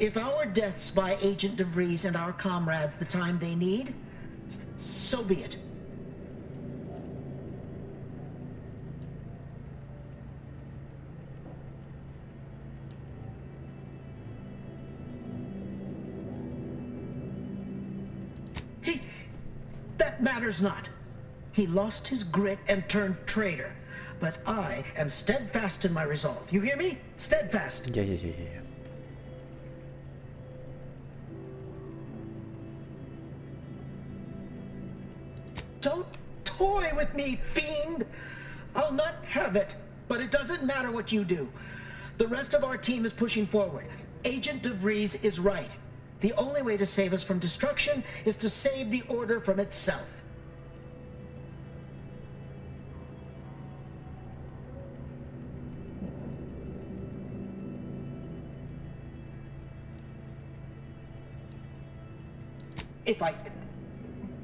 If our deaths buy Agent DeVries and our comrades the time they need, so be it. That matters not. He lost his grit and turned traitor. But I am steadfast in my resolve. You hear me? Steadfast. Yeah. Don't toy with me, fiend! I'll not have it. But it doesn't matter what you do. The rest of our team is pushing forward. Agent DeVries is right. The only way to save us from destruction is to save the Order from itself.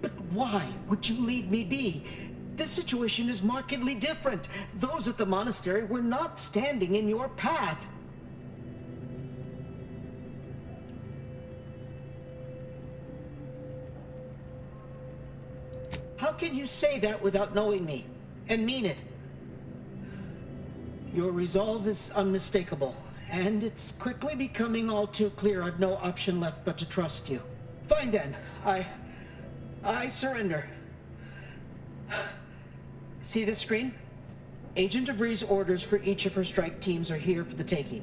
But why would you leave me be? This situation is markedly different. Those at the monastery were not standing in your path. How can you say that without knowing me, and mean it? Your resolve is unmistakable, and it's quickly becoming all too clear I've no option left but to trust you. Fine then, I surrender. See this screen? Agent DeVries' orders for each of her strike teams are here for the taking.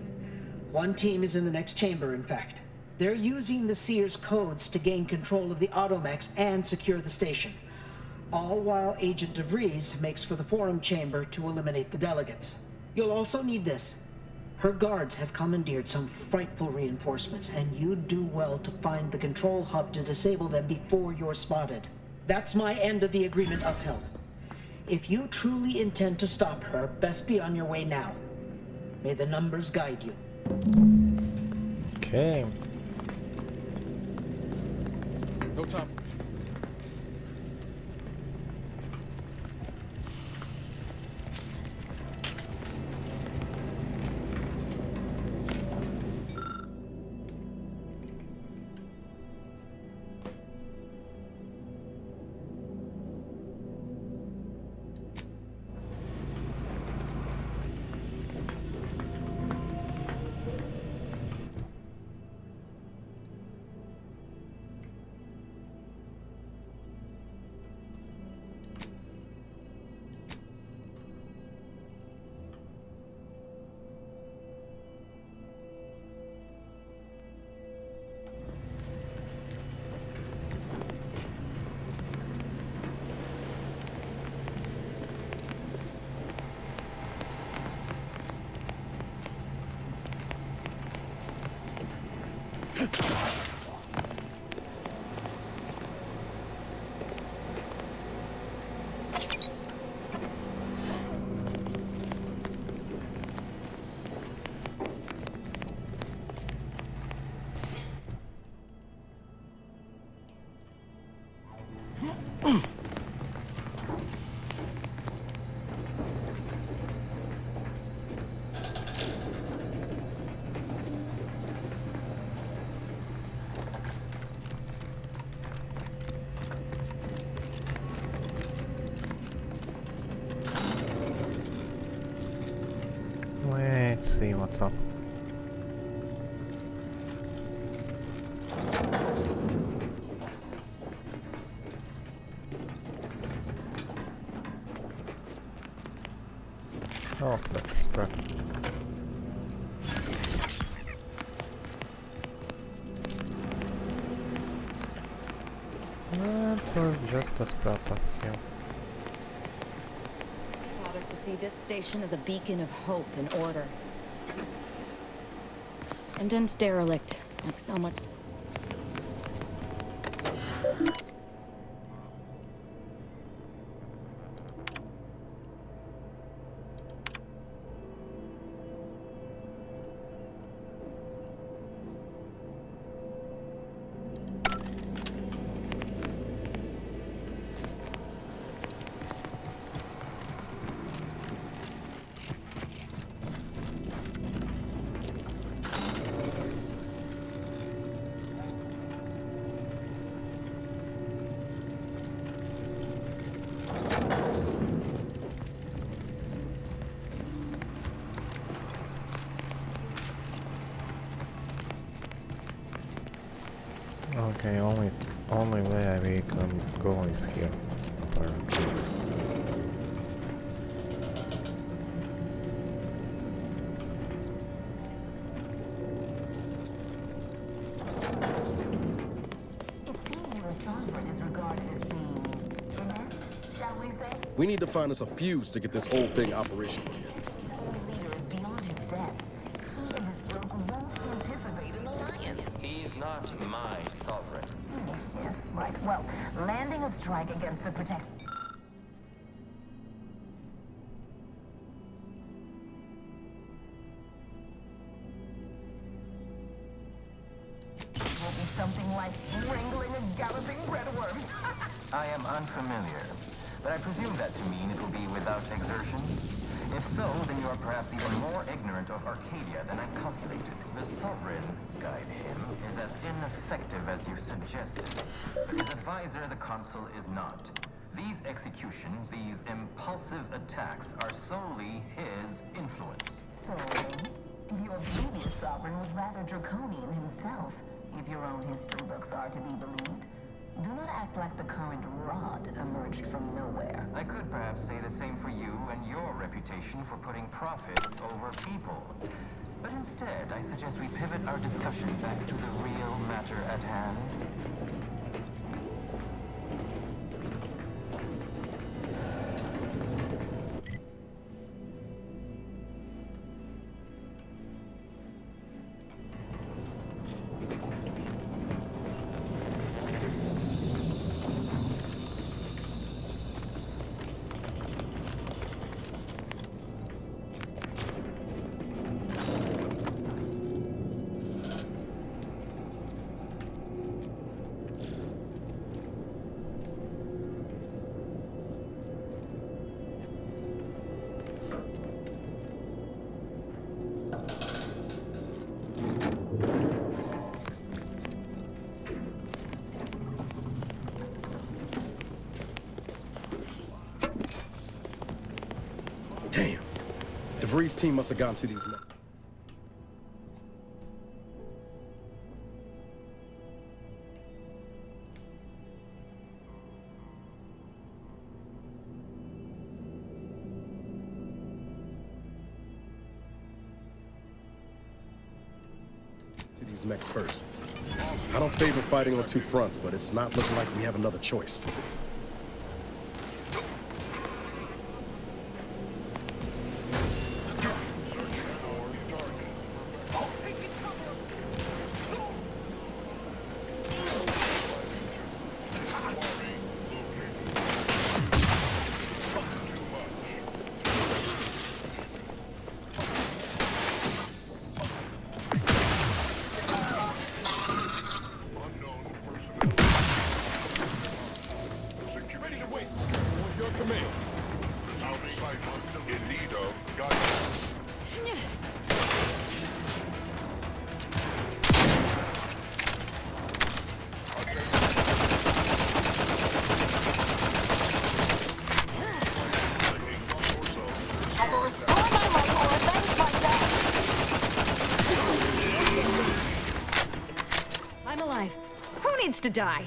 One team is in the next chamber, in fact. They're using the Seer's codes to gain control of the automechs and secure the station. All while Agent DeVries makes for the forum chamber to eliminate the delegates. You'll also need this. Her guards have commandeered some frightful reinforcements, and you'd do well to find the control hub to disable them before you're spotted. That's my end of the agreement upheld. If you truly intend to stop her, best be on your way now. May the numbers guide you. Okay. No time. Let's see what's up. Oh, that's crap. That was just a scrap up here. Taught us to see this station as a beacon of hope and order. And derelict, like so much. Okay, only way we can go is here, apparently. It seems your sovereign is regarded as being inept, shall we say? We need to find us a fuse to get this whole thing operational again. Leader is beyond his depth. He and his folk won't anticipate an alliance. He's not my sovereign. Yes, right. Well, landing a strike against the protect... will be something like wrangling a galloping breadworm. I am unfamiliar, but I presume that to mean it will be without exertion. If so, then you are perhaps even more ignorant of Arcadia than I calculated. The Sovereign, guide him, is as ineffective as you suggested. But his advisor, the Consul, is not. These executions, these impulsive attacks, are solely his influence. So, your previous sovereign was rather draconian himself, if your own history books are to be believed. Do not act like the current rot emerged from nowhere. I could perhaps say the same for you and your reputation for putting profits over people. But instead, I suggest we pivot our discussion back to the real matter at hand. Damn. DeVries' team must have gotten to these men. To these mechs first. I don't favor fighting on two fronts, but it's not looking like we have another choice. I'm alive. Who needs to die?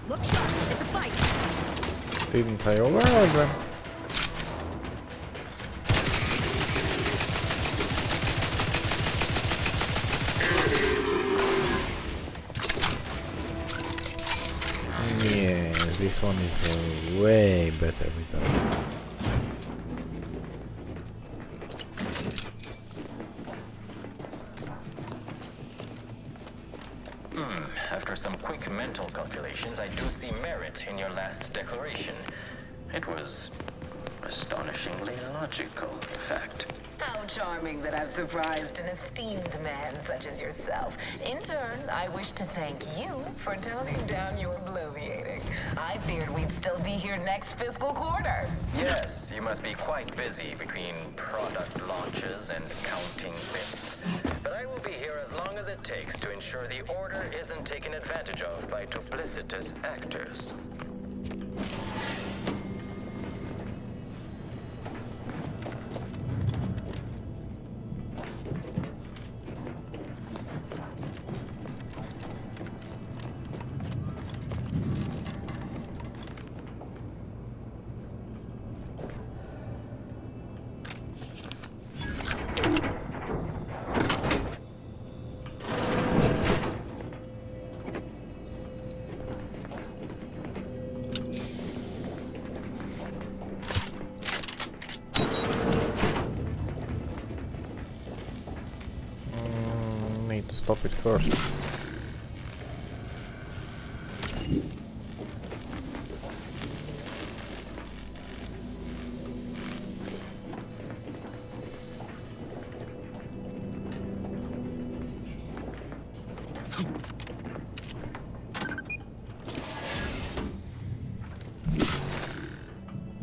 Look sharp. It's a fight. Didn't I override them? Yeah, this one is way better with that. After some quick mental calculations, I do see merit in your last declaration. It was astonishingly logical, in fact. How charming that I've surprised an esteemed man such as yourself. In turn, I wish to thank you for toning down your bloviating. I feared we'd still be here next fiscal quarter. Yes, you must be quite busy between product launches and counting bits. But I will be here as long as it takes to ensure the order isn't taken advantage of by duplicitous actors. stop it first.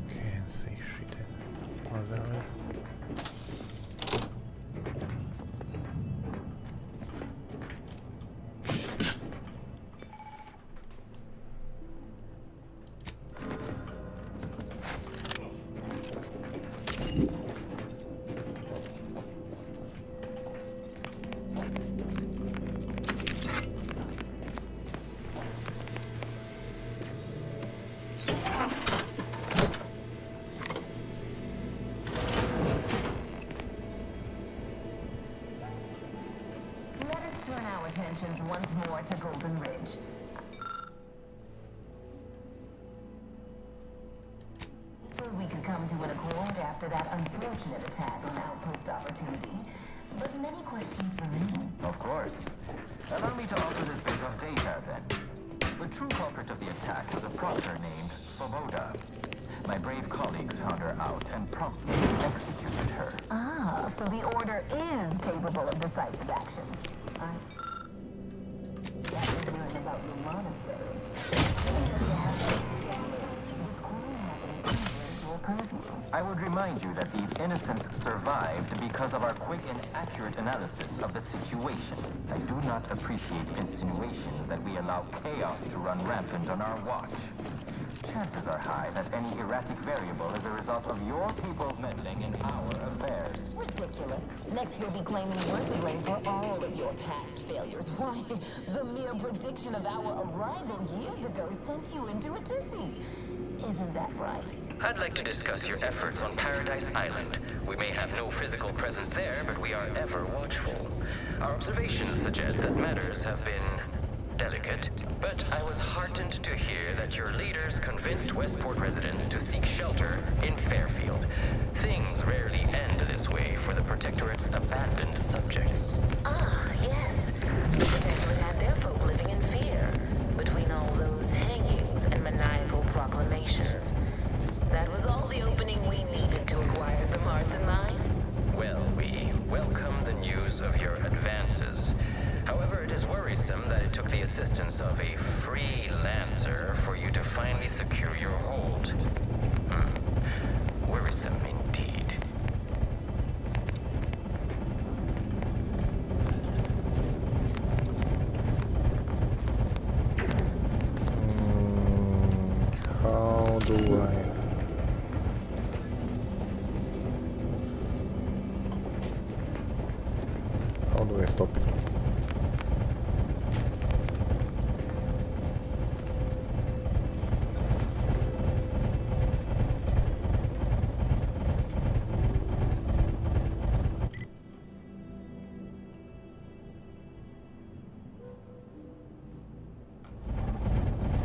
Can't see shit. Was that right? Let us turn our attentions once more to Golden Ridge. We could come to an accord after that unfortunate attack on Outpost Opportunity, but many questions remain. Of course. Allow me to offer this bit of data, then. The true culprit of the attack was a proctor named Svoboda. My brave colleagues found her out and promptly executed her. Ah, so the Order is capable of decisive action. That is learned about your monastery. I would remind you that these innocents survived because of our quick and accurate analysis of the situation. I do not appreciate insinuations that we allow chaos to run rampant on our watch. Chances are high that any erratic variable is a result of your people's meddling in our affairs. Ridiculous. Next you'll be claiming you're to blame for all of your past failures. Why, the mere prediction of our arrival years ago sent you into a tizzy. Isn't that right? I'd like to discuss your efforts on Paradise Island. We may have no physical presence there, but we are ever watchful. Our observations suggest that matters have been delicate, but I was heartened to hear that your leaders convinced Westport residents to seek shelter in Fairfield. Things rarely end this way for the Protectorate's abandoned subjects. Ah, yes. The Protectorate had their folk living in fear between all those hangings and maniacal proclamations. That was all the opening we needed to acquire some hearts and minds. Well, we welcome the news of your advances. However, it is worrisome that it took the assistance of a freelancer for you to finally secure your hold. Worrisome indeed. How do I... How do I stop it?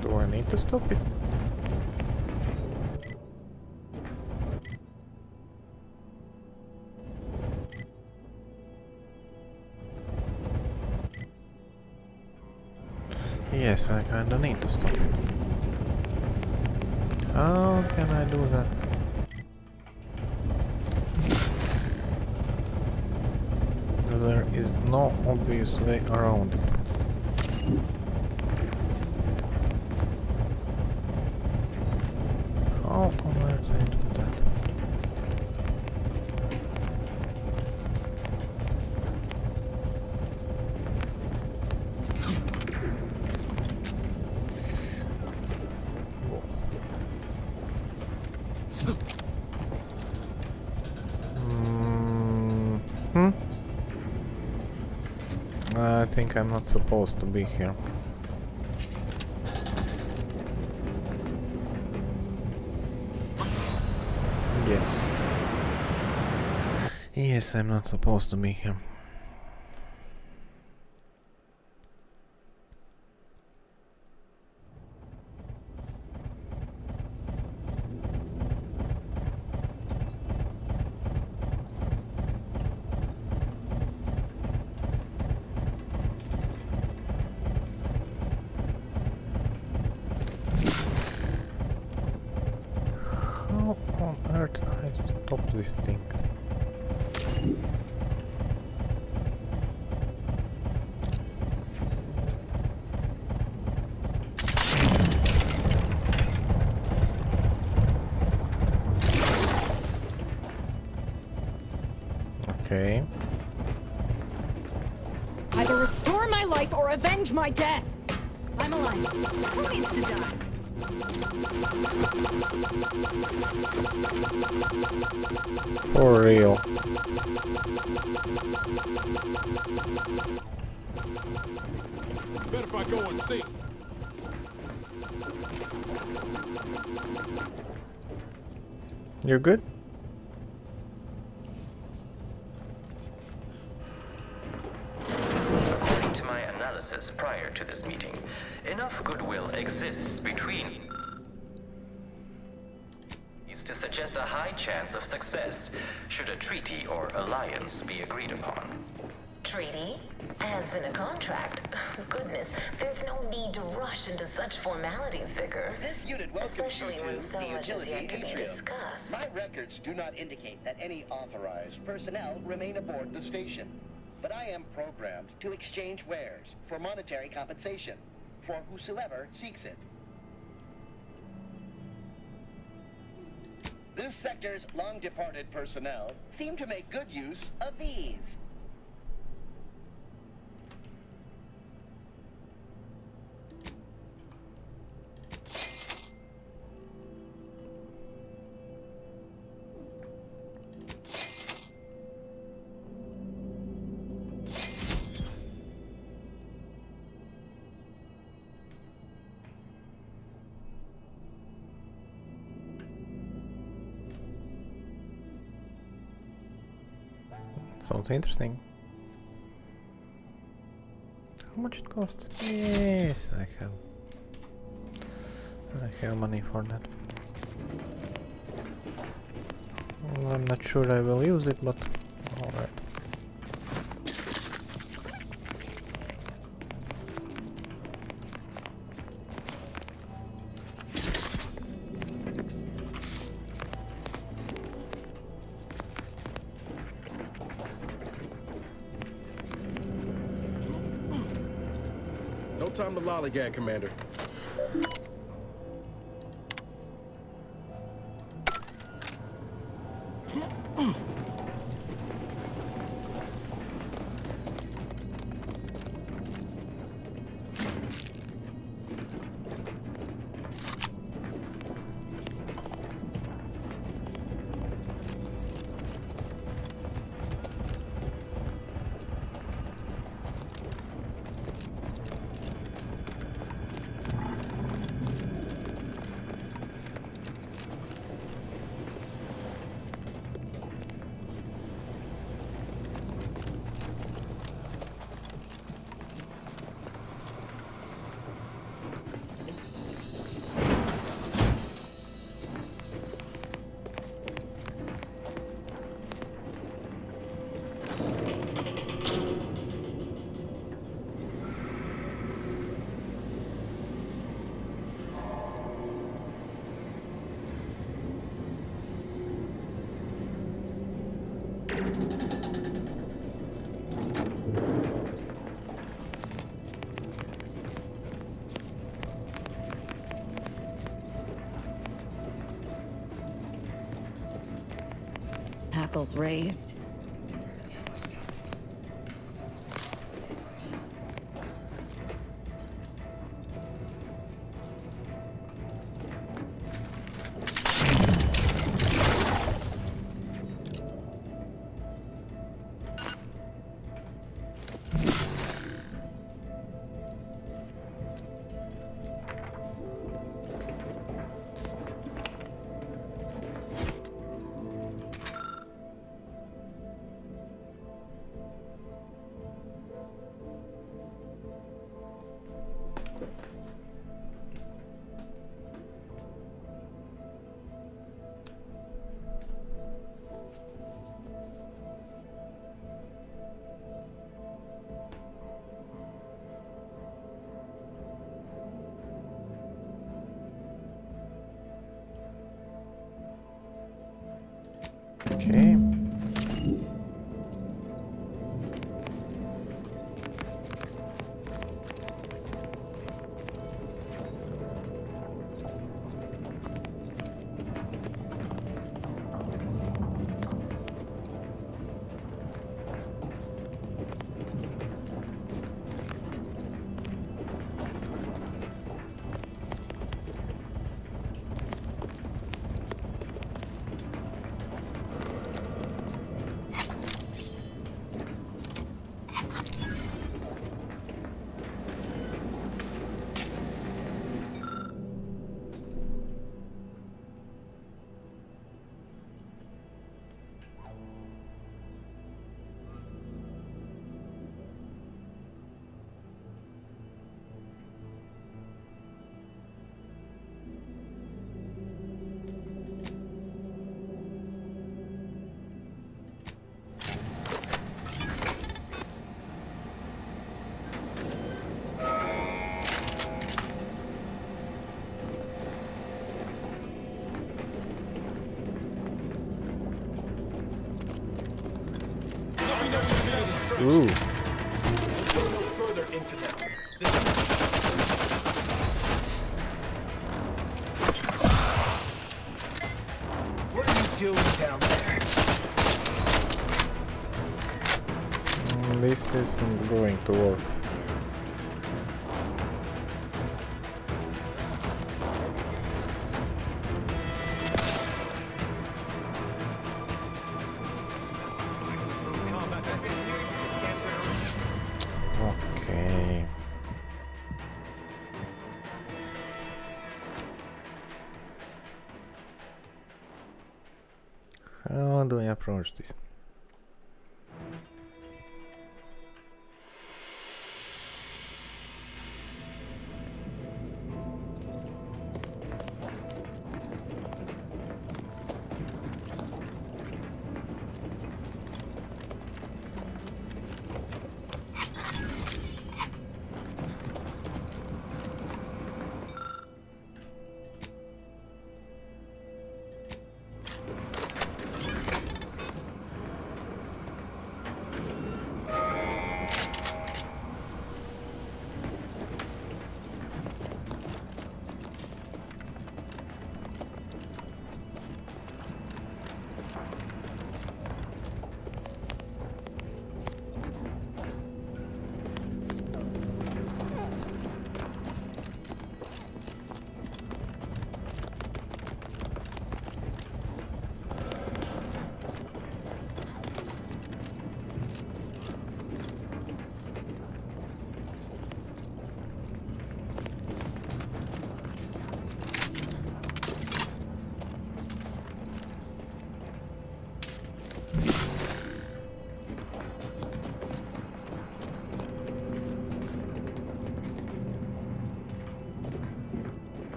Do I need to stop it? Yes, I kinda need to stop it. How can I do that? There is no obvious way around it. How on earth I do that? I think I'm not supposed to be here. Yes. Yes, I'm not supposed to be here. How on earth I stop this thing? Okay. Either restore my life or avenge my death! I'm alive. Who needs to die? For real. Bet if I go and see. You're good? According to my analysis prior to this meeting, enough goodwill exists between to suggest a high chance of success should a treaty or alliance be agreed upon. Treaty? As in a contract? Goodness, there's no need to rush into such formalities, Vicar. This unit welcomes Especially you when to so the much is utility yet to be atrium. discussed. My records do not indicate that any authorized personnel remain aboard the station. But I am programmed to exchange wares for monetary compensation for whosoever seeks it. This sector's long-departed personnel seem to make good use of these. Sounds interesting. How much it costs? Yes, I have money for that. Well, I'm not sure I will use it, but alright. No time to lollygag, Commander. Hackles raised. Okay. Ooh. What are you doing down there? This isn't going to work. Okay. How do I approach this?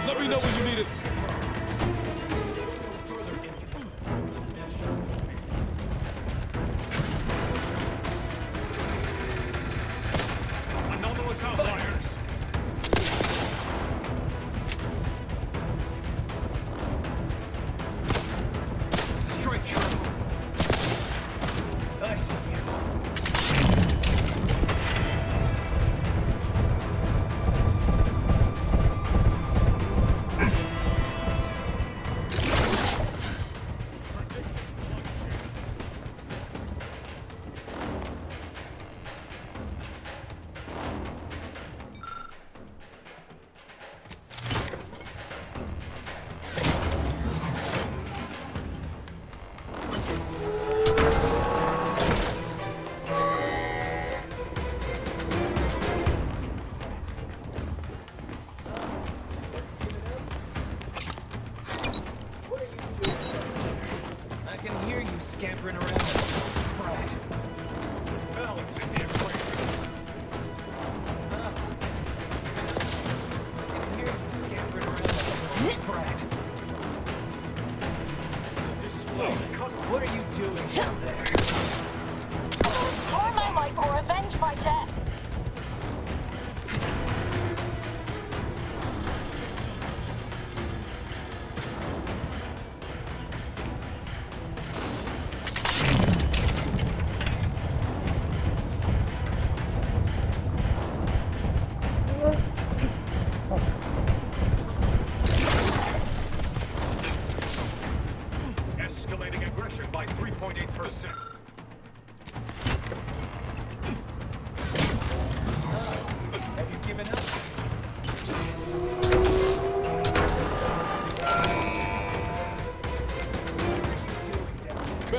Let me know when you need it. Anomalous outliers. Strike true. I see you.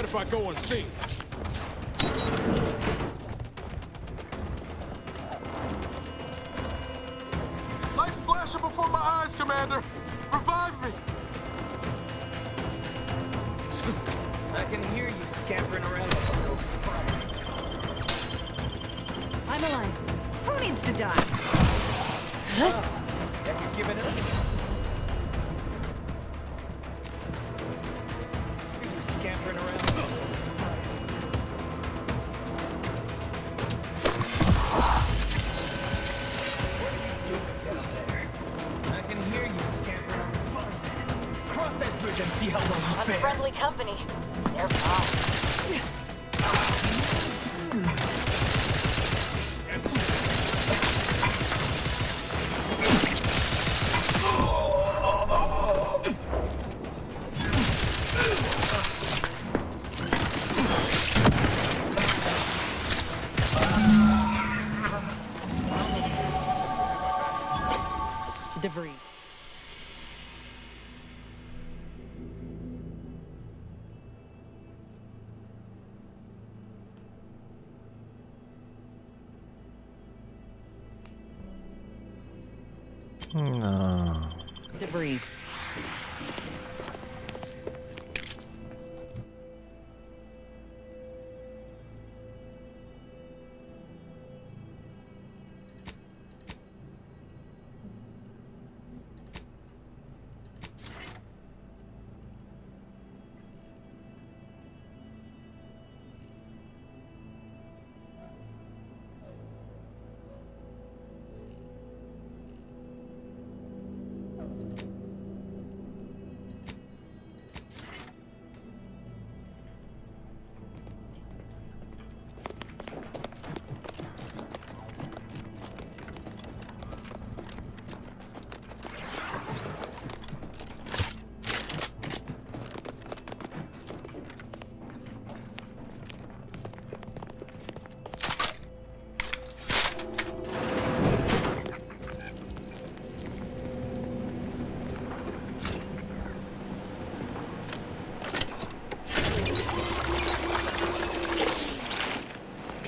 if I go unseen? Light's flashing before my eyes, Commander. Revive me. I can hear you scampering around like a little sprite. I'm alive. Who needs to die? Have you given up? Hear you scampering around like a little sprite. What are you doing down there? I can hear you scampering around. Fine then. Cross that bridge and see how long you fare. Unfriendly company. They're fine. Debris. No. Debris.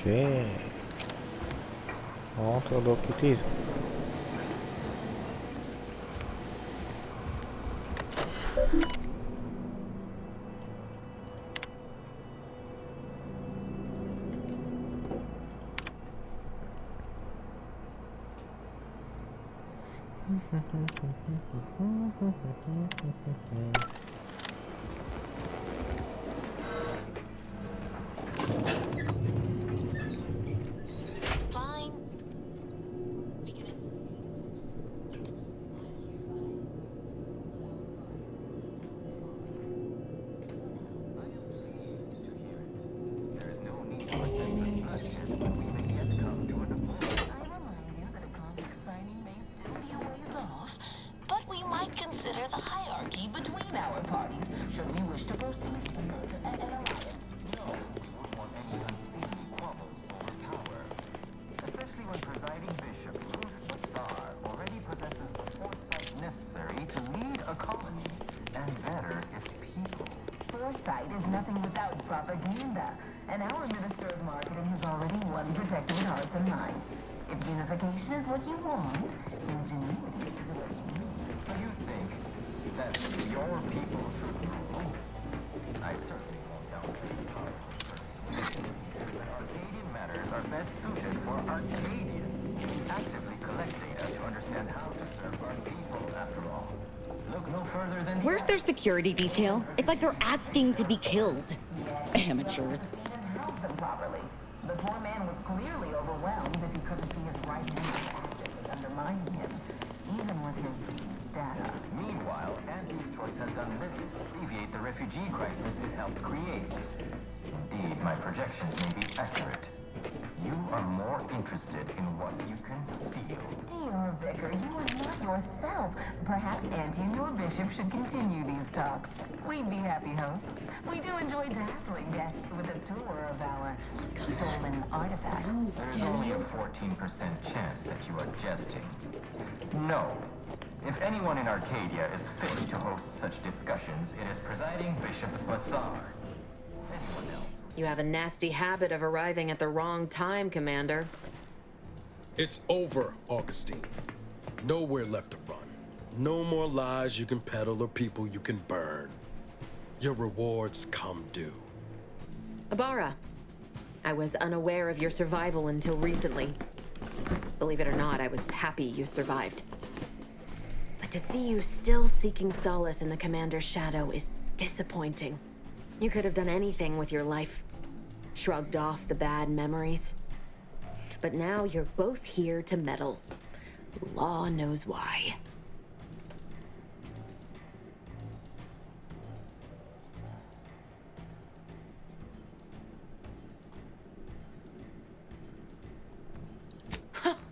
Okay. On to look it is. Fine. We can... There is no need for senseless bloodshed when we may yet come to a deployment. I remind you that a contract signing may still be a ways off, but we might consider the hierarchy between our parties should we wish to proceed with a merger and an alliance. No, we wouldn't want any unseemly squabbles over power. Especially when presiding bishop Ruth Bassar already possesses the foresight necessary to lead a colony and better its people. Foresight is nothing without propaganda, and our Minister of Marketing has already won protected hearts and minds. If unification is what you want, ingenuity is what you need. So you think that your people should rule? I certainly won't downplay the powers of persuasion. But Arcadian matters are best suited for Arcadians. We actively collect data to understand how to serve our people, after all. Look no further than Where's their security detail? It's like they're asking to be killed. Amateurs. Even house them properly. The poor man was clearly overwhelmed if he couldn't see his right hand actively undermining him, even with his data. Meanwhile, Auntie's choice has done little to alleviate the refugee crisis it helped create. Indeed, my projections may be accurate. You are more interested in what you can steal. Dear Vicar, you are not yourself. Perhaps Auntie and your bishop should continue these talks. We'd be happy hosts. We do enjoy dazzling guests with a tour of our stolen artifacts. There's only a 14% chance that you are jesting. No. If anyone in Arcadia is fit to host such discussions, it is presiding Bishop Bassar. Anyone You have a nasty habit of arriving at the wrong time, Commander. It's over, Augustine. Nowhere left to run. No more lies you can peddle or people you can burn. Your rewards come due. Ibarra, I was unaware of your survival until recently. Believe it or not, I was happy you survived. But to see you still seeking solace in the Commander's shadow is disappointing. You could have done anything with your life. Shrugged off the bad memories. But now you're both here to meddle. Law knows why.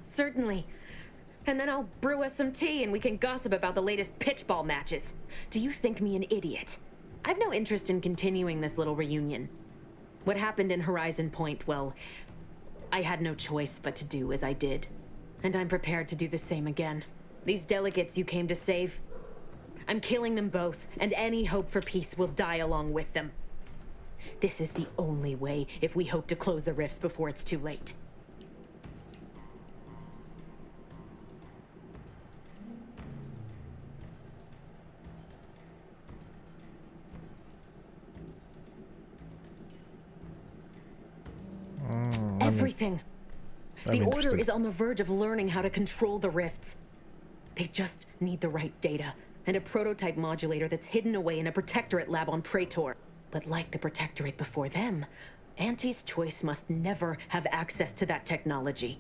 Certainly. And then I'll brew us some tea and we can gossip about the latest pitchball matches. Do you think me an idiot? I've no interest in continuing this little reunion. What happened in Horizon Point, well, I had no choice but to do as I did. And I'm prepared to do the same again. These delegates you came to save, I'm killing them both, and any hope for peace will die along with them. This is the only way if we hope to close the rifts before it's too late. Everything. The Order is on the verge of learning how to control the rifts. They just need the right data, and a prototype modulator that's hidden away in a Protectorate lab on Praetor. But like the Protectorate before them, Auntie's Choice must never have access to that technology.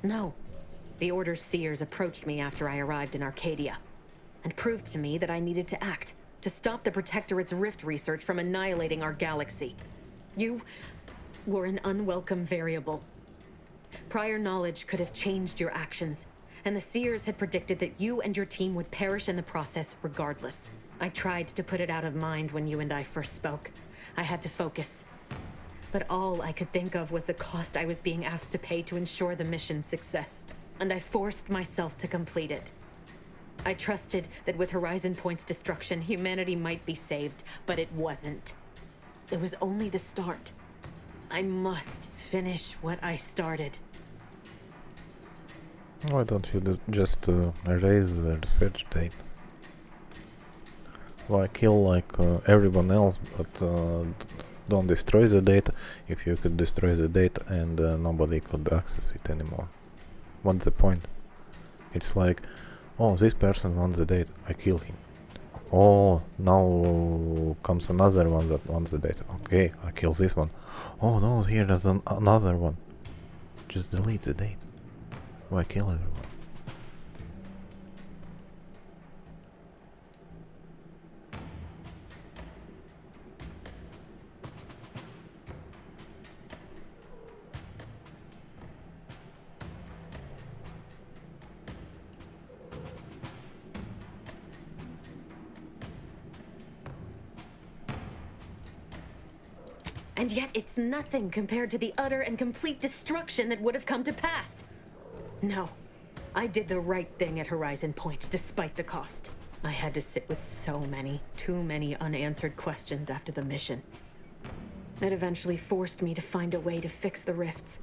No. The Order's seers approached me after I arrived in Arcadia, and proved to me that I needed to act, to stop the Protectorate's rift research from annihilating our galaxy. You were an unwelcome variable. Prior knowledge could have changed your actions, and the seers had predicted that you and your team would perish in the process regardless. I tried to put it out of mind when you and I first spoke. I had to focus. But all I could think of was the cost I was being asked to pay to ensure the mission's success. And I forced myself to complete it. I trusted that with Horizon Point's destruction, humanity might be saved, but it wasn't. It was only the start. I must finish what I started. Why don't you just erase the research date? Why kill like everyone else, but don't destroy the data? If you could destroy the data and nobody could access it anymore. What's the point? It's like, oh, this person wants the data, I kill him. Oh, now comes another one that wants the data. Okay, I kill this one. Oh no, here there's another one. Just delete the data. Why kill everyone? And yet it's nothing compared to the utter and complete destruction that would have come to pass. No, I did the right thing at Horizon Point, despite the cost. I had to sit with too many unanswered questions after the mission. It eventually forced me to find a way to fix the rifts.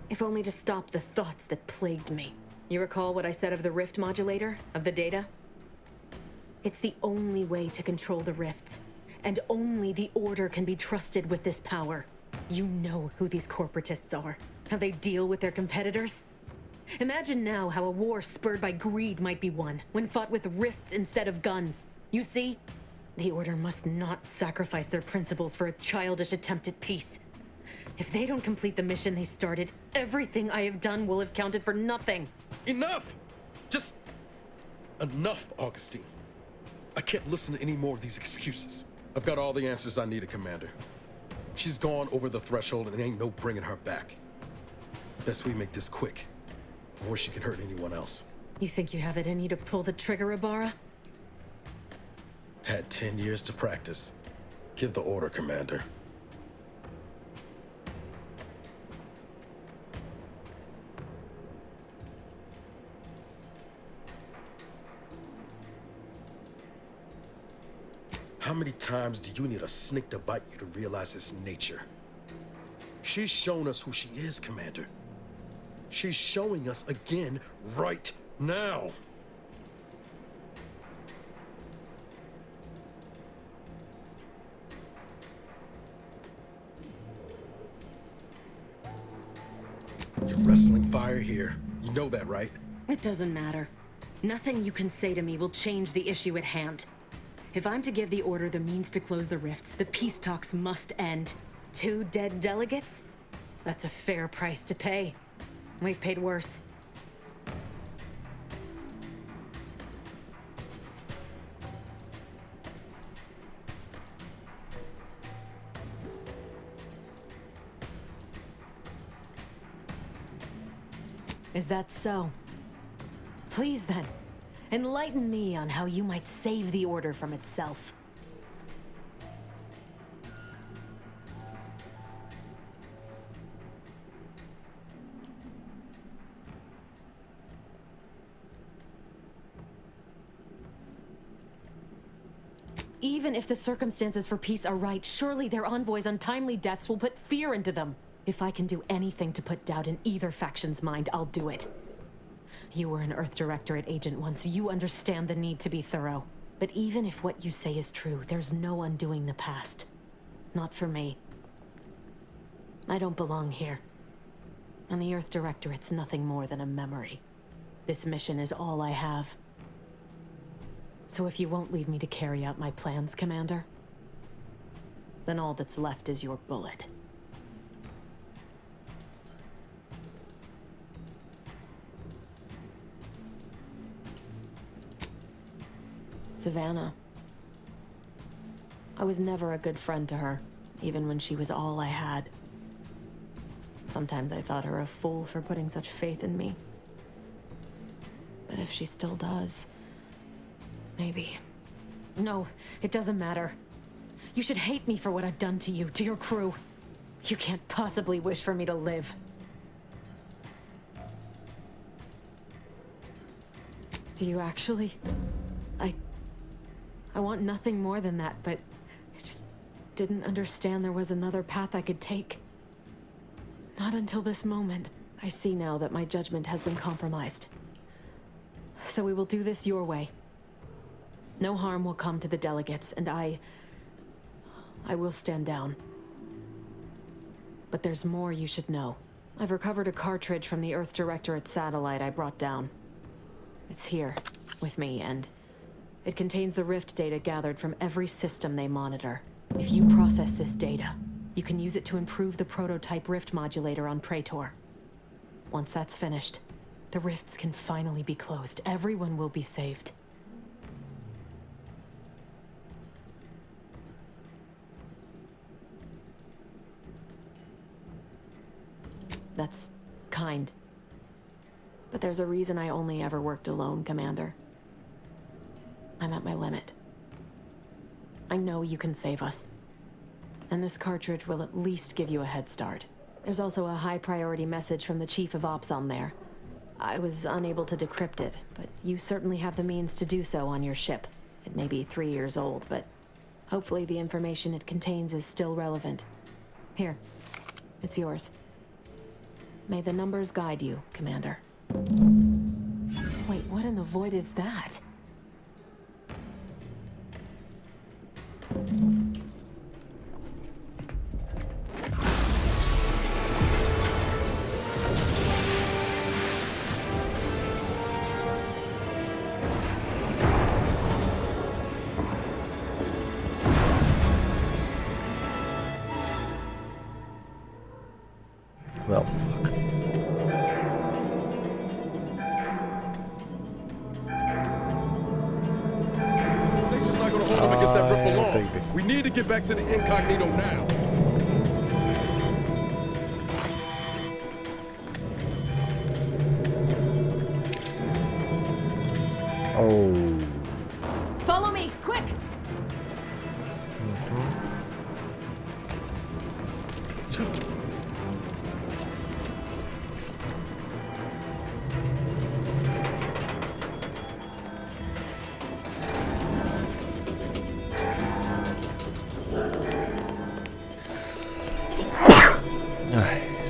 If only to stop the thoughts that plagued me. You recall what I said of the rift modulator, of the data? It's the only way to control the rifts. And only the Order can be trusted with this power. You know who these corporatists are, how they deal with their competitors. Imagine now how a war spurred by greed might be won, when fought with rifts instead of guns. You see? The Order must not sacrifice their principles for a childish attempt at peace. If they don't complete the mission they started, everything I have done will have counted for nothing. Enough! Just enough, Augustine. I can't listen to any more of these excuses. I've got all the answers I needed, Commander. She's gone over the threshold and ain't no bringing her back. Best we make this quick, before she can hurt anyone else. You think you have it in you to pull the trigger, Ibarra? Had 10 years to practice. Give the order, Commander. How many times do you need a snake to bite you to realize its nature? She's shown us who she is, Commander. She's showing us again right now. You're wrestling fire here. You know that, right? It doesn't matter. Nothing you can say to me will change the issue at hand. If I'm to give the Order the means to close the rifts, the peace talks must end. 2 dead delegates? That's a fair price to pay. We've paid worse. Is that so? Please then, enlighten me on how you might save the Order from itself. Even if the circumstances for peace are right, surely their envoys' untimely deaths will put fear into them. If I can do anything to put doubt in either faction's mind, I'll do it. You were an Earth Directorate agent once. You understand the need to be thorough. But even if what you say is true, there's no undoing the past. Not for me. I don't belong here. And the Earth Directorate's nothing more than a memory. This mission is all I have. So if you won't leave me to carry out my plans, Commander, then all that's left is your bullet. Savannah. I was never a good friend to her, even when she was all I had. Sometimes I thought her a fool for putting such faith in me. But if she still does, maybe. No, it doesn't matter. You should hate me for what I've done to you, to your crew. You can't possibly wish for me to live. Do you actually? I want nothing more than that, but I just didn't understand there was another path I could take. Not until this moment. I see now that my judgment has been compromised. So we will do this your way. No harm will come to the delegates, and I will stand down. But there's more you should know. I've recovered a cartridge from the Earth Directorate satellite I brought down. It's here, with me, and it contains the rift data gathered from every system they monitor. If you process this data, you can use it to improve the prototype rift modulator on Praetor. Once that's finished, the rifts can finally be closed. Everyone will be saved. That's kind. But there's a reason I only ever worked alone, Commander. I'm at my limit. I know you can save us. And this cartridge will at least give you a head start. There's also a high-priority message from the Chief of Ops on there. I was unable to decrypt it, but you certainly have the means to do so on your ship. It may be 3 years old, but hopefully the information it contains is still relevant. Here, it's yours. May the numbers guide you, Commander. Wait, what in the void is that? Well, fuck. Station's not gonna hold him against that rip for long. We need to get back to the incognito now. Oh. Follow me, quick!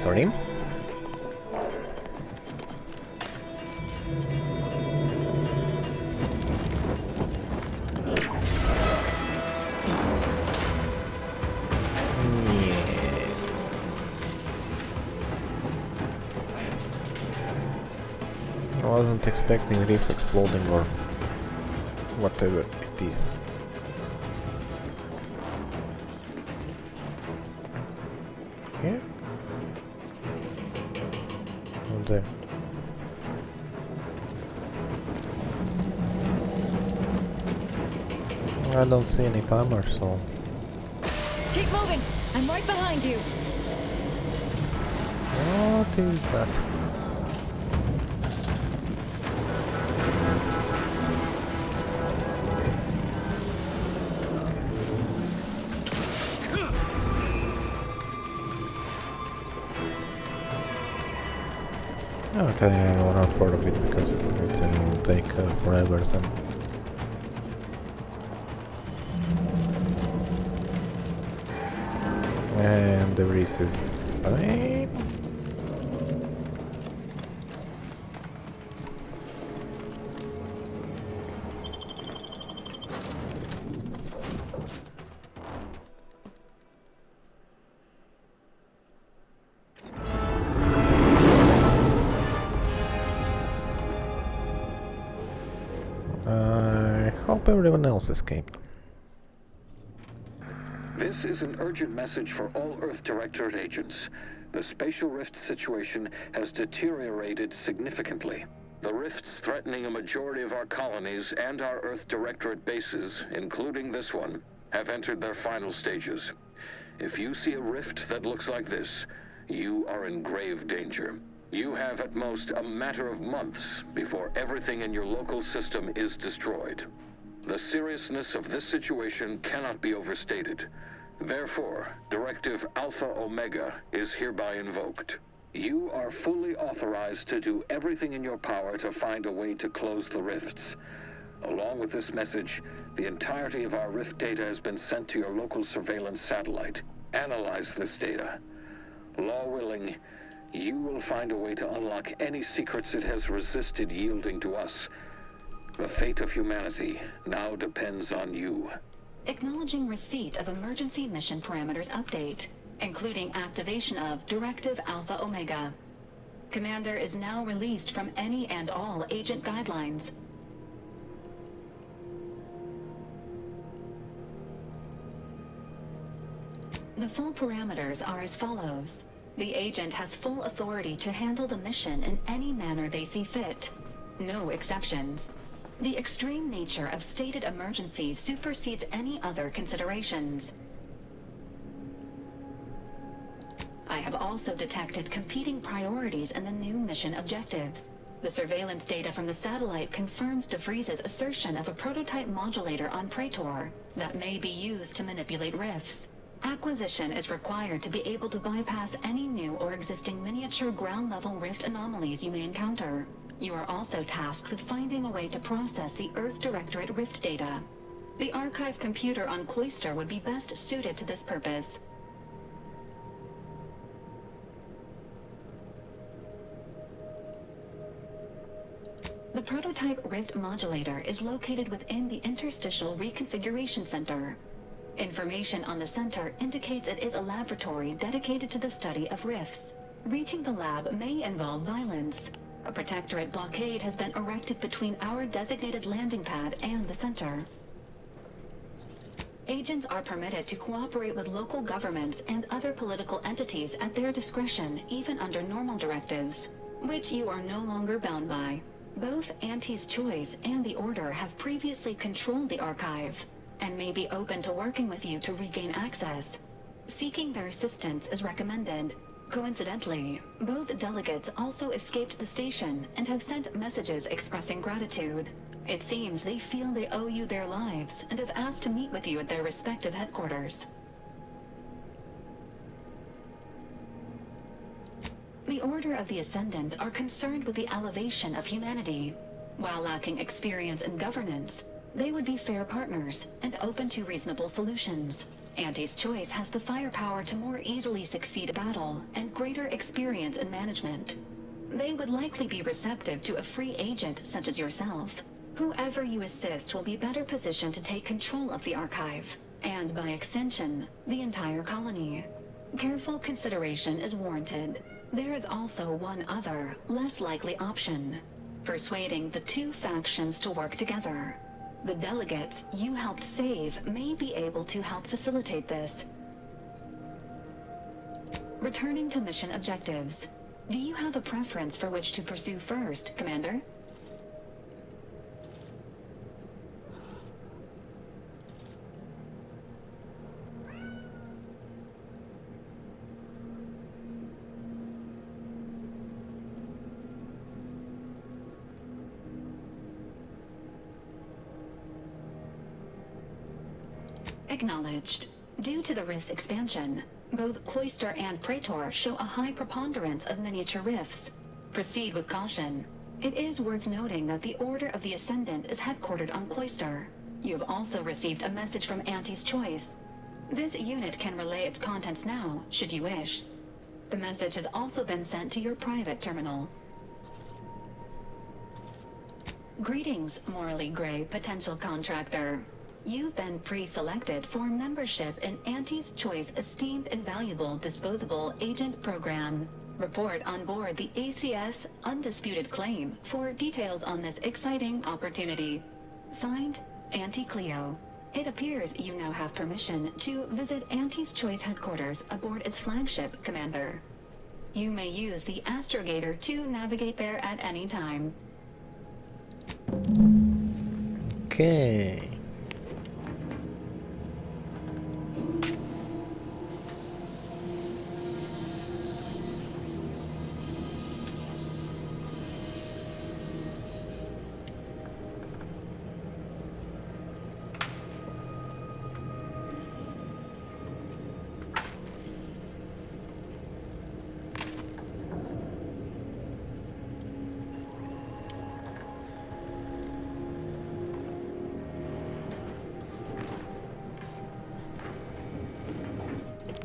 Sorry. I wasn't expecting reef exploding or whatever it is. Here? Oh, there. I don't see any timer, so... Keep moving! I'm right behind you! What is that? Okay, I will run for a bit because it will take forever then. And the race is same. I hope everyone else escaped. This is an urgent message for all Earth Directorate agents. The spatial rift situation has deteriorated significantly. The rifts threatening a majority of our colonies and our Earth Directorate bases, including this one, have entered their final stages. If you see a rift that looks like this, you are in grave danger. You have at most a matter of months before everything in your local system is destroyed. The seriousness of this situation cannot be overstated. Therefore, Directive Alpha Omega is hereby invoked. You are fully authorized to do everything in your power to find a way to close the rifts. Along with this message, the entirety of our rift data has been sent to your local surveillance satellite. Analyze this data. Law willing, you will find a way to unlock any secrets it has resisted yielding to us. The fate of humanity now depends on you. Acknowledging receipt of emergency mission parameters update, including activation of Directive Alpha Omega. Commander is now released from any and all agent guidelines. The full parameters are as follows. The agent has full authority to handle the mission in any manner they see fit. No exceptions. The extreme nature of stated emergencies supersedes any other considerations. I have also detected competing priorities in the new mission objectives. The surveillance data from the satellite confirms DeVries's assertion of a prototype modulator on Praetor that may be used to manipulate rifts. Acquisition is required to be able to bypass any new or existing miniature ground-level rift anomalies you may encounter. You are also tasked with finding a way to process the Earth Directorate rift data. The archive computer on Cloister would be best suited to this purpose. The prototype rift modulator is located within the Interstitial Reconfiguration Center. Information on the center indicates it is a laboratory dedicated to the study of rifts. Reaching the lab may involve violence. A protectorate blockade has been erected between our designated landing pad and the center. Agents are permitted to cooperate with local governments and other political entities at their discretion, even under normal directives, which you are no longer bound by. Both Auntie's Choice and the Order have previously controlled the archive, and may be open to working with you to regain access. Seeking their assistance is recommended. Coincidentally, both delegates also escaped the station and have sent messages expressing gratitude. It seems they feel they owe you their lives and have asked to meet with you at their respective headquarters. The Order of the Ascendant are concerned with the elevation of humanity. While lacking experience in governance, They would be fair partners and open to reasonable solutions. Auntie's Choice has the firepower to more easily succeed a battle and greater experience in management. They would likely be receptive to a free agent such as yourself. Whoever you assist will be better positioned to take control of the archive, and by extension, the entire colony. Careful consideration is warranted. There is also one other, less likely option: persuading the two factions to work together. The delegates you helped save may be able to help facilitate this. Returning to mission objectives. Do you have a preference for which to pursue first, Commander? Acknowledged. Due to the rift's expansion, both Cloister and Praetor show a high preponderance of miniature rifts. Proceed with caution. It is worth noting that the Order of the Ascendant is headquartered on Cloister. You have also received a message from Auntie's Choice. This unit can relay its contents now, should you wish. The message has also been sent to your private terminal. Greetings, morally gray potential contractor. You've been pre-selected for membership in Auntie's Choice Esteemed and Valuable Disposable Agent Program. Report on board the ACS Undisputed Claim for details on this exciting opportunity. Signed, Auntie Cleo. It appears you now have permission to visit Auntie's Choice headquarters aboard its flagship, Commander. You may use the astrogator to navigate there at any time. Okay.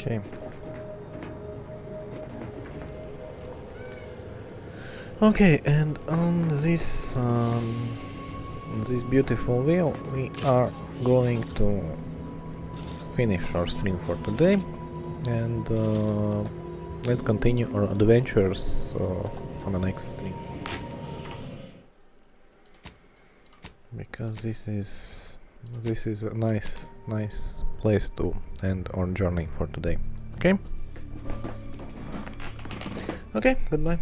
Okay. Okay, and on this beautiful wheel, we are going to finish our stream for today, and let's continue our adventures on the next stream, because this is a nice place to end our journey for today. Okay, goodbye.